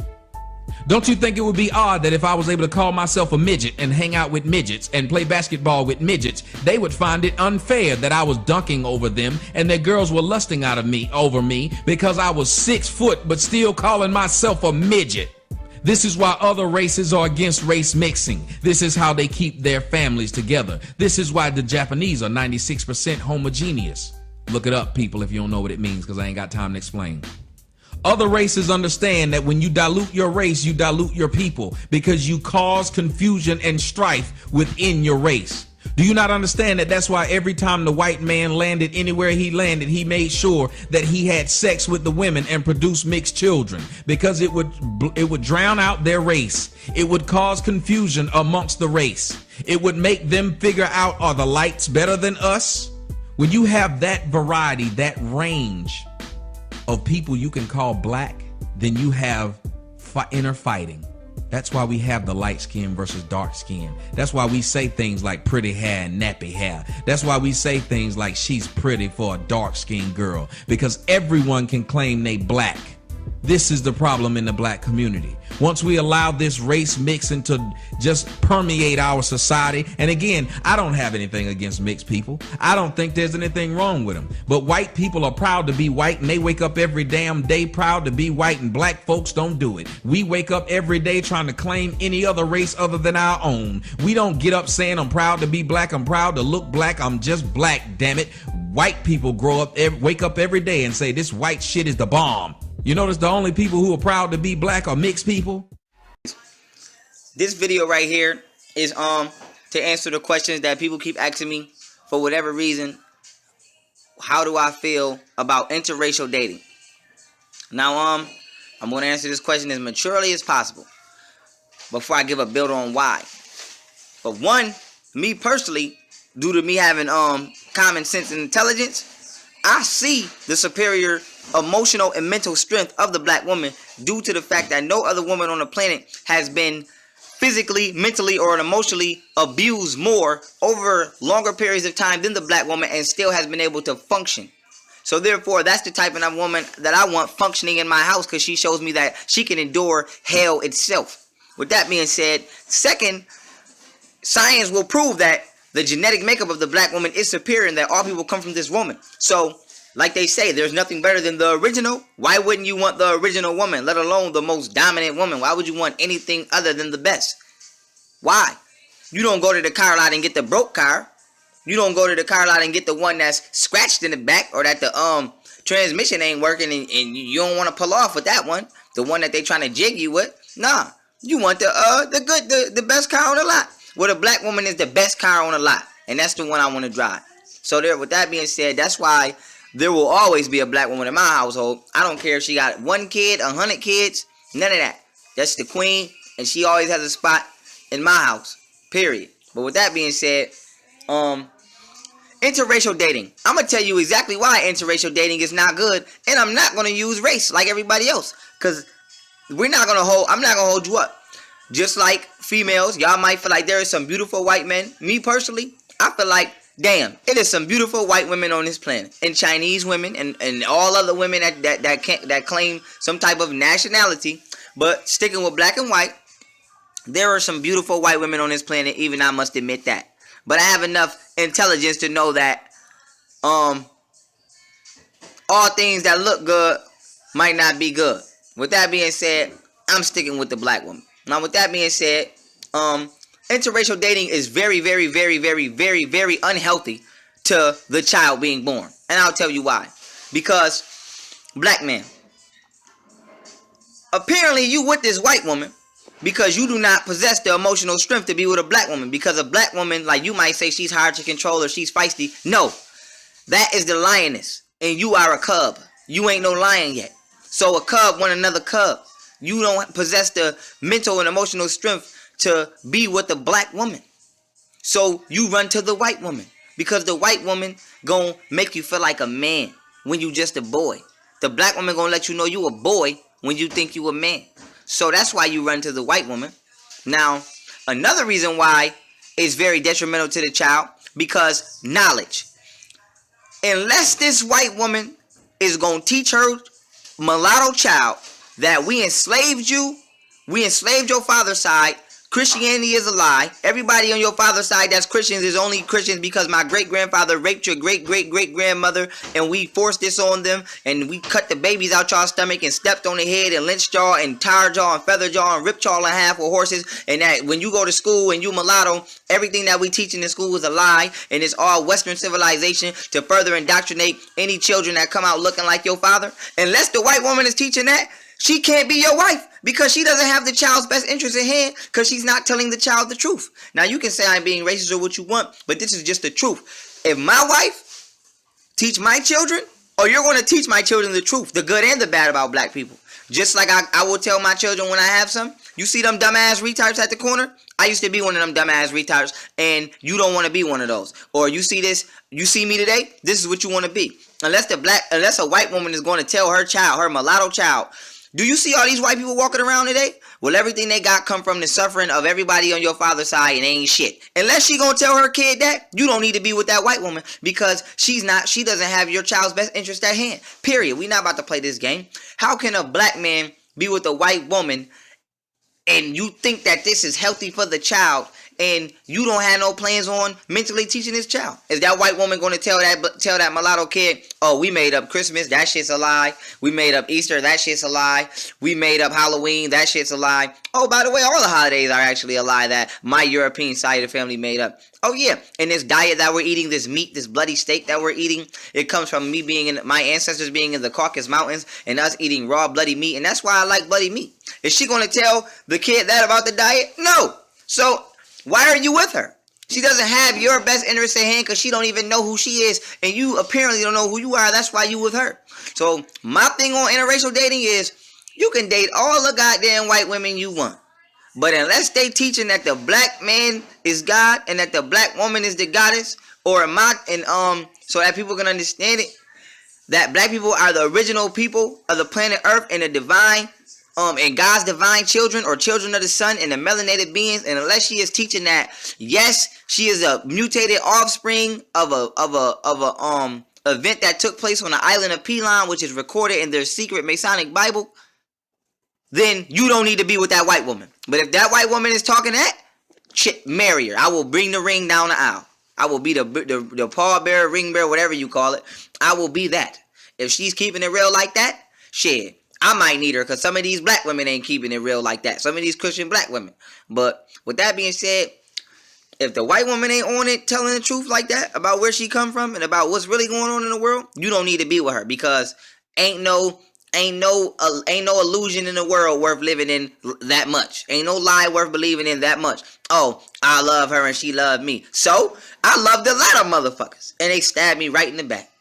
Don't you think it would be odd that if I was able to call myself a midget and hang out with midgets and play basketball with midgets, they would find it unfair that I was dunking over them and that girls were lusting over me because I was 6 foot but still calling myself a midget? This is why other races are against race mixing. This is how they keep their families together. This is why the Japanese are 96% homogeneous. Look it up, people, if you don't know what it means, because I ain't got time to explain. Other races understand that when you dilute your race, you dilute your people because you cause confusion and strife within your race. Do you not understand that that's why every time the white man landed anywhere he landed, he made sure that he had sex with the women and produced mixed children because it would drown out their race. It would cause confusion amongst the race. It would make them figure out, are the lights better than us? When you have that variety, that range of people you can call black, then you have inner fighting. That's why we have the light skin versus dark skin. That's why we say things like pretty hair and nappy hair. That's why we say things like she's pretty for a dark skinned girl, because everyone can claim they black. This is the problem in the black community. Once we allow this race mixing to just permeate our society, and again, I don't have anything against mixed people. I don't think there's anything wrong with them. But white people are proud to be white, and they wake up every damn day proud to be white, and black folks don't do it. We wake up every day trying to claim any other race other than our own. We don't get up saying I'm proud to be black, I'm proud to look black, I'm just black, damn it. White people wake up every day and say this white shit is the bomb. You notice the only people who are proud to be black are mixed people? This video right here is to answer the questions that people keep asking me for whatever reason. how do I feel about interracial dating? Now, I'm going to answer this question as maturely as possible before I give a build on why. But one, me personally, due to me having common sense and intelligence, I see the superior emotional and mental strength of the black woman due to the fact that no other woman on the planet has been physically, mentally, or emotionally abused more over longer periods of time than the black woman and still has been able to function. So therefore, that's the type of woman that I want functioning in my house, because she shows me that she can endure hell itself. With that being said, second, science will prove that the genetic makeup of the black woman is superior and that all people come from this woman. So, like they say, there's nothing better than the original. Why wouldn't you want the original woman, let alone the most dominant woman? Why would you want anything other than the best? Why? You don't go to the car lot and get the broke car. You don't go to the car lot and get the one that's scratched in the back, or that the transmission ain't working and you don't want to pull off with that one. The one that they trying to jig you with. Nah. You want the best car on the lot. Well, the black woman is the best car on the lot. And that's the one I want to drive. So there, with that being said, that's why there will always be a black woman in my household. I don't care if she got 1 kid, 100 kids, none of that. That's the queen, and she always has a spot in my house, period. But with that being said, interracial dating. I'm going to tell you exactly why interracial dating is not good, and I'm not going to use race like everybody else, because I'm not going to hold you up. Just like females, y'all might feel like there are some beautiful white men. Me personally, I feel like, damn, it is some beautiful white women on this planet, and Chinese women, and all other women that claim some type of nationality. But sticking with black and white, there are some beautiful white women on this planet. Even I must admit that. But I have enough intelligence to know that all things that look good might not be good. With that being said, I'm sticking with the black woman. Now, with that being said, interracial dating is very, very, very, very, very, very unhealthy to the child being born. And I'll tell you why. Because, black man, apparently you with this white woman because you do not possess the emotional strength to be with a black woman. Because a black woman, like you might say, she's hard to control or she's feisty. No, that is the lioness. And you are a cub. You ain't no lion yet. So a cub want another cub. You don't possess the mental and emotional strength to be with a black woman. So you run to the white woman. Because the white woman gonna make you feel like a man when you just a boy. The black woman gonna let you know you a boy when you think you a man. So that's why you run to the white woman. Now, another reason why it's very detrimental to the child, because knowledge. Unless this white woman is gonna teach her mulatto child that we enslaved you, we enslaved your father's side, Christianity is a lie. Everybody on your father's side that's Christians is only Christians because my great-grandfather raped your great-great-great-grandmother and we forced this on them and we cut the babies out y'all's stomach and stepped on the head and lynched y'all and tired y'all and feathered y'all and ripped y'all in half with horses. And that when you go to school and you mulatto, everything that we teach in the school is a lie, and it's all Western civilization to further indoctrinate any children that come out looking like your father. Unless the white woman is teaching that, she can't be your wife because she doesn't have the child's best interest in hand because she's not telling the child the truth. Now, you can say I'm being racist or what you want, but this is just the truth. If my wife teach my children, or you're going to teach my children the truth, the good and the bad about black people. Just like I will tell my children when I have some. You see them dumbass retards at the corner? I used to be one of them dumbass retards, and you don't want to be one of those. Or you see this, you see me today, this is what you want to be. Unless a white woman is going to tell her child, her mulatto child, do you see all these white people walking around today? Well, everything they got come from the suffering of everybody on your father's side and ain't shit. Unless she gonna tell her kid that, you don't need to be with that white woman because she doesn't have your child's best interest at hand. Period. We not about to play this game. How can a black man be with a white woman and you think that this is healthy for the child and you don't have no plans on mentally teaching this child? Is that white woman going to tell that mulatto kid, oh, we made up Christmas, that shit's a lie. We made up Easter, that shit's a lie. We made up Halloween, that shit's a lie. Oh, by the way, all the holidays are actually a lie that my European side of the family made up. Oh, yeah, and this diet that we're eating, this meat, this bloody steak that we're eating, it comes from me my ancestors being in the Caucasus Mountains and us eating raw bloody meat, and that's why I like bloody meat. Is she going to tell the kid that about the diet? No. So why are you with her? She doesn't have your best interest at hand because she don't even know who she is, and you apparently don't know who you are. That's why you with her. So my thing on interracial dating is you can date all the goddamn white women you want, but unless they teaching that the black man is God and that the black woman is the goddess, or so that people can understand it, that black people are the original people of the planet Earth and the divine, and God's divine children or children of the sun and the melanated beings, and unless she is teaching that, yes, she is a mutated offspring of a event that took place on the island of Pelon, which is recorded in their secret Masonic Bible, then you don't need to be with that white woman. But if that white woman is talking that, marry her. I will bring the ring down the aisle. I will be the pallbearer, ring bearer, whatever you call it. I will be that. If she's keeping it real like that, shit, I might need her because some of these black women ain't keeping it real like that. Some of these Christian black women. But with that being said, if the white woman ain't on it telling the truth like that about where she come from and about what's really going on in the world, you don't need to be with her because ain't no illusion in the world worth living in that much. Ain't no lie worth believing in that much. Oh, I love her and she loved me. So I loved a lot of motherfuckers and they stabbed me right in the back.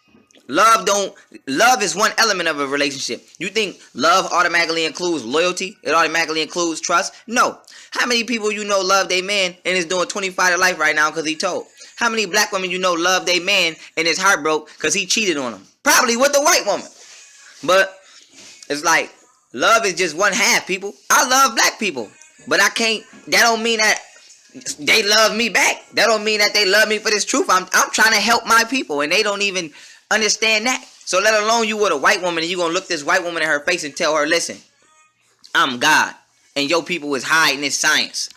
Love is one element of a relationship. You think love automatically includes loyalty? It automatically includes trust? No. How many people you know love their man and is doing 25 to life right now because he told? How many black women you know love their man and is heartbroken because he cheated on them? Probably with the white woman. But it's like, love is just one half, people. I love black people. But I can't, that don't mean that they love me back. That don't mean that they love me for this truth. I'm trying to help my people and they don't even understand that. So let alone you with a white woman and you gonna look this white woman in her face and tell her, listen, I'm God and your people is hiding this science.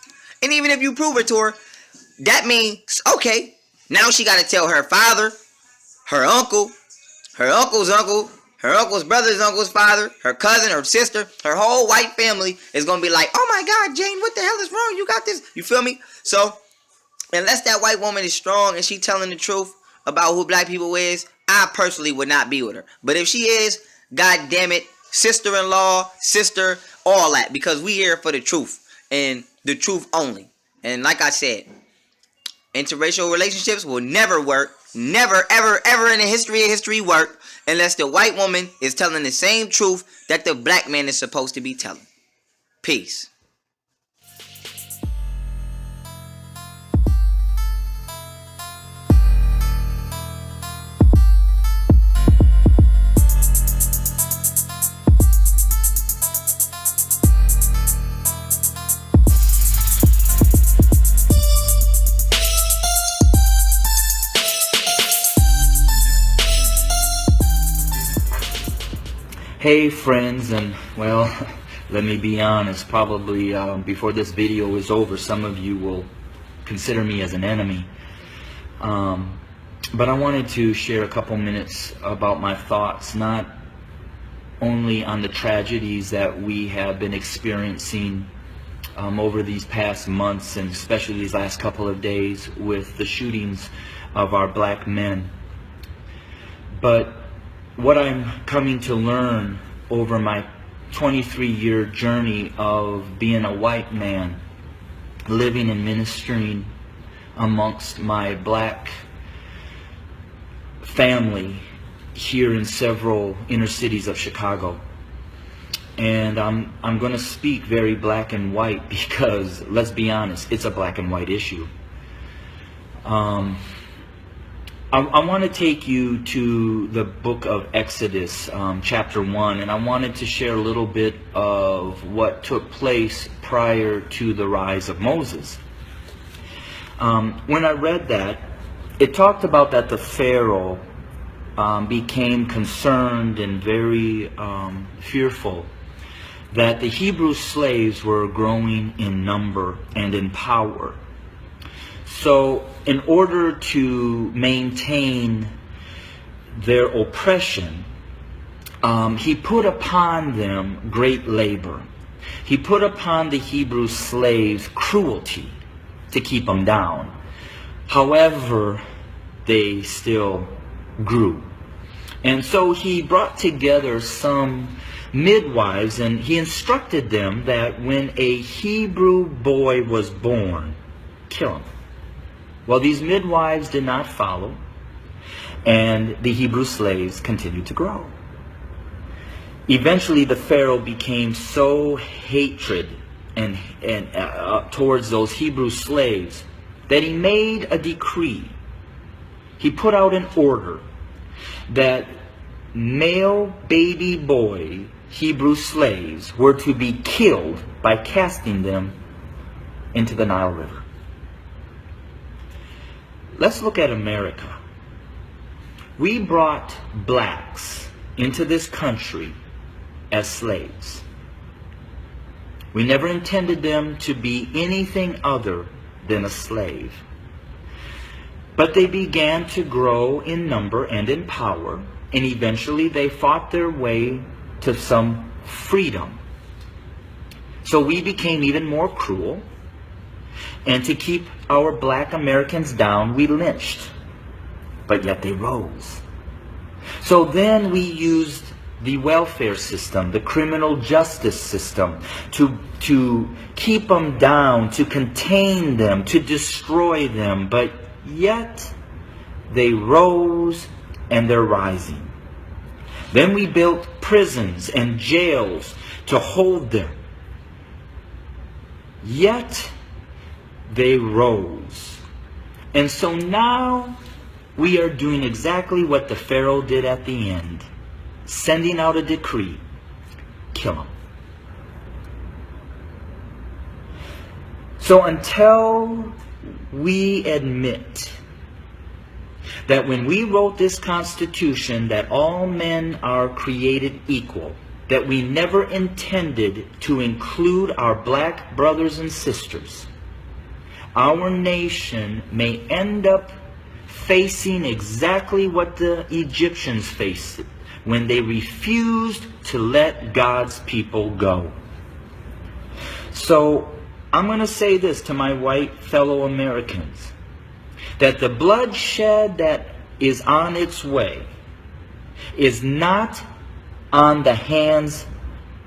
And even if you prove it to her, that means, okay, now she gotta tell her father, her uncle, her uncle's uncle, her uncle's brother's uncle's father, her cousin, her sister, her whole white family is gonna be like, oh my God, Jane, what the hell is wrong? You got this. You feel me? So unless that white woman is strong and she telling the truth about who black people is, I personally would not be with her. But if she is, God damn it, sister-in-law, sister, all that, because we here for the truth and the truth only. And like I said, interracial relationships will never work, never, ever, ever in the history of history work unless the white woman is telling the same truth that the black man is supposed to be telling. Peace. Hey friends, and well, let me be honest, probably before this video is over, some of you will consider me as an enemy. But I wanted to share a couple minutes about my thoughts, not only on the tragedies that we have been experiencing over these past months, and especially these last couple of days with the shootings of our black men, but what I'm coming to learn over my 23-year journey of being a white man, living and ministering amongst my black family here in several inner cities of Chicago. And I'm going to speak very black and white because, let's be honest, it's a black and white issue. I want to take you to the book of Exodus, chapter 1, and I wanted to share a little bit of what took place prior to the rise of Moses. When I read that, it talked about that the Pharaoh became concerned and very fearful that the Hebrew slaves were growing in number and in power. So in order to maintain their oppression, he put upon them great labor. He put upon the Hebrew slaves cruelty to keep them down. However, they still grew. And so he brought together some midwives and he instructed them that when a Hebrew boy was born, kill him. Well, these midwives did not follow, and the Hebrew slaves continued to grow. Eventually, the Pharaoh became so hatred and towards those Hebrew slaves that he made a decree. He put out an order that male baby boy Hebrew slaves were to be killed by casting them into the Nile River. Let's look at America. We brought blacks into this country as slaves. We never intended them to be anything other than a slave. But they began to grow in number and in power, and eventually they fought their way to some freedom. So we became even more cruel, and to keep our black Americans down, we lynched. But yet they rose. So then we used the welfare system, the criminal justice system, to keep them down, to contain them, to destroy them. But yet they rose, and they're rising. Then we built prisons and jails to hold them. Yet they rose. And so now we are doing exactly what the Pharaoh did at the end, sending out a decree: kill them. So until we admit that when we wrote this Constitution that all men are created equal, that we never intended to include our black brothers and sisters, our nation may end up facing exactly what the Egyptians faced when they refused to let God's people go. So I'm going to say this to my white fellow Americans, that the bloodshed that is on its way is not on the hands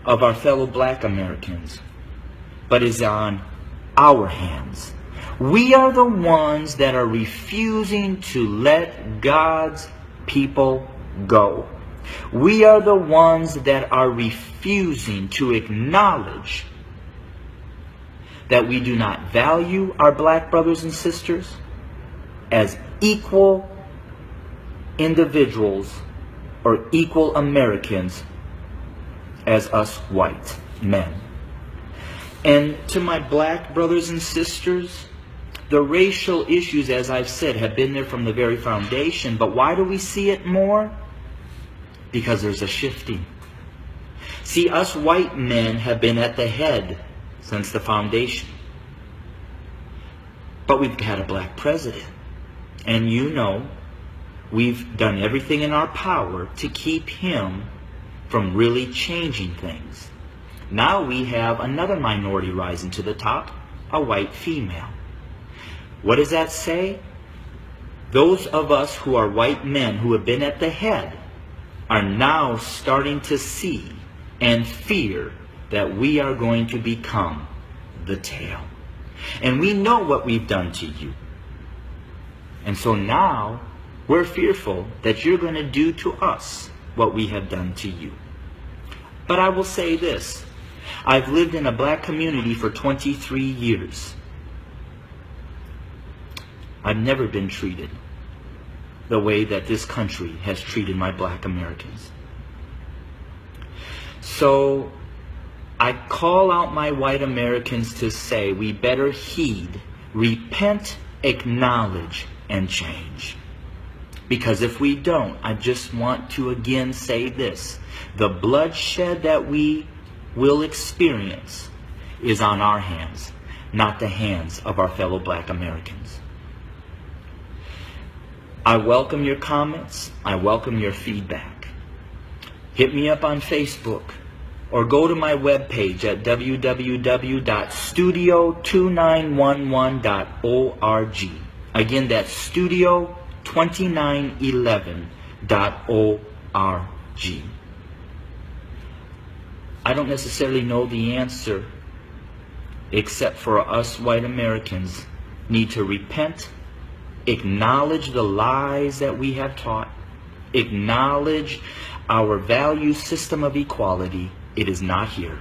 of our fellow black Americans, but is on our hands. We are the ones that are refusing to let God's people go. We are the ones that are refusing to acknowledge that we do not value our black brothers and sisters as equal individuals or equal Americans as us white men. And to my black brothers and sisters, the racial issues, as I've said, have been there from the very foundation. But why do we see it more? Because there's a shifting. See, us white men have been at the head since the foundation. But we've had a black president. And you know, we've done everything in our power to keep him from really changing things. Now we have another minority rising to the top, a white female. What does that say? Those of us who are white men who have been at the head are now starting to see and fear that we are going to become the tail. And we know what we've done to you. And so now we're fearful that you're going to do to us what we have done to you. But I will say this. I've lived in a black community for 23 years. I've never been treated the way that this country has treated my black Americans. So I call out my white Americans to say we better heed, repent, acknowledge, and change. Because if we don't, I just want to again say this: the bloodshed that we will experience is on our hands, not the hands of our fellow black Americans. I welcome your comments. I welcome your feedback. Hit me up on Facebook or go to my webpage at www.studio2911.org. Again, that's studio2911.org. I don't necessarily know the answer, except for us white Americans need to repent Acknowledge the lies that we have taught. Acknowledge our value system of equality. It is not here,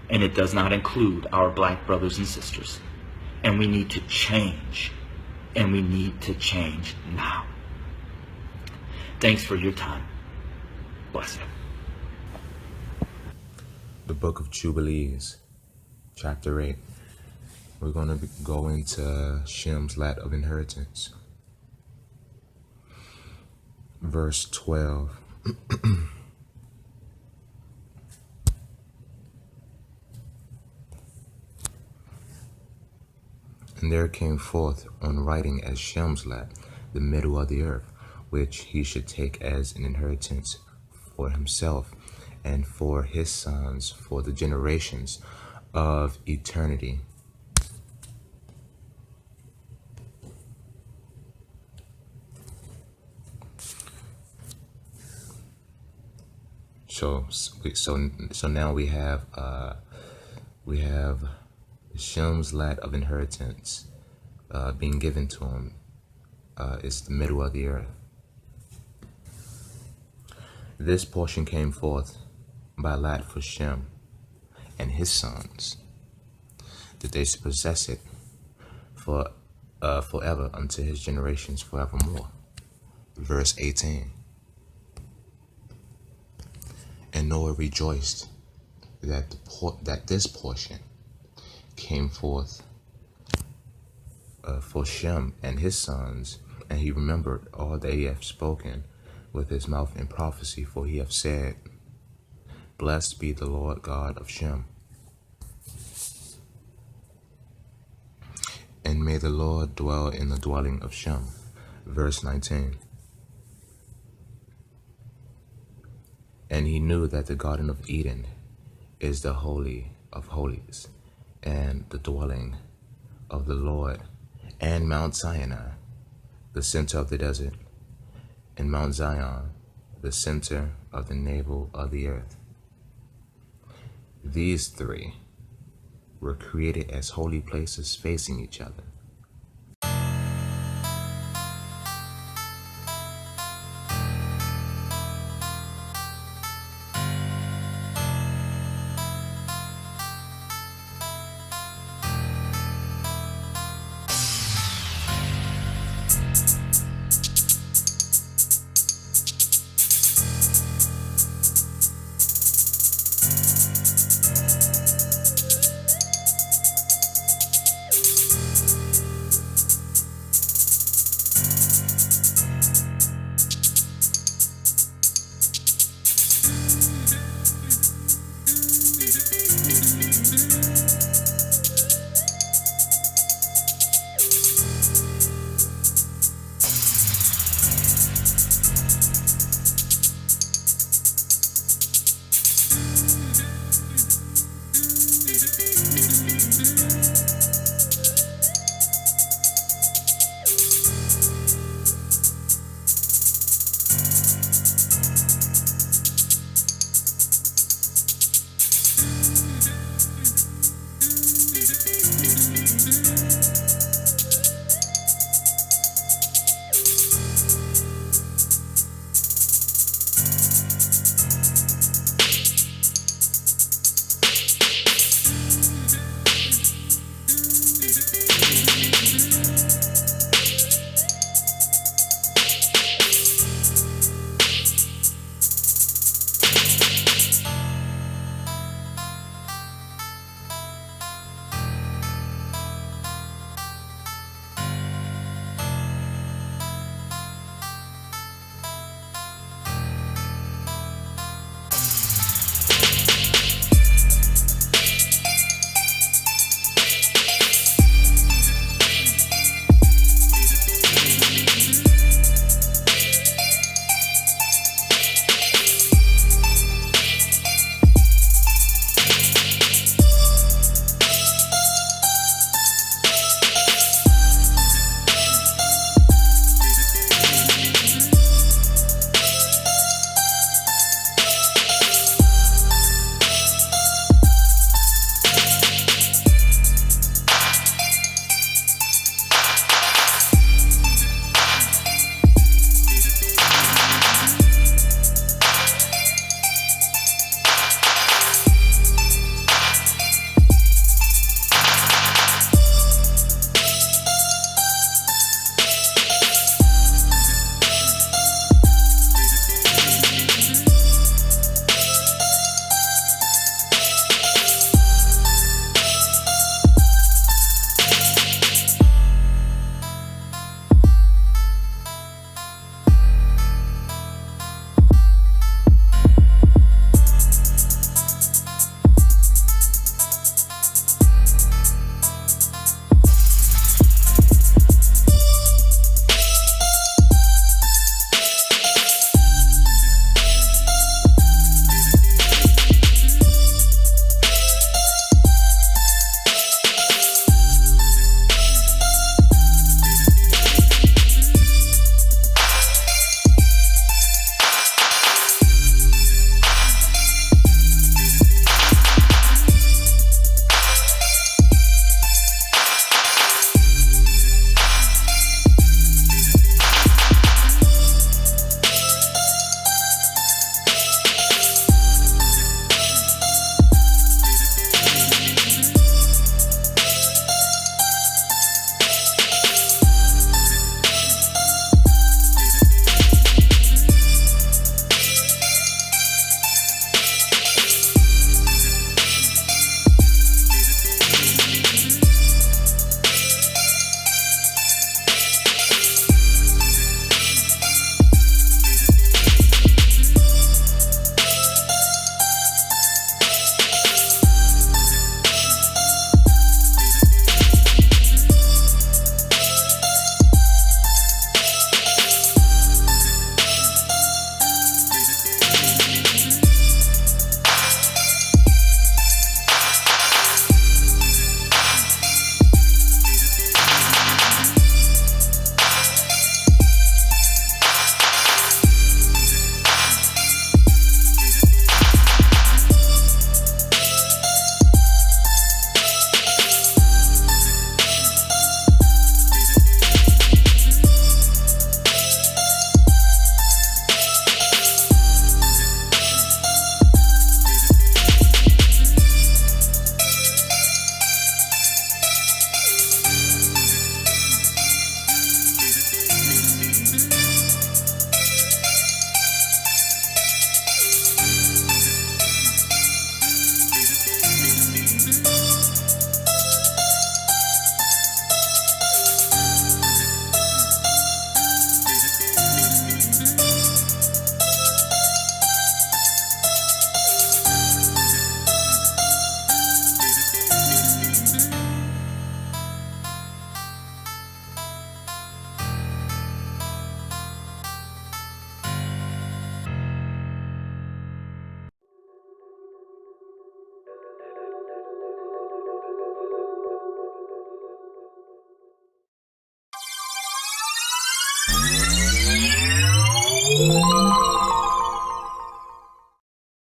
and it does not include our black brothers and sisters. And we need to change, and we need to change now. Thanks for your time. Bless you. The Book of Jubilees, Chapter 8. We're going to go into Shem's lot of inheritance. Verse 12. And there came forth on writing as Shem's lot the middle of the earth, which he should take as an inheritance for himself and for his sons for the generations of eternity. So now we have Shem's lot of inheritance being given to him. It's the middle of the earth. This portion came forth by lot for Shem and his sons, that they should possess it forever unto his generations forevermore. Verse 18. And Noah rejoiced that this portion came forth for Shem and his sons, and he remembered all that he hath spoken with his mouth in prophecy, for he hath said, Blessed be the Lord God of Shem, and may the Lord dwell in the dwelling of Shem. Verse 19. And he knew that the Garden of Eden is the Holy of Holies, and the dwelling of the Lord, and Mount Sinai, the center of the desert, and Mount Zion, the center of the navel of the earth. These three were created as holy places facing each other,